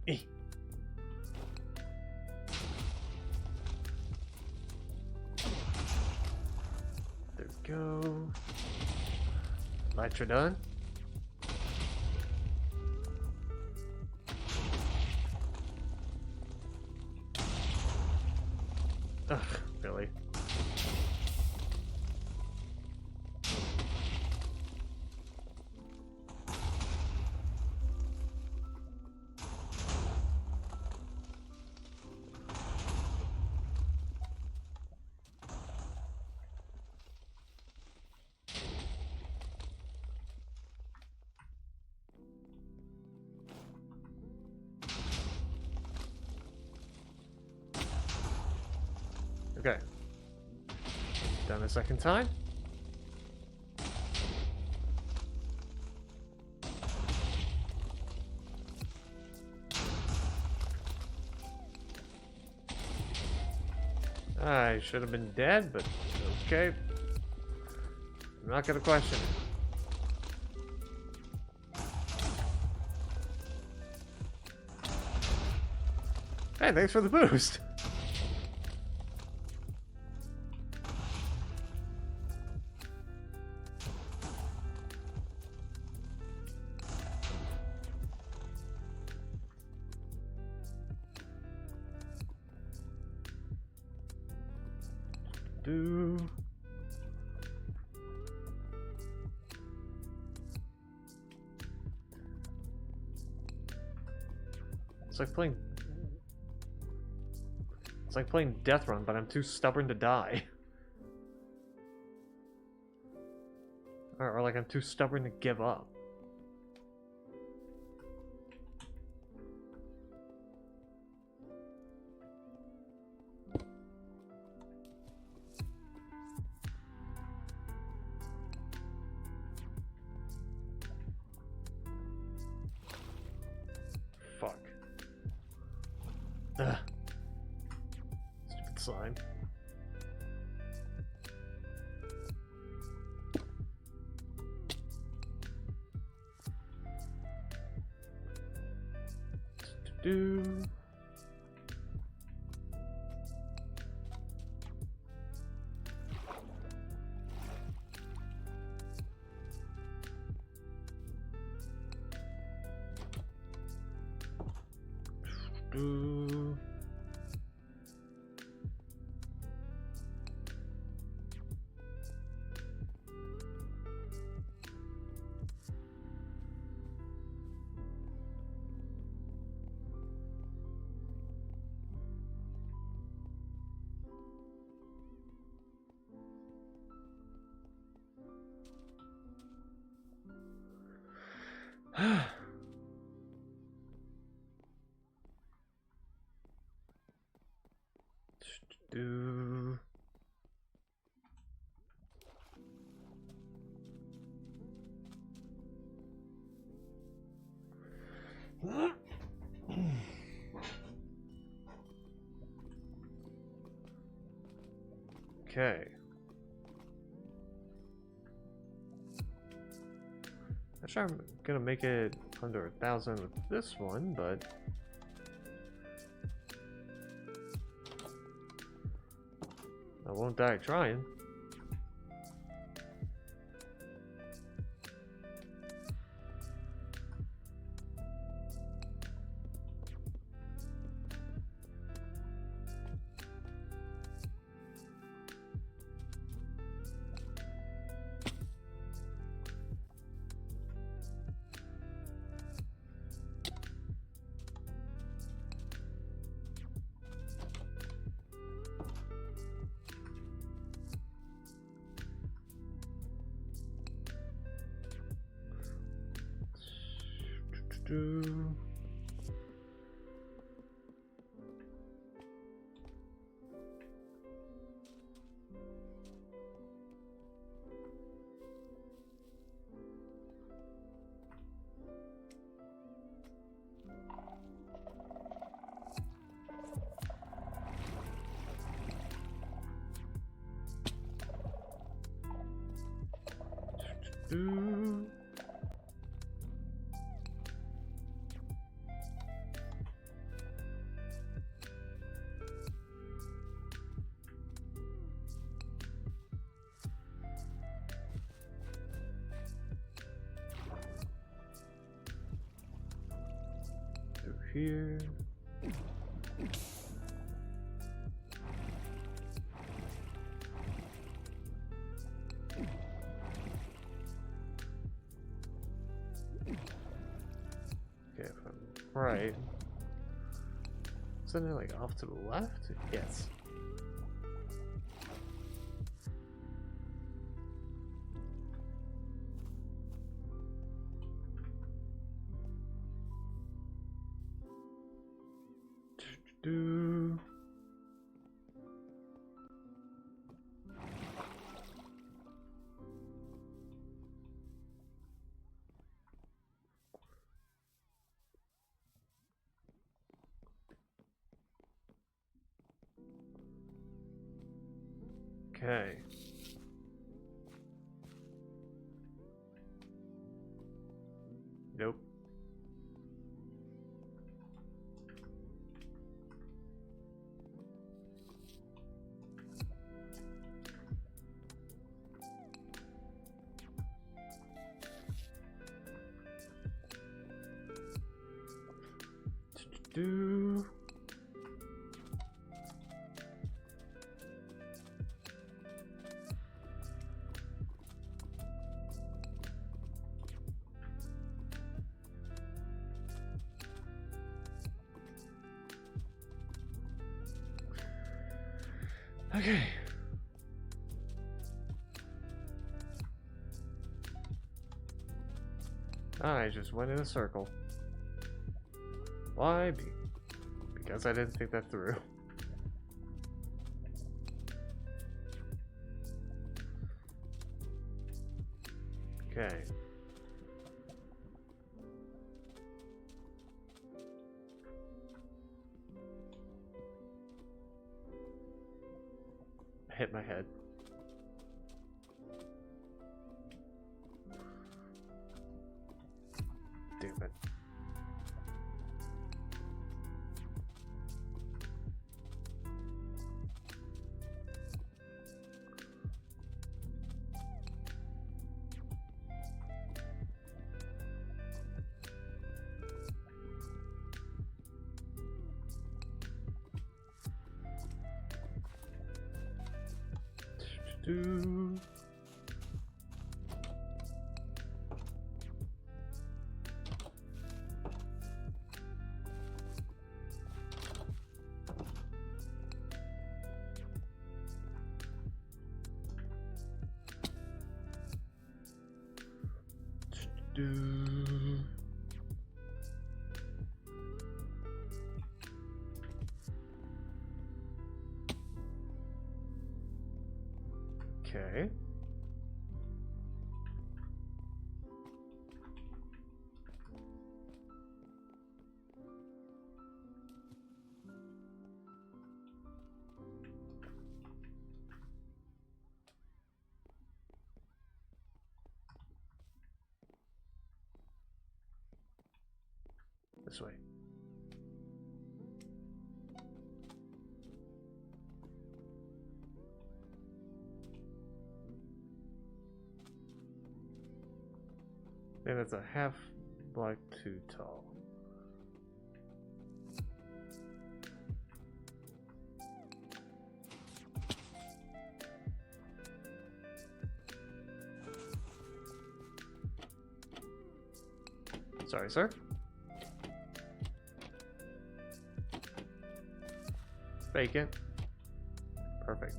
Eh. There we go. Lights are done. Ugh, really? Okay. Done a second time. I should have been dead, but okay. I'm not gonna question it. Hey, thanks for the boost. Do. It's like playing Death Run, but I'm too stubborn to die. Or like I'm too stubborn to give up. Fuck. Ugh. Stupid slime. Do. Do. Do. Okay. Not sure I'm gonna make it under 1,000 with this one, but I won't die trying. Do. Do. Through here. Okay, if I'm right. Isn't it like off to the left? Yes. Do. Okay. Nope. Do. Okay. I just went in a circle. Why? Because I didn't think that through. Okay. I hit my head. Damn it. Do. Do. Okay. This way. And it's a half block too tall. Sorry, sir. Vacant. Perfect.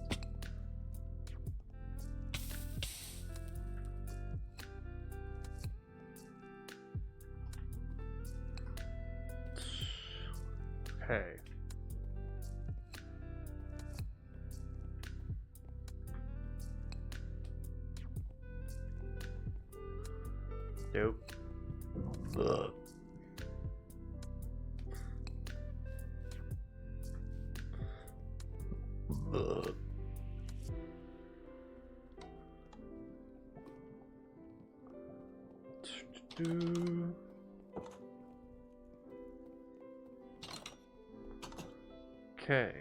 Okay. Nope. Ugh. Ugh. Do. Okay.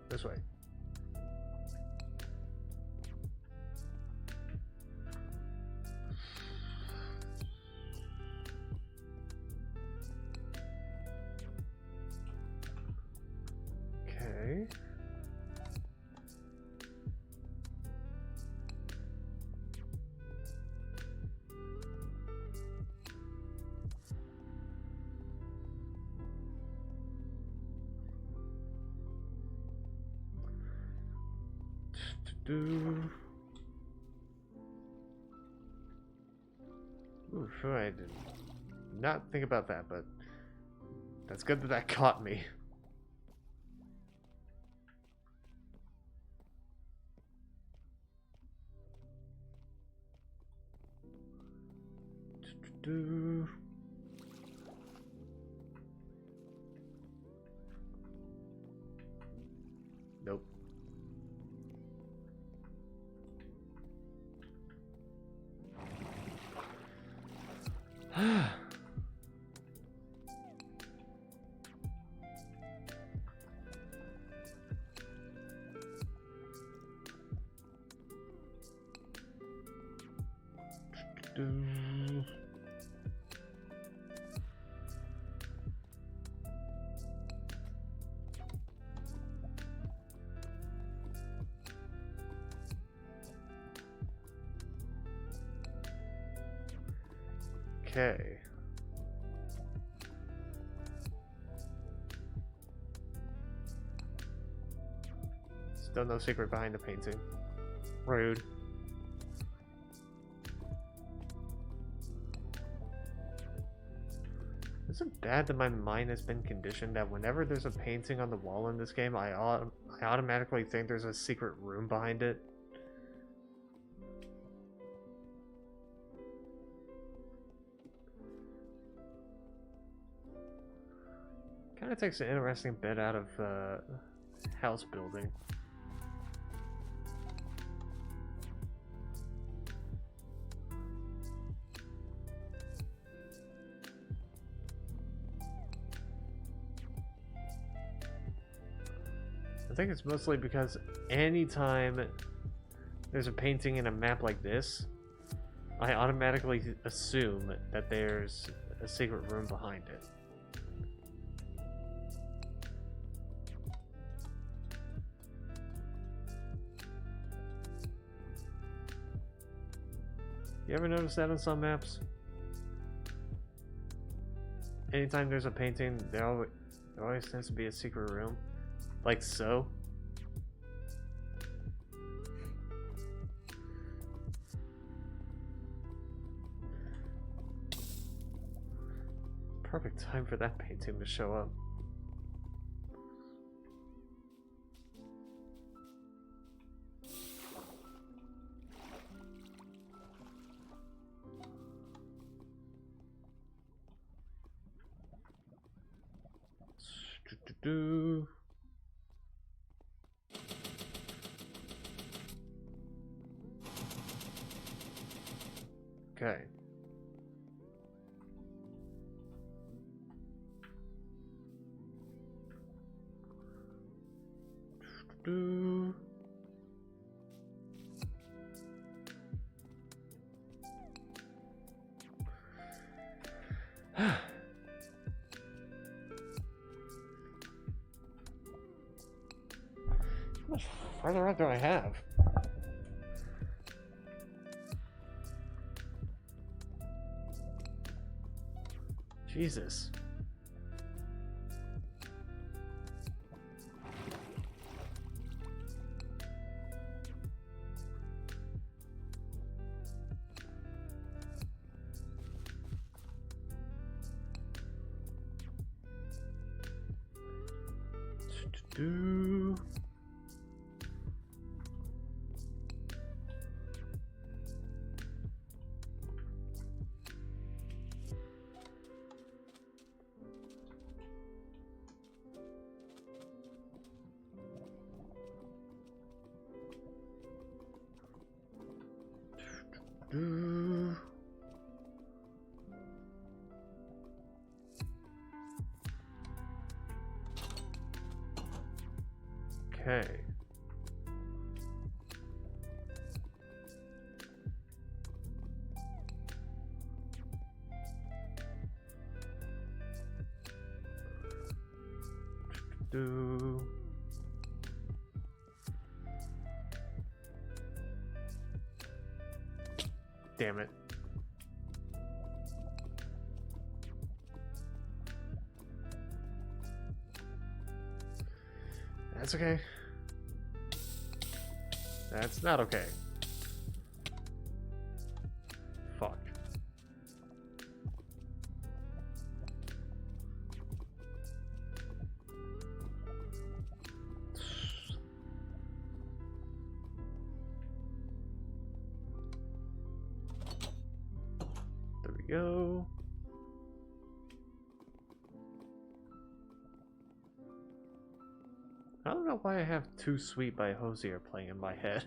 This way. Okay. Do. Ooh, sure, I did not think about that, but that's good that that caught me. Do. Nope. Do. Okay. Still no secret behind the painting. Rude. Is it bad that my mind has been conditioned that whenever there's a painting on the wall in this game, I automatically think there's a secret room behind it? Kind of takes an interesting bit out of house building. think it's mostly because anytime there's a painting in a map like this, I automatically assume that there's a secret room behind it. You ever notice that on some maps? Anytime there's a painting, there always tends to be a secret room. Like so. Perfect time for that painting to show up. Okay. How much farther out do I have? Jesus. Do. Do. Okay. Do. Damn it. That's okay. That's not okay. Fuck. There we go. I don't know why I have Too Sweet by Hozier playing in my head.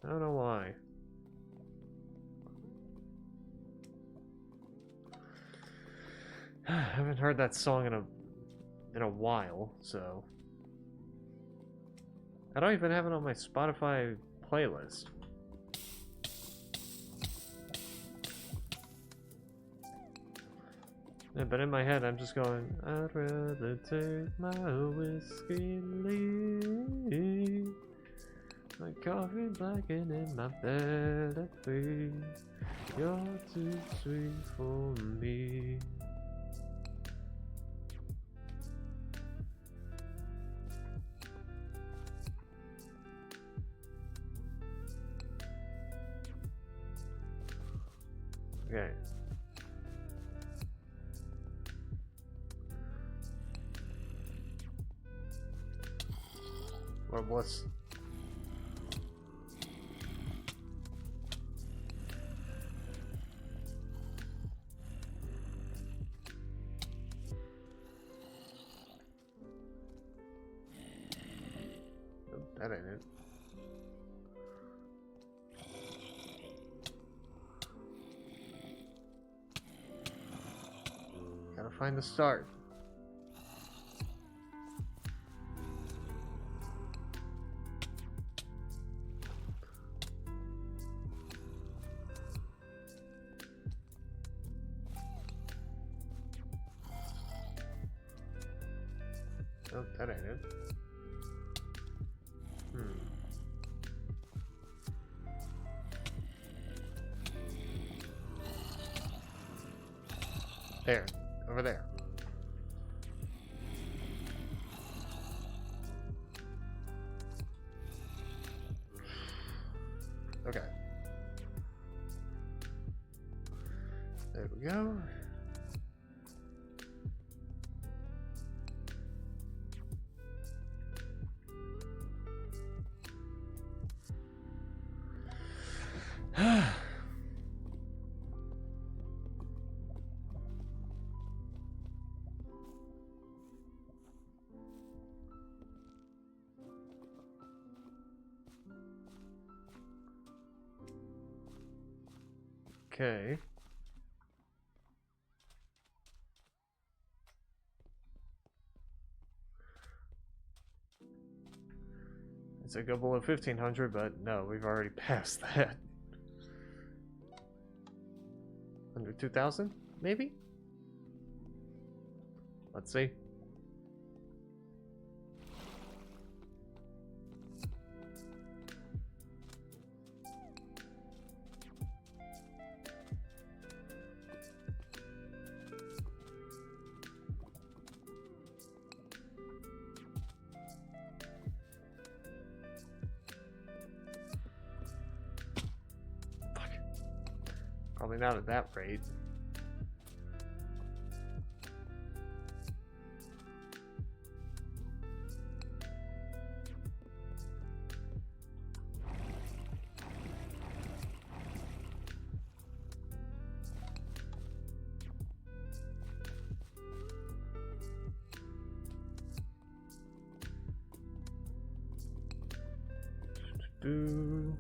I don't know why. I haven't heard that song in a while, so I don't even have it on my Spotify playlist. Yeah, but in my head, I'm just going, I'd rather take my whiskey and leave. My coffee blackened in my bed at 3. You're too sweet for me. Okay. Or what's... Nope, that ain't it. find the start. Oh, that ain't it. There. Over there. Okay. There we go. Okay. It's a go below 1500, but no, we've already passed that. Under 2000, maybe? Let's see. Probably not at that rate. Do.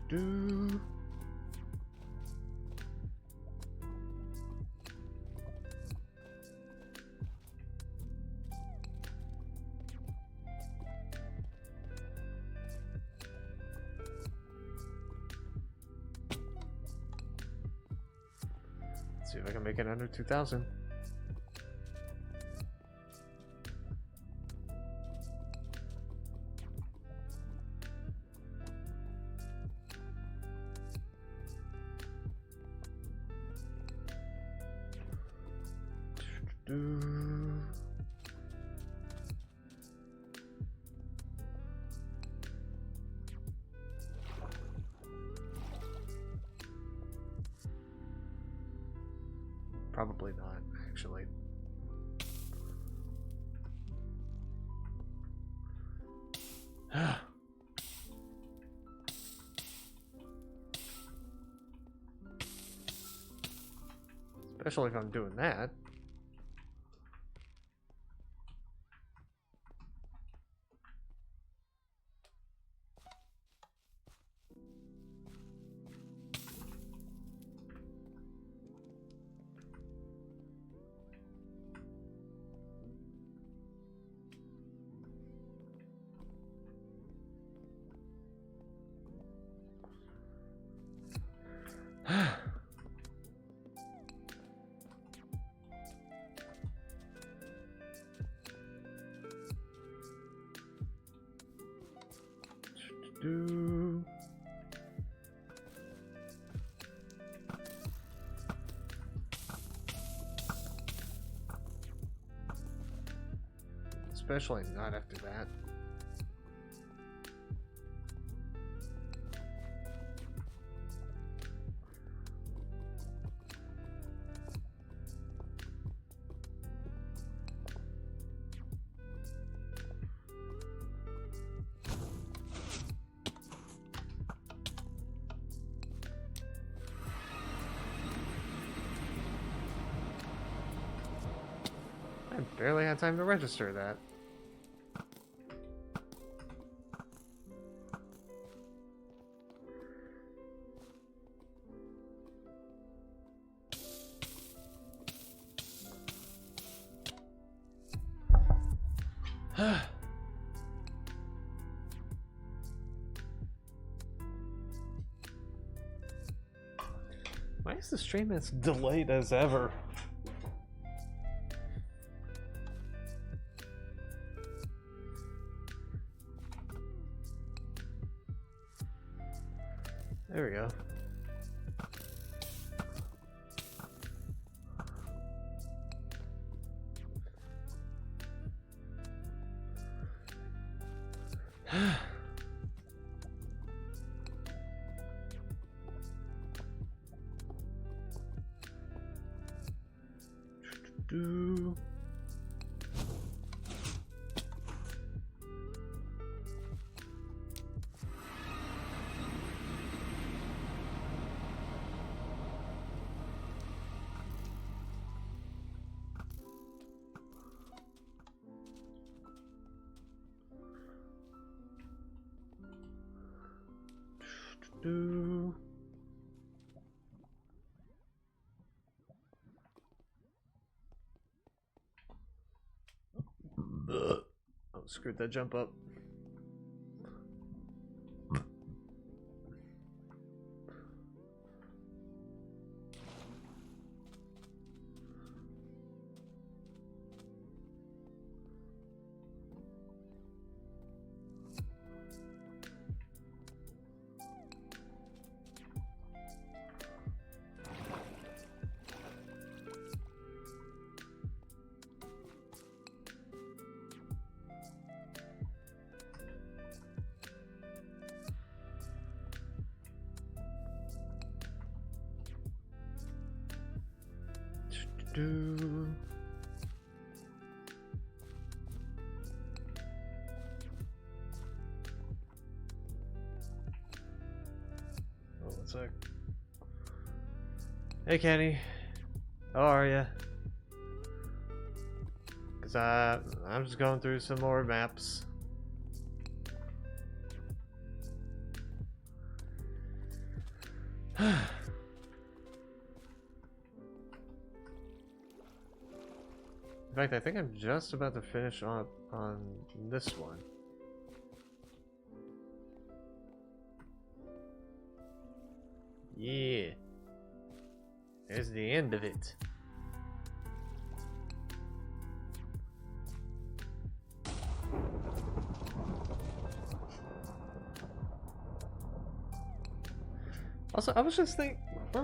Do. Let's see if I can make it under 2000. Do. Probably not, actually. Especially if I'm doing that. Do. Especially not after that. Barely had time to register that. Why is the stream as delayed as ever? There we go. Do. Do. Oh, screwed that jump up. Do. Oh, 1 sec. Hey Kenny, how are ya? Cause I'm just going through some more maps. In fact, I think I'm just about to finish up on this one. Yeah. There's the end of it. Also, we were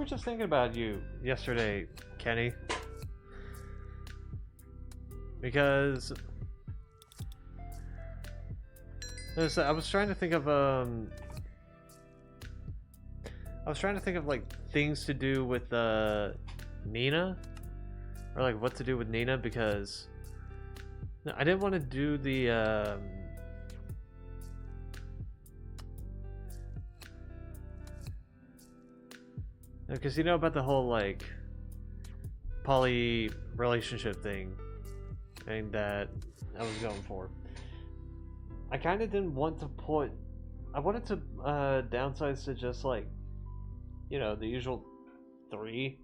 just thinking about you yesterday, Kenny. Because I was trying to think of like things to do with Nina, or like what to do with Nina, because I didn't want to do the because you know about the whole like poly relationship thing that I was going for. I kind of didn't want to put. I wanted to downsize to just like, you know, the usual 3,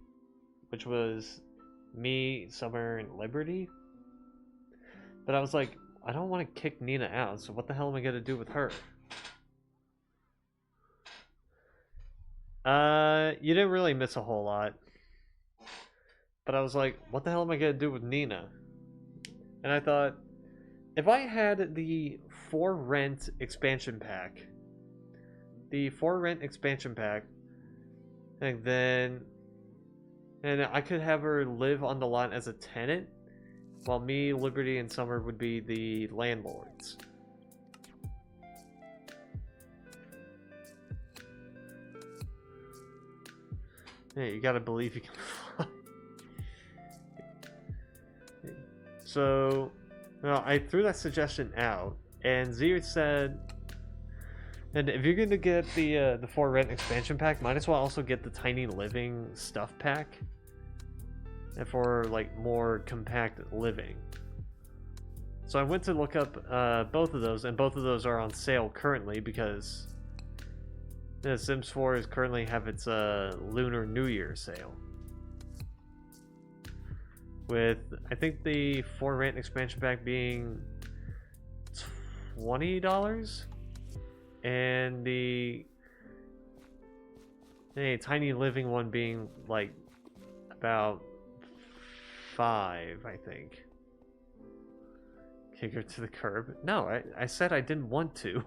which was me, Summer, and Liberty. But I was like, I don't want to kick Nina out, so what the hell am I gonna do with her? You didn't really miss a whole lot. But I was like, what the hell am I gonna do with Nina? And I thought, if I had the For Rent expansion pack, and then I could have her live on the lot as a tenant, while me, Liberty, and Summer would be the landlords. Hey, you gotta believe you can fly. So, well, I threw that suggestion out, and Zir said, and if you're going to get the For Rent expansion pack, might as well also get the Tiny Living stuff pack, and for like more compact living. So I went to look up both of those, and both of those are on sale currently because Sims 4 is currently have its Lunar New Year sale. With, I think, the For Rent expansion pack being $20, and the Tiny Living one being like about $5, I think. Kick her to the curb. No, I said I didn't want to.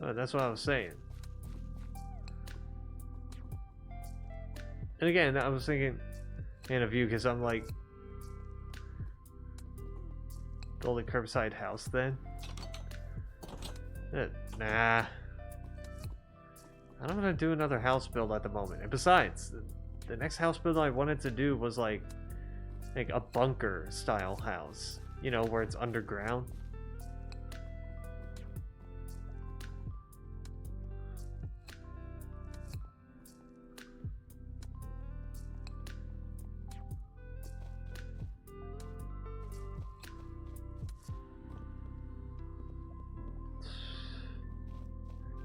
Oh, that's what I was saying. And again, I was thinking of you because I'm like, build a curbside house then? Nah. I don't want to do another house build at the moment. And besides, the next house build I wanted to do was like a bunker style house. You know, where it's underground.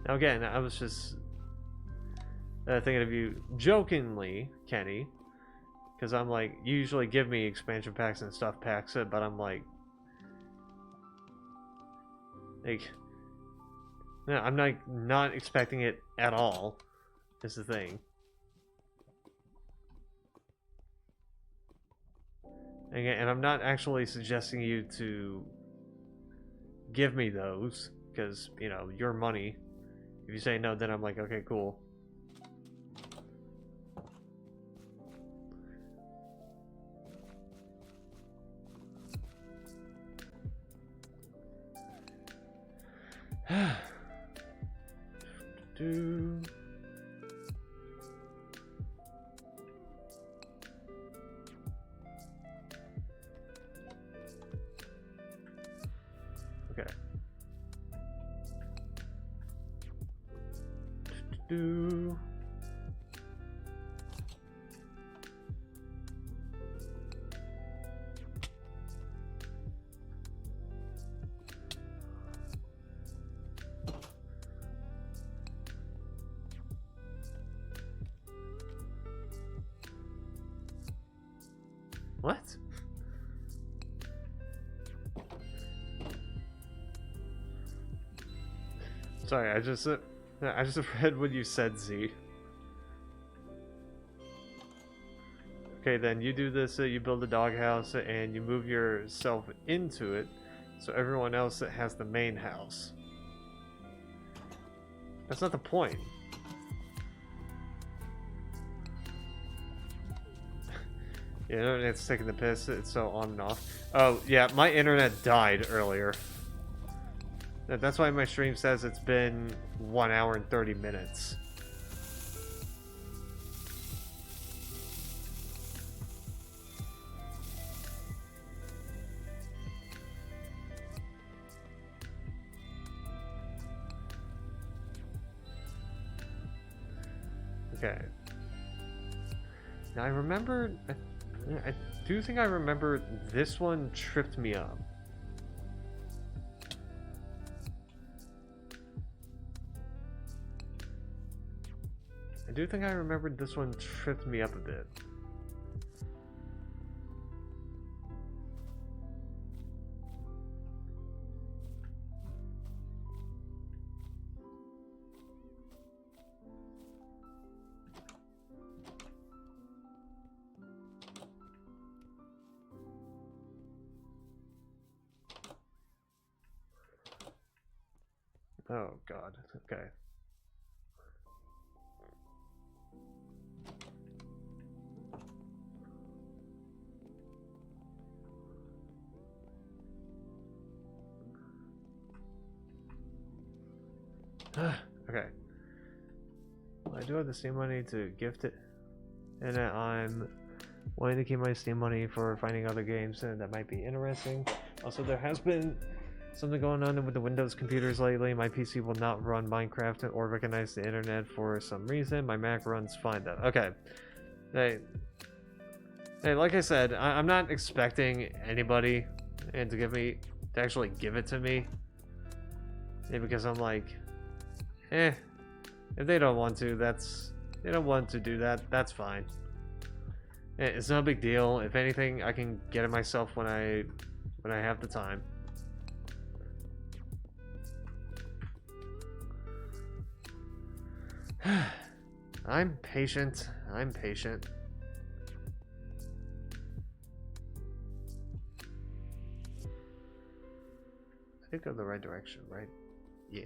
Now again, I was just thinking of you jokingly, Kenny, because I'm like, you usually give me expansion packs and stuff packs, but I'm like, no, I'm not expecting it at all. Is the thing. And I'm not actually suggesting you to give me those because, you know, your money. If you say no, then I'm like, okay, cool. Okay. What? Sorry, I just read what you said, Z. Okay, then you do this, you build a doghouse, and you move yourself into it, so everyone else has the main house. That's not the point. Yeah, the internet's taking the piss, it's so on and off. Oh, yeah, my internet died earlier. That's why my stream says it's been 1 hour and 30 minutes. Okay. Now I remember... I do think I remember this one tripped me up. I do think I remembered this one tripped me up a bit. Oh god, okay. Okay. I do have the Steam money to gift it, and I'm wanting to keep my Steam money for finding other games that might be interesting. Also, there has been Something going on with the Windows computers lately. My PC will not run Minecraft or recognize the internet for some reason. My Mac runs fine though. Okay. Hey, like I said, I'm not expecting anybody to actually give it to me. Because I'm like, if they don't want to, they don't want to do that, that's fine. It's no big deal. If anything, I can get it myself when I have the time. I'm patient. I'm patient. I think I'm the right direction, right? Yeah.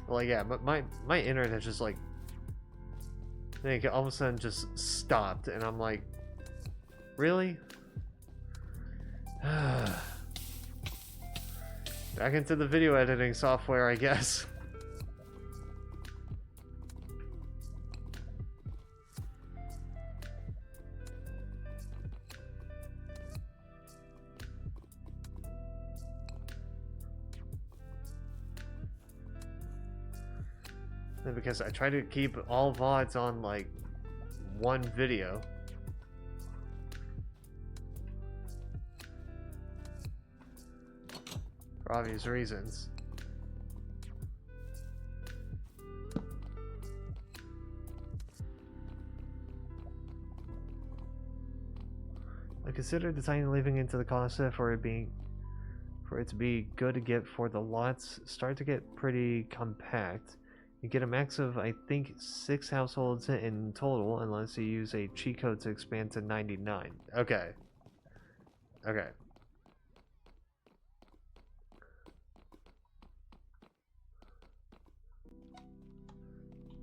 Well, yeah, but my internet has just like, I think all of a sudden just stopped, and I'm like, really? Back into the video editing software, I guess. Because I try to keep all VODs on like one video. For obvious reasons. I consider designing leaving into the concept for it to be good to get for the lots start to get pretty compact. You get a max of, I think, 6 households in total, unless you use a cheat code to expand to 99. Okay. Okay.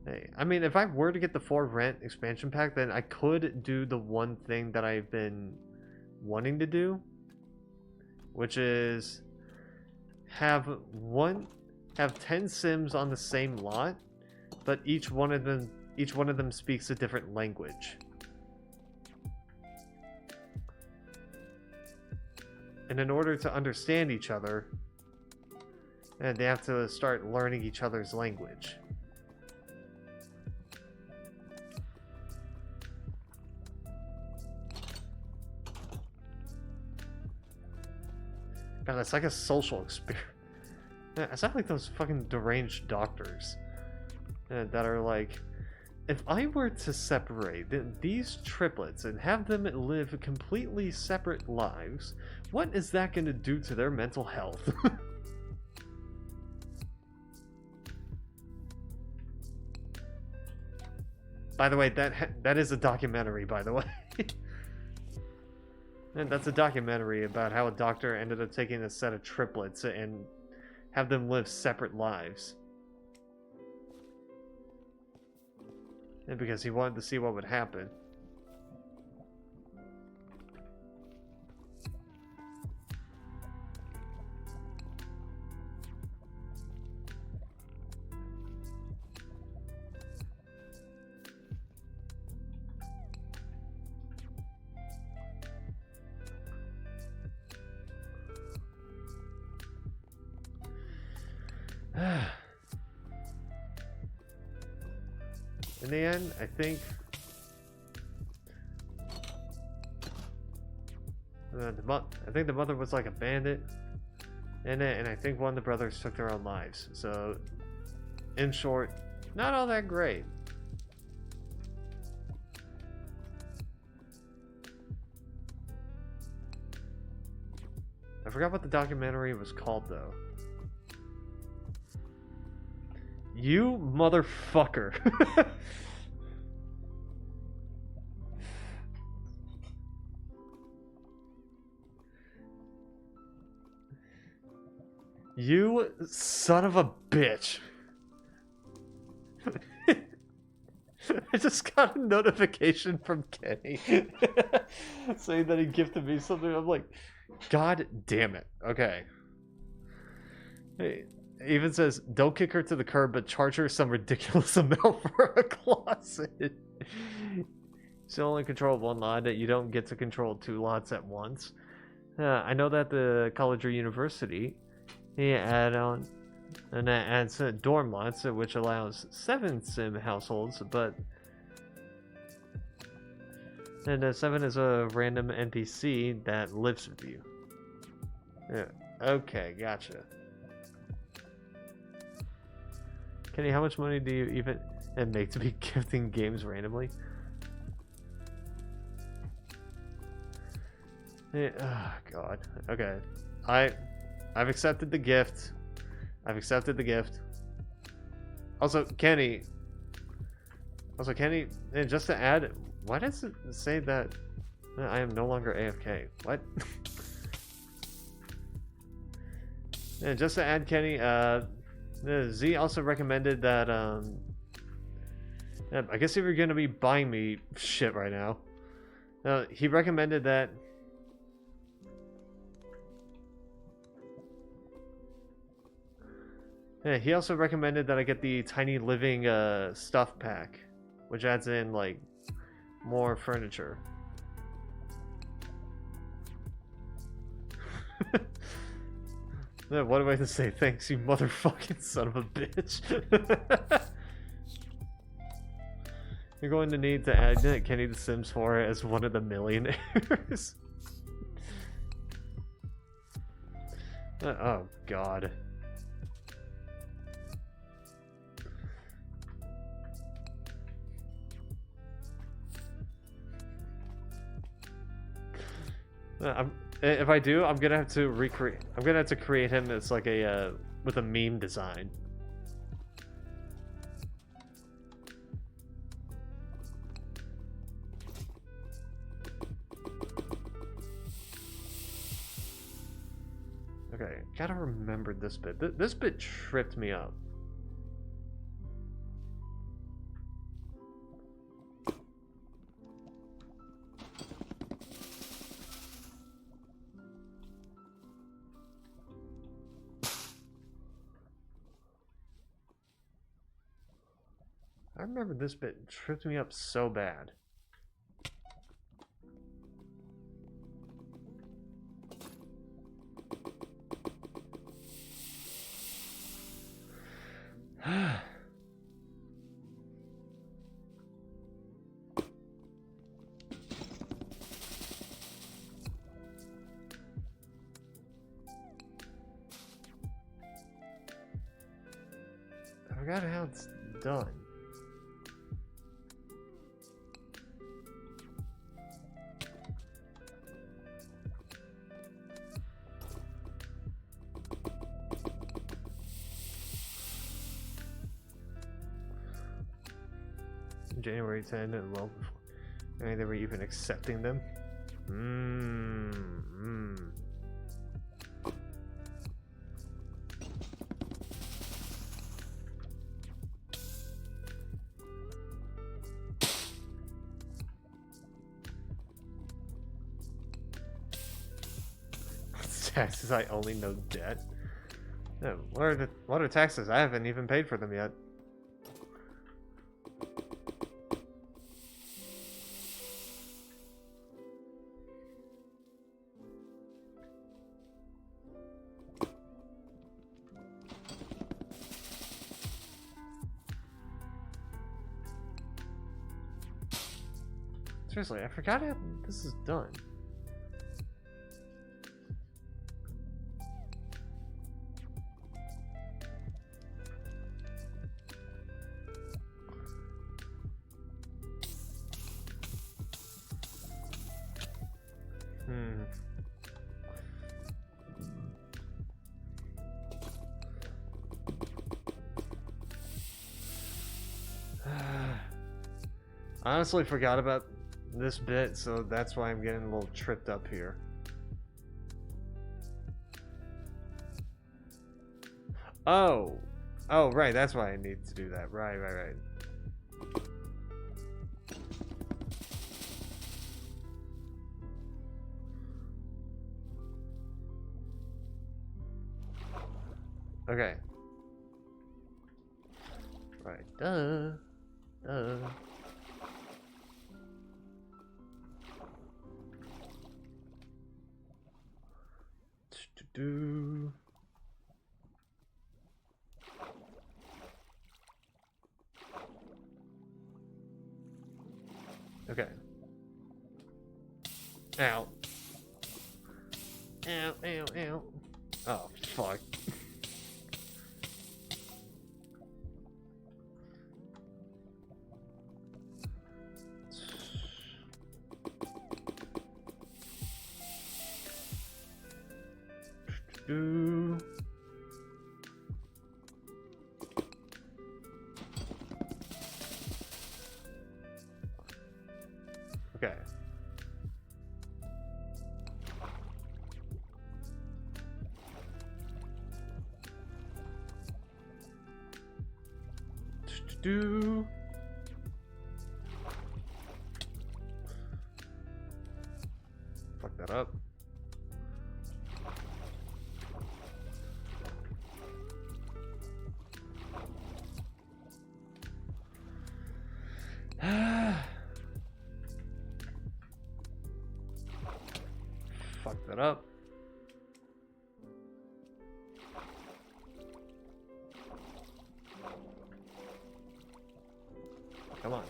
Hey, I mean, if I were to get the For Rent expansion pack, then I could do the one thing that I've been wanting to do, which is have 10 Sims on the same lot, but each one of them speaks a different language. And in order to understand each other, they have to start learning each other's language. God, it's like a social experience. I sound like those fucking deranged doctors that are like, if I were to separate these triplets and have them live completely separate lives, what is that going to do to their mental health? By the way, that is a documentary, by the way. And that's a documentary about how a doctor ended up taking a set of triplets and have them live separate lives. And because he wanted to see what would happen. In the end, I think the mother was like a bandit in it, and I think one of the brothers took their own lives. So, in short, not all that great. I forgot what the documentary was called, though. You motherfucker. You son of a bitch. I just got a notification from Kenny saying that he gifted me something. I'm like, God damn it. Okay. Hey, even says, don't kick her to the curb, but charge her some ridiculous amount for a closet. She'll only control one lot, that you don't get to control 2 lots at once. I know that the college or university, they add on, and that adds dorm lots, which allows 7 sim households, but... And 7 is a random NPC that lives with you. Yeah, okay, gotcha. Kenny, how much money do you even make to be gifting games randomly? Yeah, oh god. Okay. I've accepted the gift. I've accepted the gift. Also, Kenny, and just to add, why does it say that I am no longer AFK? What? And just to add, Kenny, Z also recommended that, I guess if you're gonna be buying me shit right now, he recommended that. Yeah, he also recommended that I get the Tiny Living stuff pack, which adds in like more furniture. Yeah, what am I to say? Thanks, you motherfucking son of a bitch. You're going to need to add Kenny the Sims 4 as one of the millionaires. Oh god. If I do, I'm gonna have to recreate. I'm gonna have to create him as like a with a meme design. Okay, gotta remember this bit. This bit tripped me up. I remember this bit tripped me up so bad. I forgot how it's done. January 10, and well, I mean, they were even accepting them. Taxes, I only know debt. No, what are taxes? I haven't even paid for them yet. Seriously, I forgot how this is done. I honestly forgot about this bit, so that's why I'm getting a little tripped up here. Oh, right, that's why I need to do that. Right. Okay, Right. Duh. Duh. Do. Okay. Ow. Ow, ow, ow. Oh, fuck. Do. Okay. Do. Fuck that up. Fuck that up. Come on.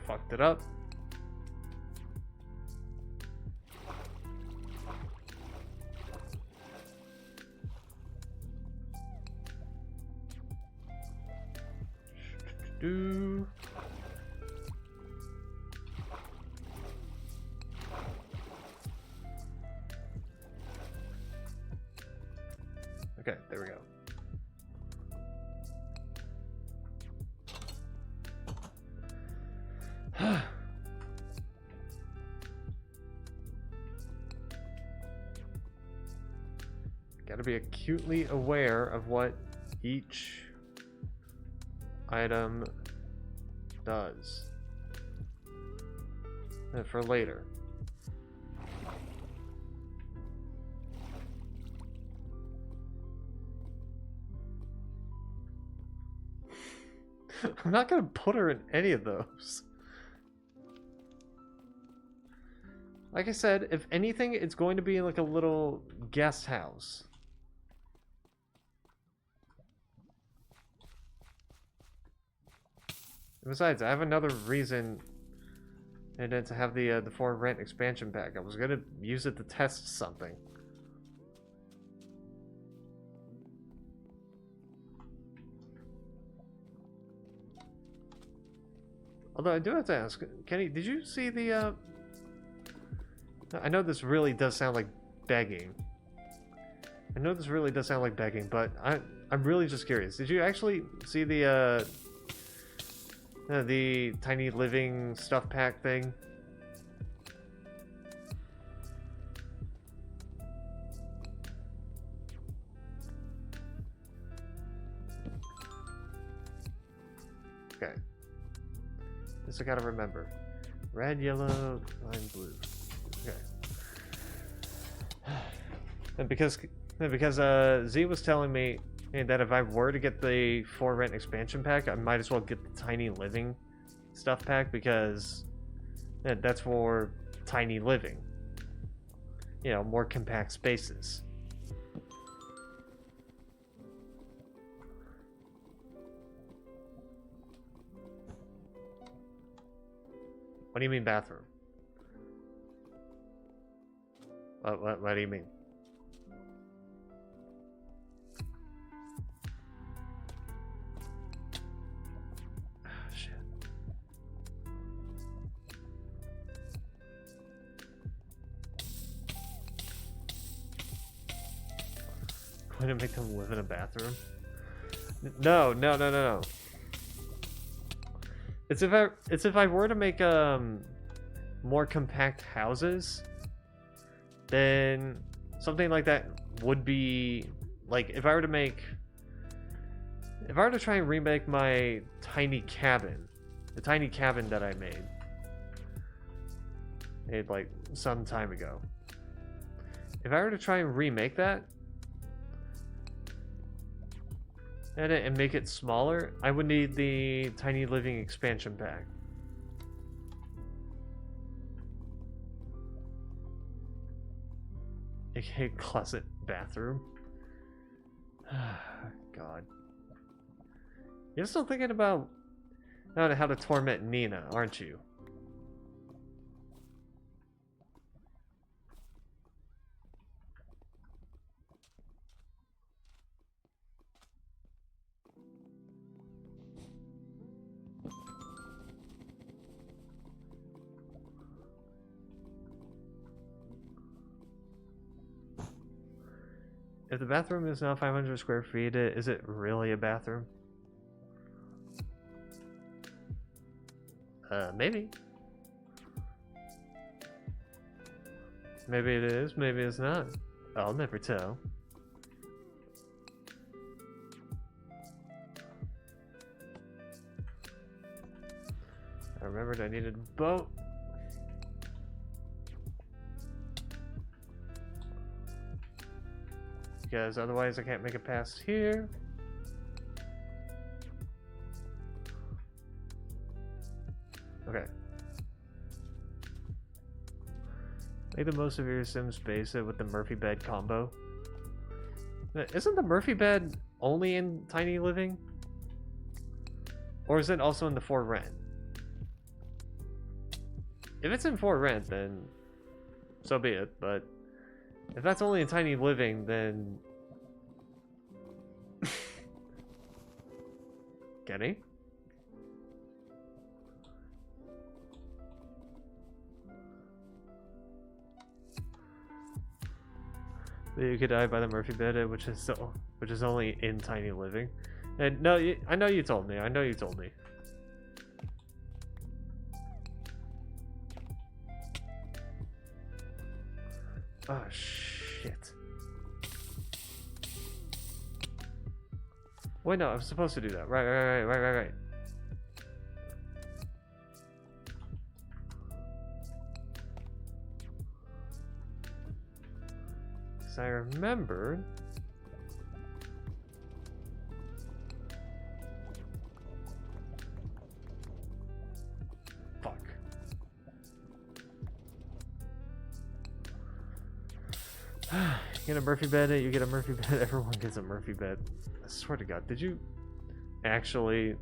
Fucked it up. Do. Okay, there we go. Gotta be acutely aware of what each item does for later. I'm not gonna put her in any of those. Like I said, if anything, it's going to be like a little guest house. Besides, I have another reason and then to have the For Rent expansion pack. I was gonna use it to test something. Although I do have to ask, Kenny, did you see the I know this really does sound like begging. I know this really does sound like begging, but I'm really just curious. Did you actually see the tiny living stuff pack thing? Okay. This I gotta remember. Red, yellow, lime, blue. Okay. And because Z was telling me that if I were to get the For Rent expansion pack, I might as well get the tiny living stuff pack because that's for tiny living. You know, more compact spaces. What do you mean bathroom? What do you mean? Oh, shit. Going to make them live in a bathroom? No. It's if I were to make more compact houses, then something like that would be like if I were to try and remake my tiny cabin, the tiny cabin that I made. made like some time ago. If I were to try and remake that, edit and make it smaller, I would need the Tiny Living expansion pack. AKA closet bathroom. God. You're still thinking about how to torment Nina, aren't you? If the bathroom is now 500 square feet, is it really a bathroom? Maybe. Maybe it is, maybe it's not. I'll never tell. I remembered I needed a boat. Because otherwise I can't make it past here. Okay. Make the most of your sim space with the Murphy bed combo. Isn't the Murphy bed only in Tiny Living? Or is it also in the For Rent? If it's in For Rent, then so be it, but if that's only in Tiny Living, then... Kenny? You could die by the Murphy bed, which is only in Tiny Living. And no, I know you told me. I know you told me. Oh shit. Wait, no, I'm supposed to do that. Right. Because I remembered. Fuck. You get a Murphy bed, you get a Murphy bed, everyone gets a Murphy bed. I swear to God, did you actually...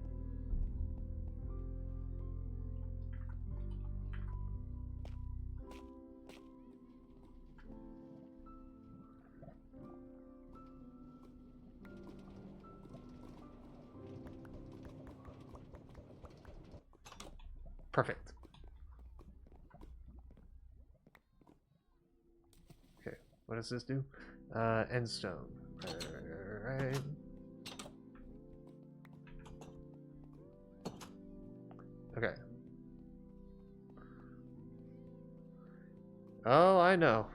Perfect. Okay, what does this do? End stone. Right. Okay. Oh, I know.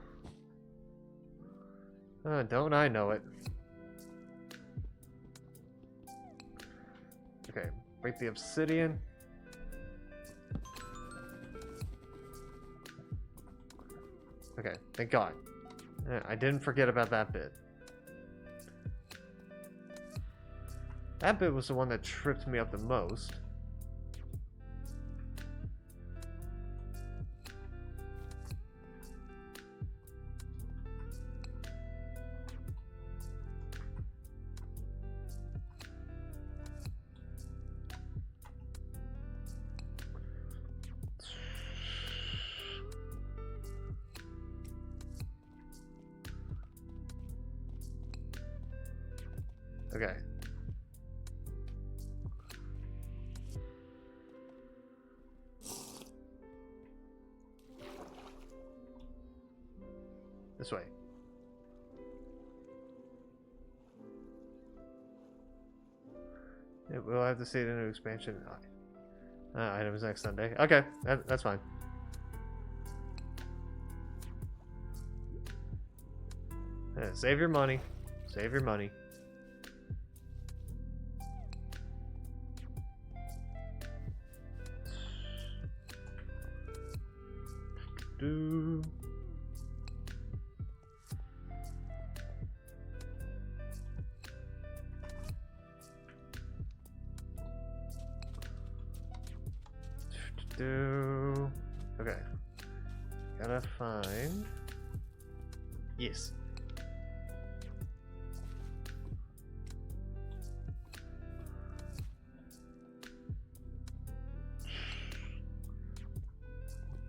Don't I know it? Okay, break the obsidian. Okay, thank God. I didn't forget about that bit. That bit was the one that tripped me up the most. Okay. This way. Yeah, we'll have to see the new expansion. Items next Sunday. Okay, that's fine. Save your money. Save your money. Do. Do. Okay. Gotta find. Yes.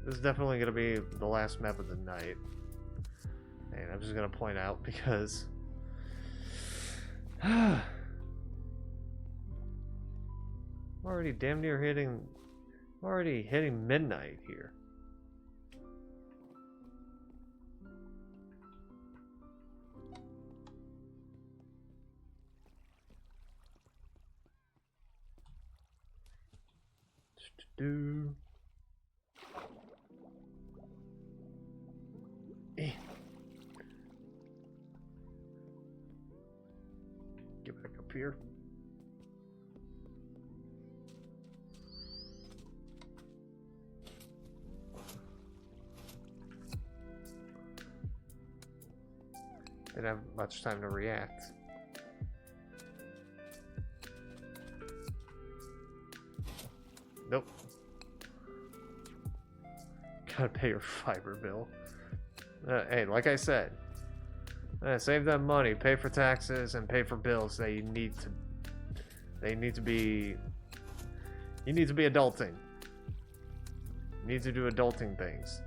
This is definitely gonna be the last map of the night. And I'm just gonna point out because I'm already damn near hitting. I'm already hitting midnight here. Do. Get back up here. Didn't have much time to react. Nope. Gotta pay your fiber bill. Hey, like I said, save that money, pay for taxes, and pay for bills that you need to. They need to be. You need to be adulting. You need to do adulting things.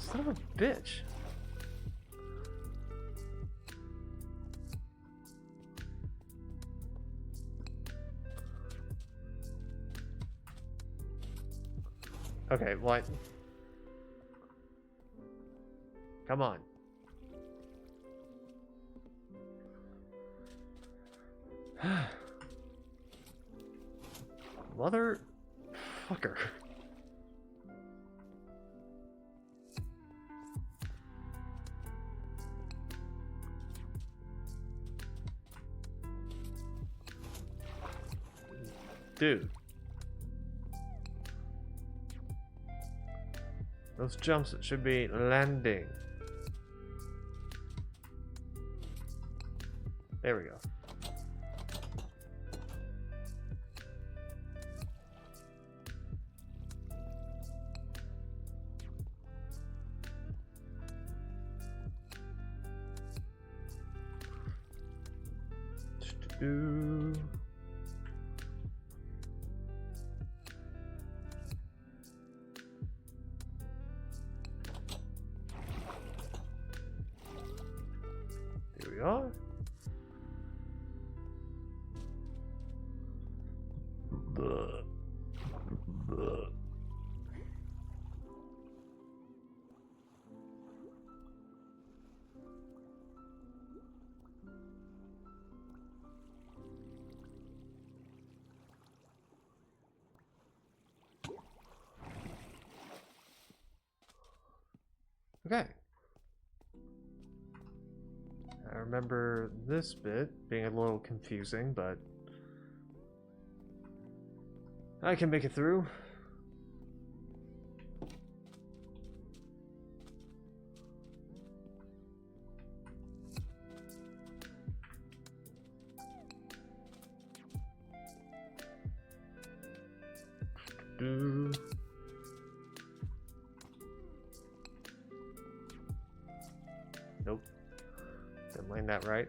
Son of a bitch. Okay, what? Come on. Motherfucker. Dude. Those jumps should be landing. There we go. Do. Here we are. Buh. Buh. Okay. I remember this bit being a little confusing, but I can make it through. Do. Nope. Didn't land that right.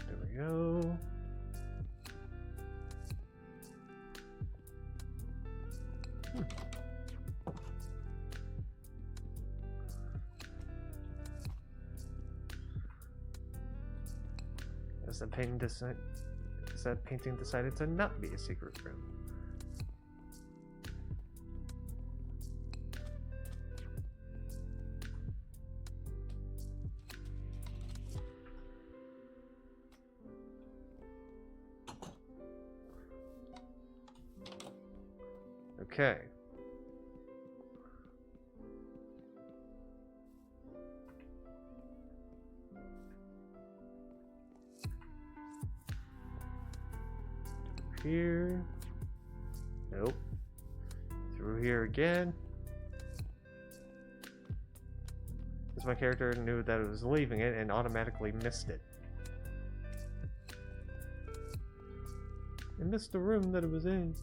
There we go. As that painting decided to not be a secret room. Okay. here. Nope. Through here again. Because my character knew that it was leaving it and automatically missed it. It missed the room that it was in.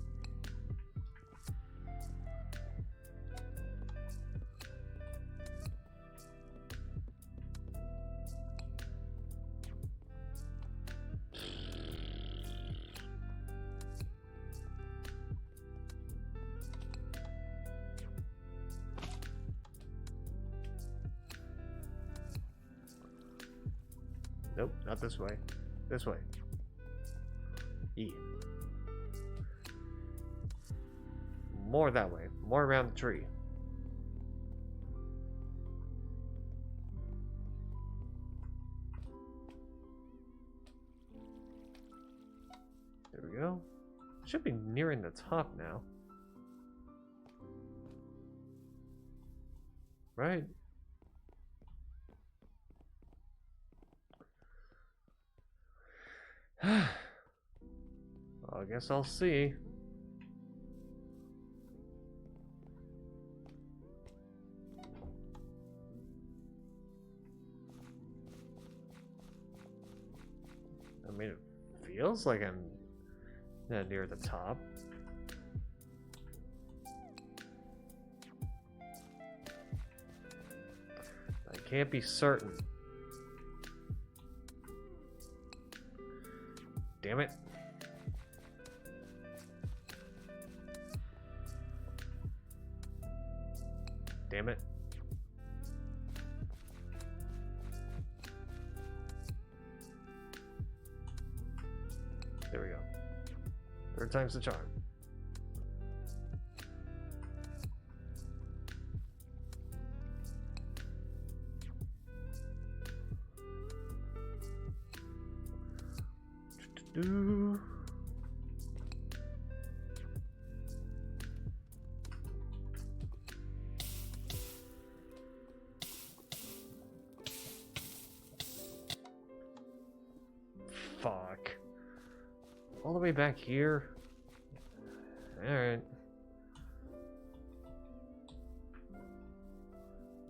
Nope, not this way. This way. E. More that way. More around the tree. There we go. Should be nearing the top now. Right? Well, I guess I'll see. I mean, it feels like I'm near the top. I can't be certain. Damn it. Damn it. There we go. Third time's the charm. Do. Fuck. All the way back here? Alright.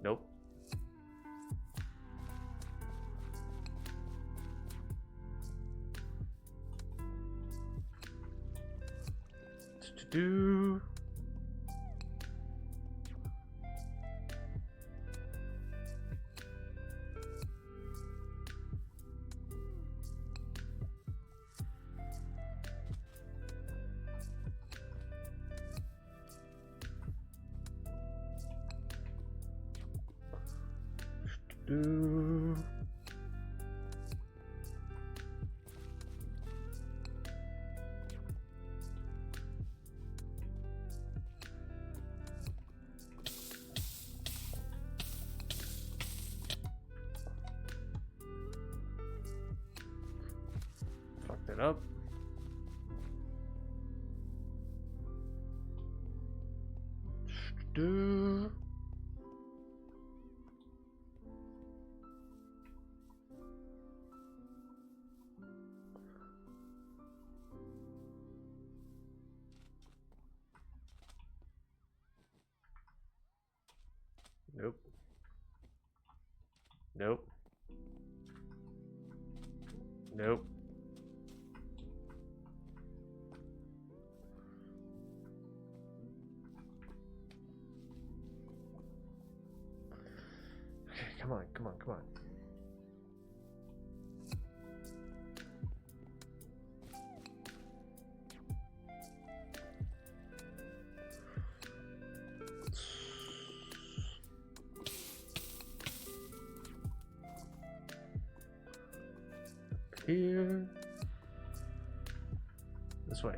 Nope. Do. Do. Fucked it up. Do. Nope. Nope. Nope. Okay, come on, come on, come on. Here. This way.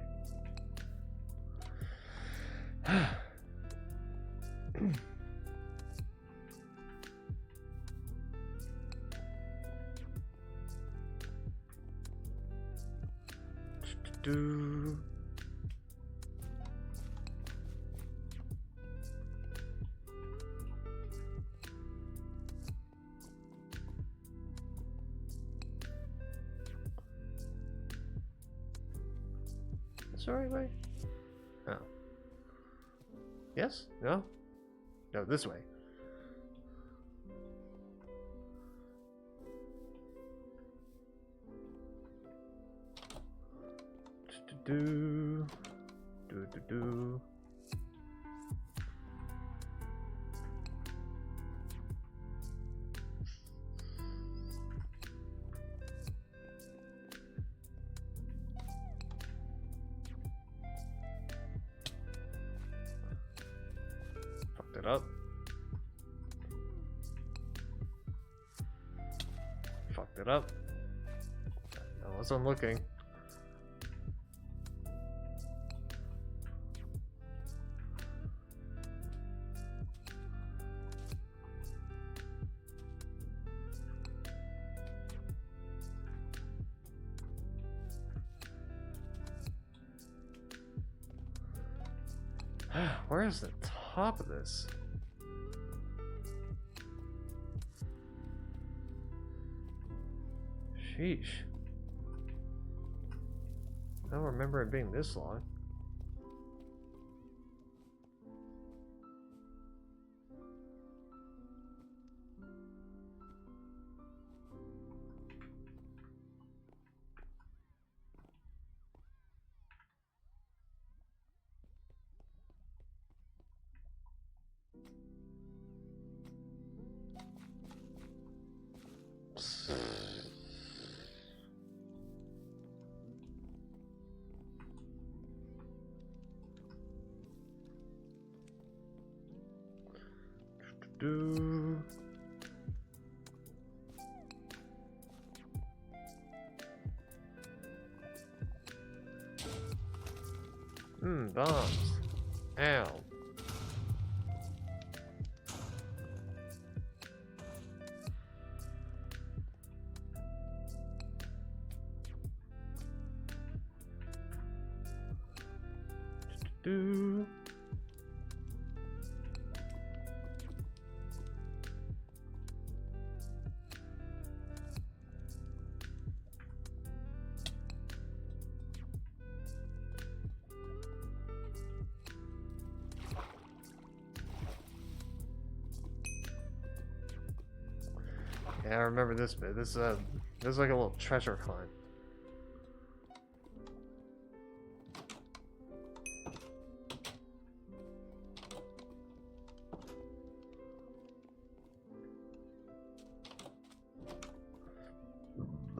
Do. the right way? Oh. Yes? No? No, this way. Do do do do. Fucked it up. Fucked it up. I wasn't looking. Where is the top of this? Sheesh. I don't remember it being this long. Do bombs. Ow. Do Yeah, I remember this bit. This is like a little treasure hunt.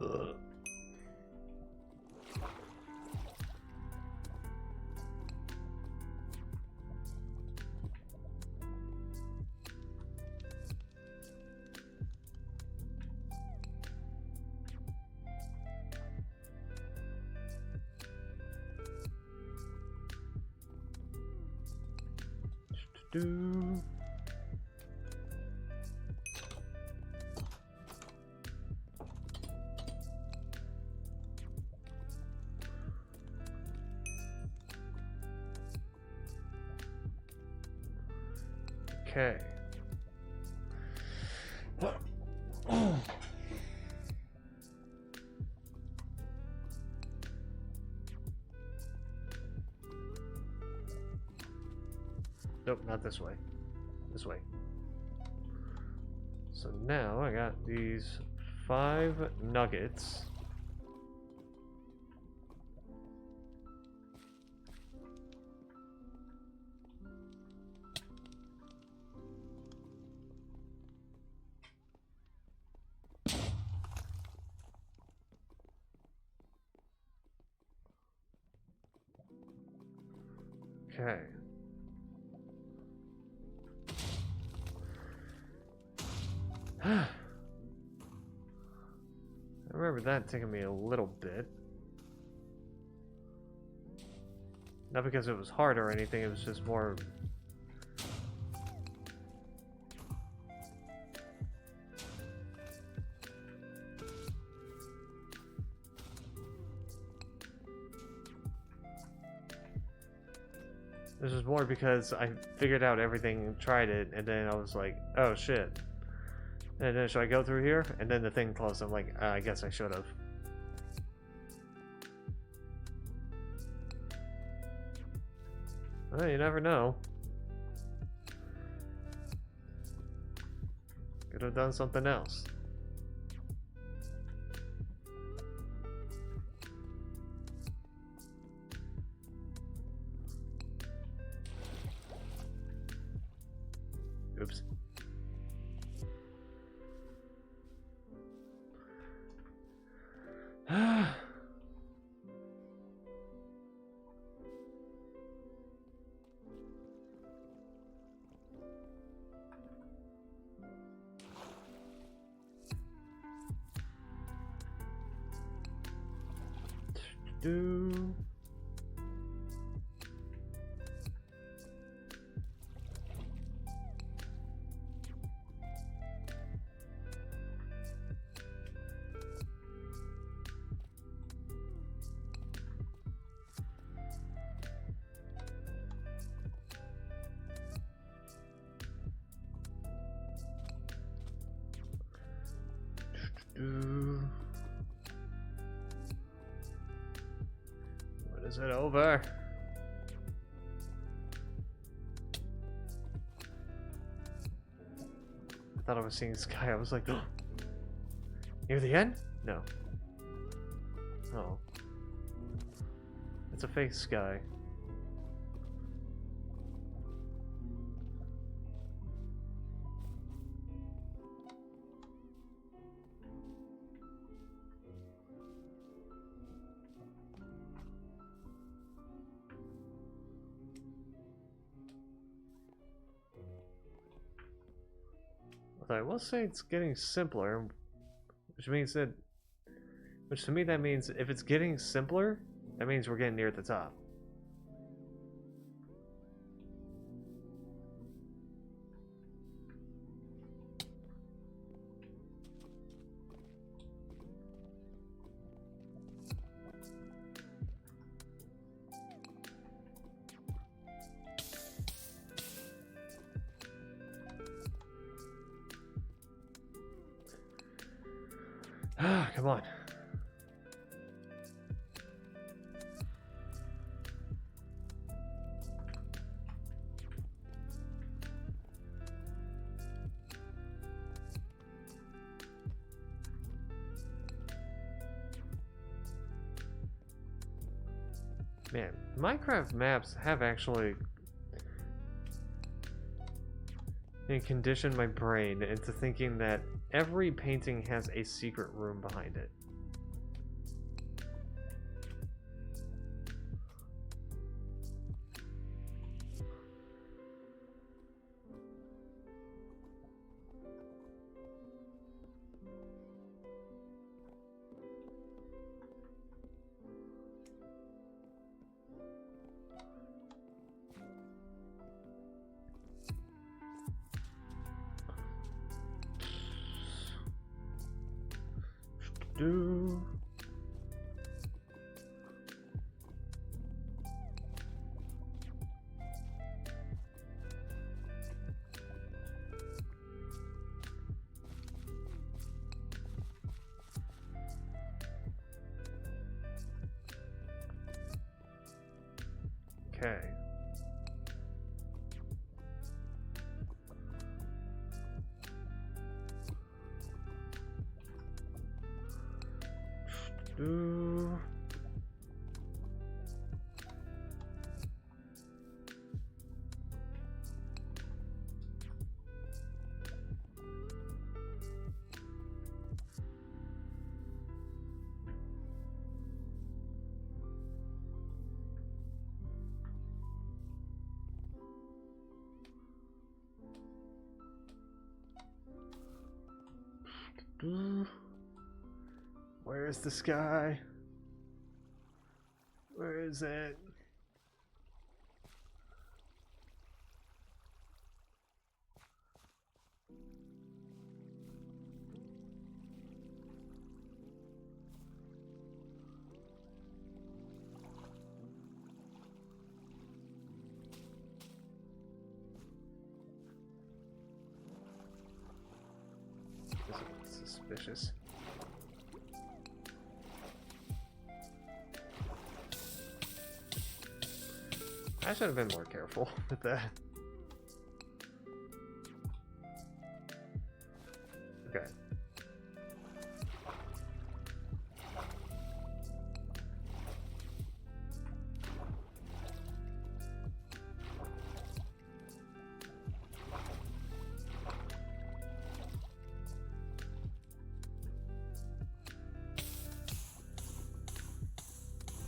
Ugh. Do okay. Nope, not this way. This way. So now I got these 5 nuggets. Okay. I remember that taking me a little bit. Not because it was hard or anything, it was just more... This was more because I figured out everything and tried it, and then I was like, oh shit. And then should I go through here? And then the thing closed. I'm like, I guess I should have. Well, you never know. Could have done something else. Oops. Do. Do. When is it over? I thought I was seeing sky. I was like, oh, near the end? No. Oh. It's a fake sky. I will say it's getting simpler, which to me that means if it's getting simpler, that means we're getting near the top. Come on. Man, Minecraft maps have actually conditioned my brain into thinking that every painting has a secret room behind it. Do. Okay. Do. Where's the sky? Where is it? This is suspicious. I should have been more careful with that. Okay.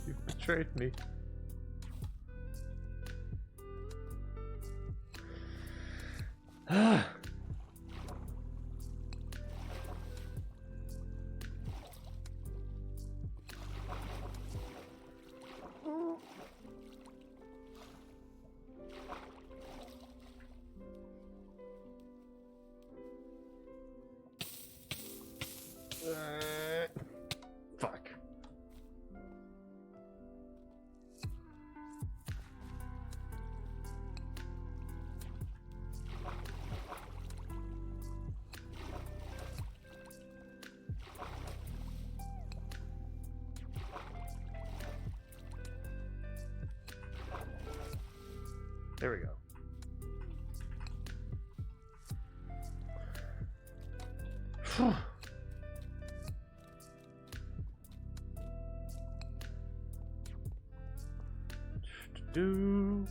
You've betrayed me. Fuck. There we go. Phew. Do.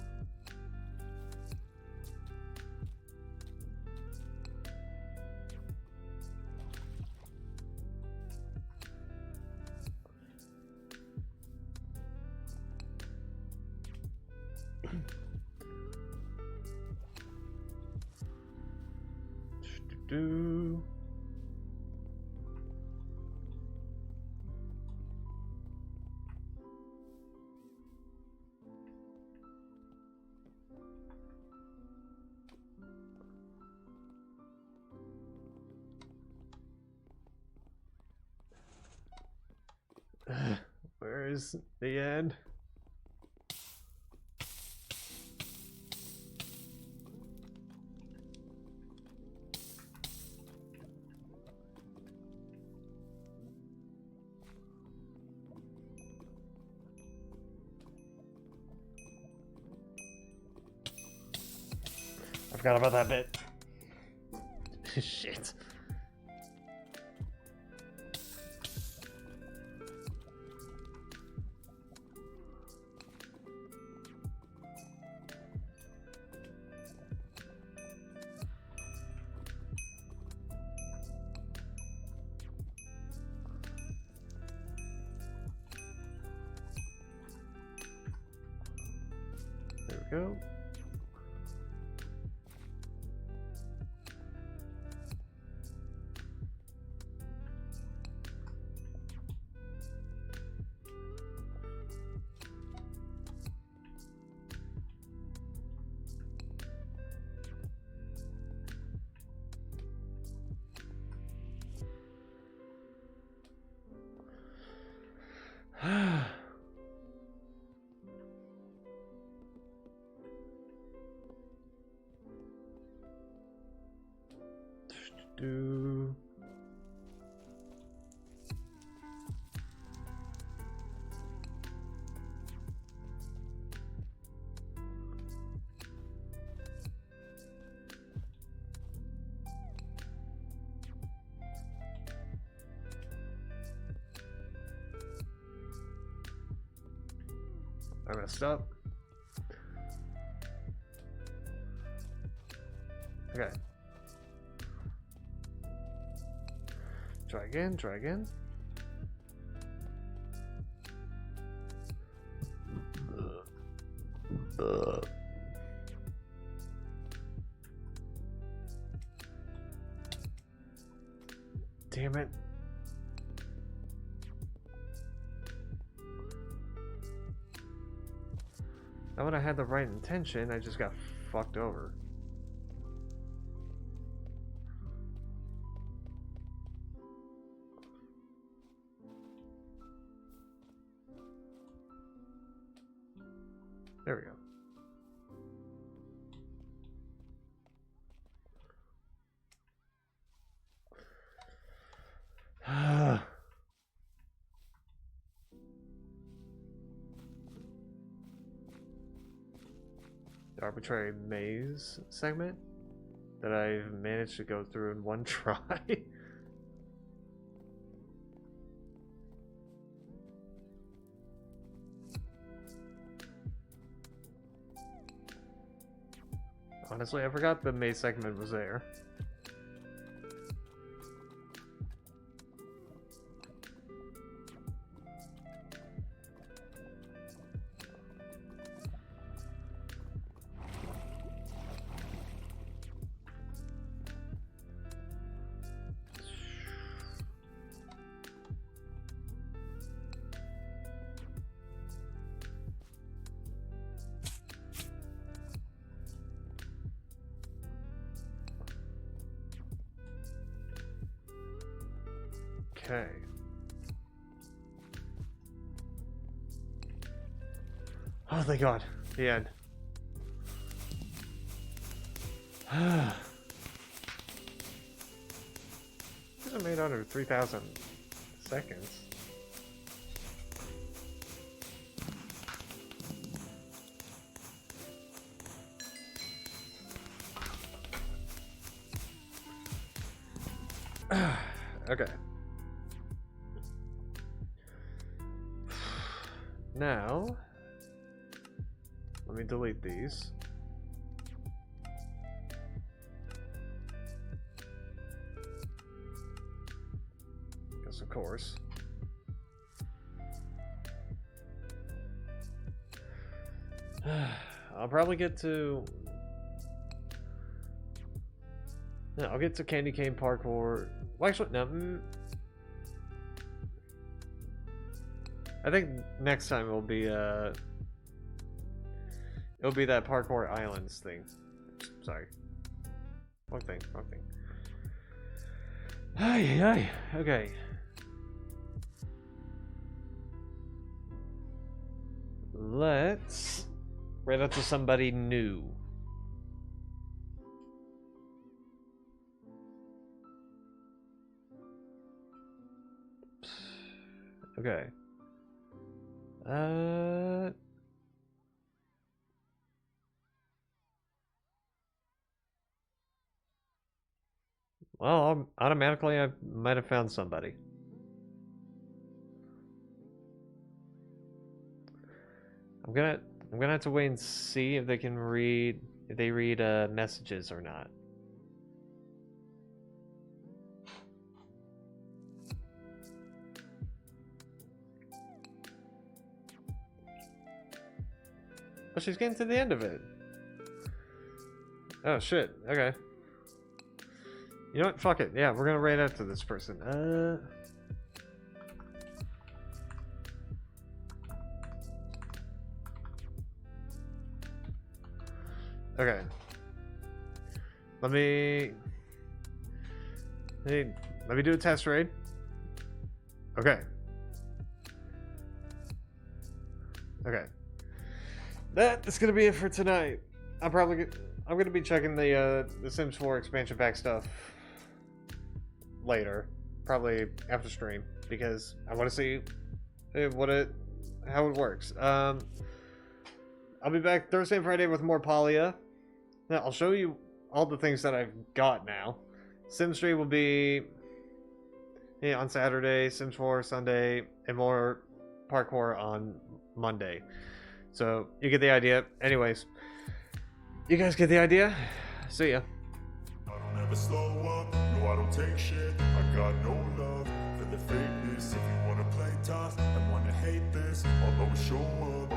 Do. Where is the end? I forgot about that bit. Shit. There we go. Do. I messed up. Okay. Try again, try again. Damn it. Now when I had the right intention, I just got fucked over. There we go. the arbitrary maze segment that I've managed to go through in one try. Honestly, I forgot the maze segment was there. Okay. Oh, thank God. The end. This is made under 3,000 seconds. Okay. Now, let me delete these. Because of course. I'll probably get to... No, I'll get to Candy Cane Parkour. Well, actually, no. I think next time it'll be that Parkour Islands thing. Sorry. Wrong thing. Ay. Okay. Let's write out to somebody new. Okay. Well, automatically I might have found somebody. I'm gonna have to wait and see if they can read messages or not. Oh, she's getting to the end of it. Oh shit. Okay. You know what? Fuck it. Yeah, we're gonna raid out to this person. Okay. Let me do a test raid. Okay. Okay. That is gonna be it for tonight. I'm gonna be checking the Sims 4 expansion pack stuff later, probably after stream, because I want to see how it works. I'll be back Thursday and Friday with more Palia. Now I'll show you all the things that I've got now. Sims 3 will be on Saturday, Sims 4 Sunday, and more parkour on Monday. So you get the idea. Anyways, you guys get the idea. See ya. I don't ever slow up, no I don't take shit. I got no love for the fakeness. If you wanna play tough and wanna hate this, I'll always show up.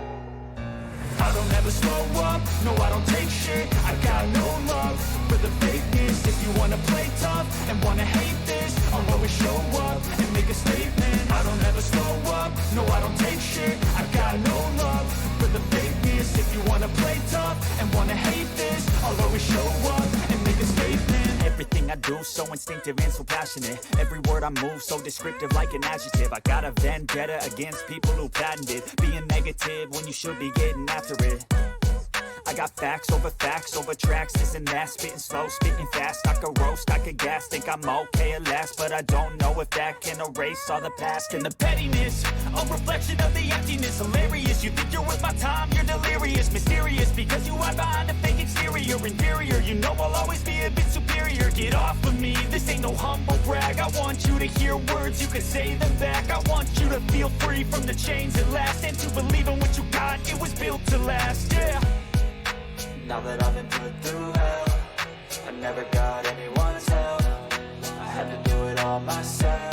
I don't ever slow up, no I don't take shit. I got no love for the fakeness. If you wanna play tough and wanna hate this, I'll always show up and make a statement. I don't ever slow up, no I don't take shit. I got no love for the fakeness. If you wanna play tough and wanna hate this, I'll always show up and make a statement. Everything I do so instinctive and so passionate. Every word I move so descriptive like an adjective. I got a vendetta against people who patented being negative when you should be getting after it. I got facts over tracks, this and that. Spitting slow, spitting fast. I could roast, I could gas. Think I'm okay at last, but I don't know if that can erase all the past. And the pettiness, a reflection of the emptiness. Hilarious, you think you're worth my time, you're delirious. Mysterious, because you hide behind a it off of me. This ain't no humble brag. I want you to hear words, you can say them back. I want you to feel free from the chains at last, and to believe in what you got, it was built to last, yeah. Now that I've been put through hell, I never got anyone's help. I had to do it all myself.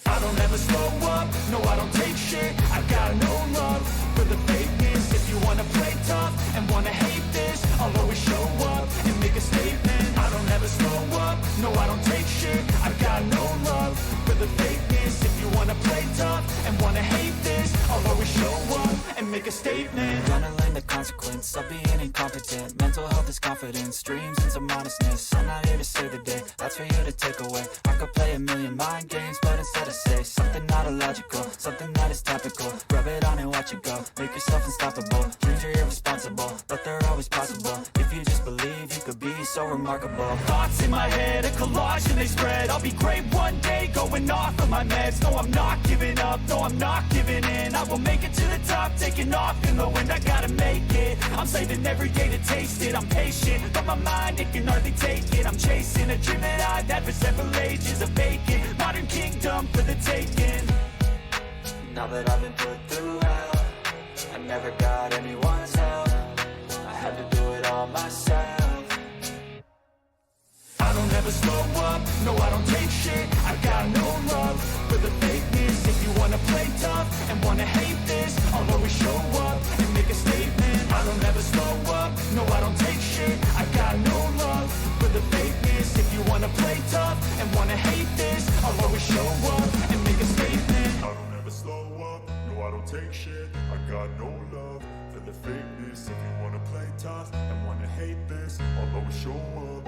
I don't ever slow up, no I don't take shit. I got no love for the fakeness. If you wanna play tough and wanna hate this, I'll always show up and make a statement. I don't ever slow up, no I don't take shit. I got no love for the fakeness. If you wanna play tough and wanna hate this, I'll always show up and make a statement. Gonna learn the consequence of being incompetent. Mental health is confidence, dreams and some honestness. I'm not here to save the day, that's for you to take away. I could play a million mind games, but instead I say something not illogical, something that is topical. Rub it on and watch it go, make yourself unstoppable. Dreams are irresponsible, but they're always possible. If you just believe, you could be so remarkable. Thoughts in my head, a collage and they spread. I'll be great one day, going off of my meds. No, I'm not giving up, no, I'm not giving in. I will make it to the top, taking off in the wind. I gotta make it, I'm saving every day to taste it. I'm patient, but my mind, it can hardly take it. I'm chasing a dream that I've had for several ages, a vacant modern kingdom for the taking. Now that I've been put through hell, I never got anyone's help. I had to do it all myself. I don't ever slow up, no I don't take shit. I got no love for the fakeness. If you wanna play tough and wanna hate this, I'll always show up and make a statement. I don't ever slow up, no I don't take shit. I got no love for the fakeness. If you wanna play tough and wanna hate this, I'll always show up and make a statement. I don't ever slow up, no I don't take shit. I got no love for the fakeness. If you wanna play tough and wanna hate this, I'll always show up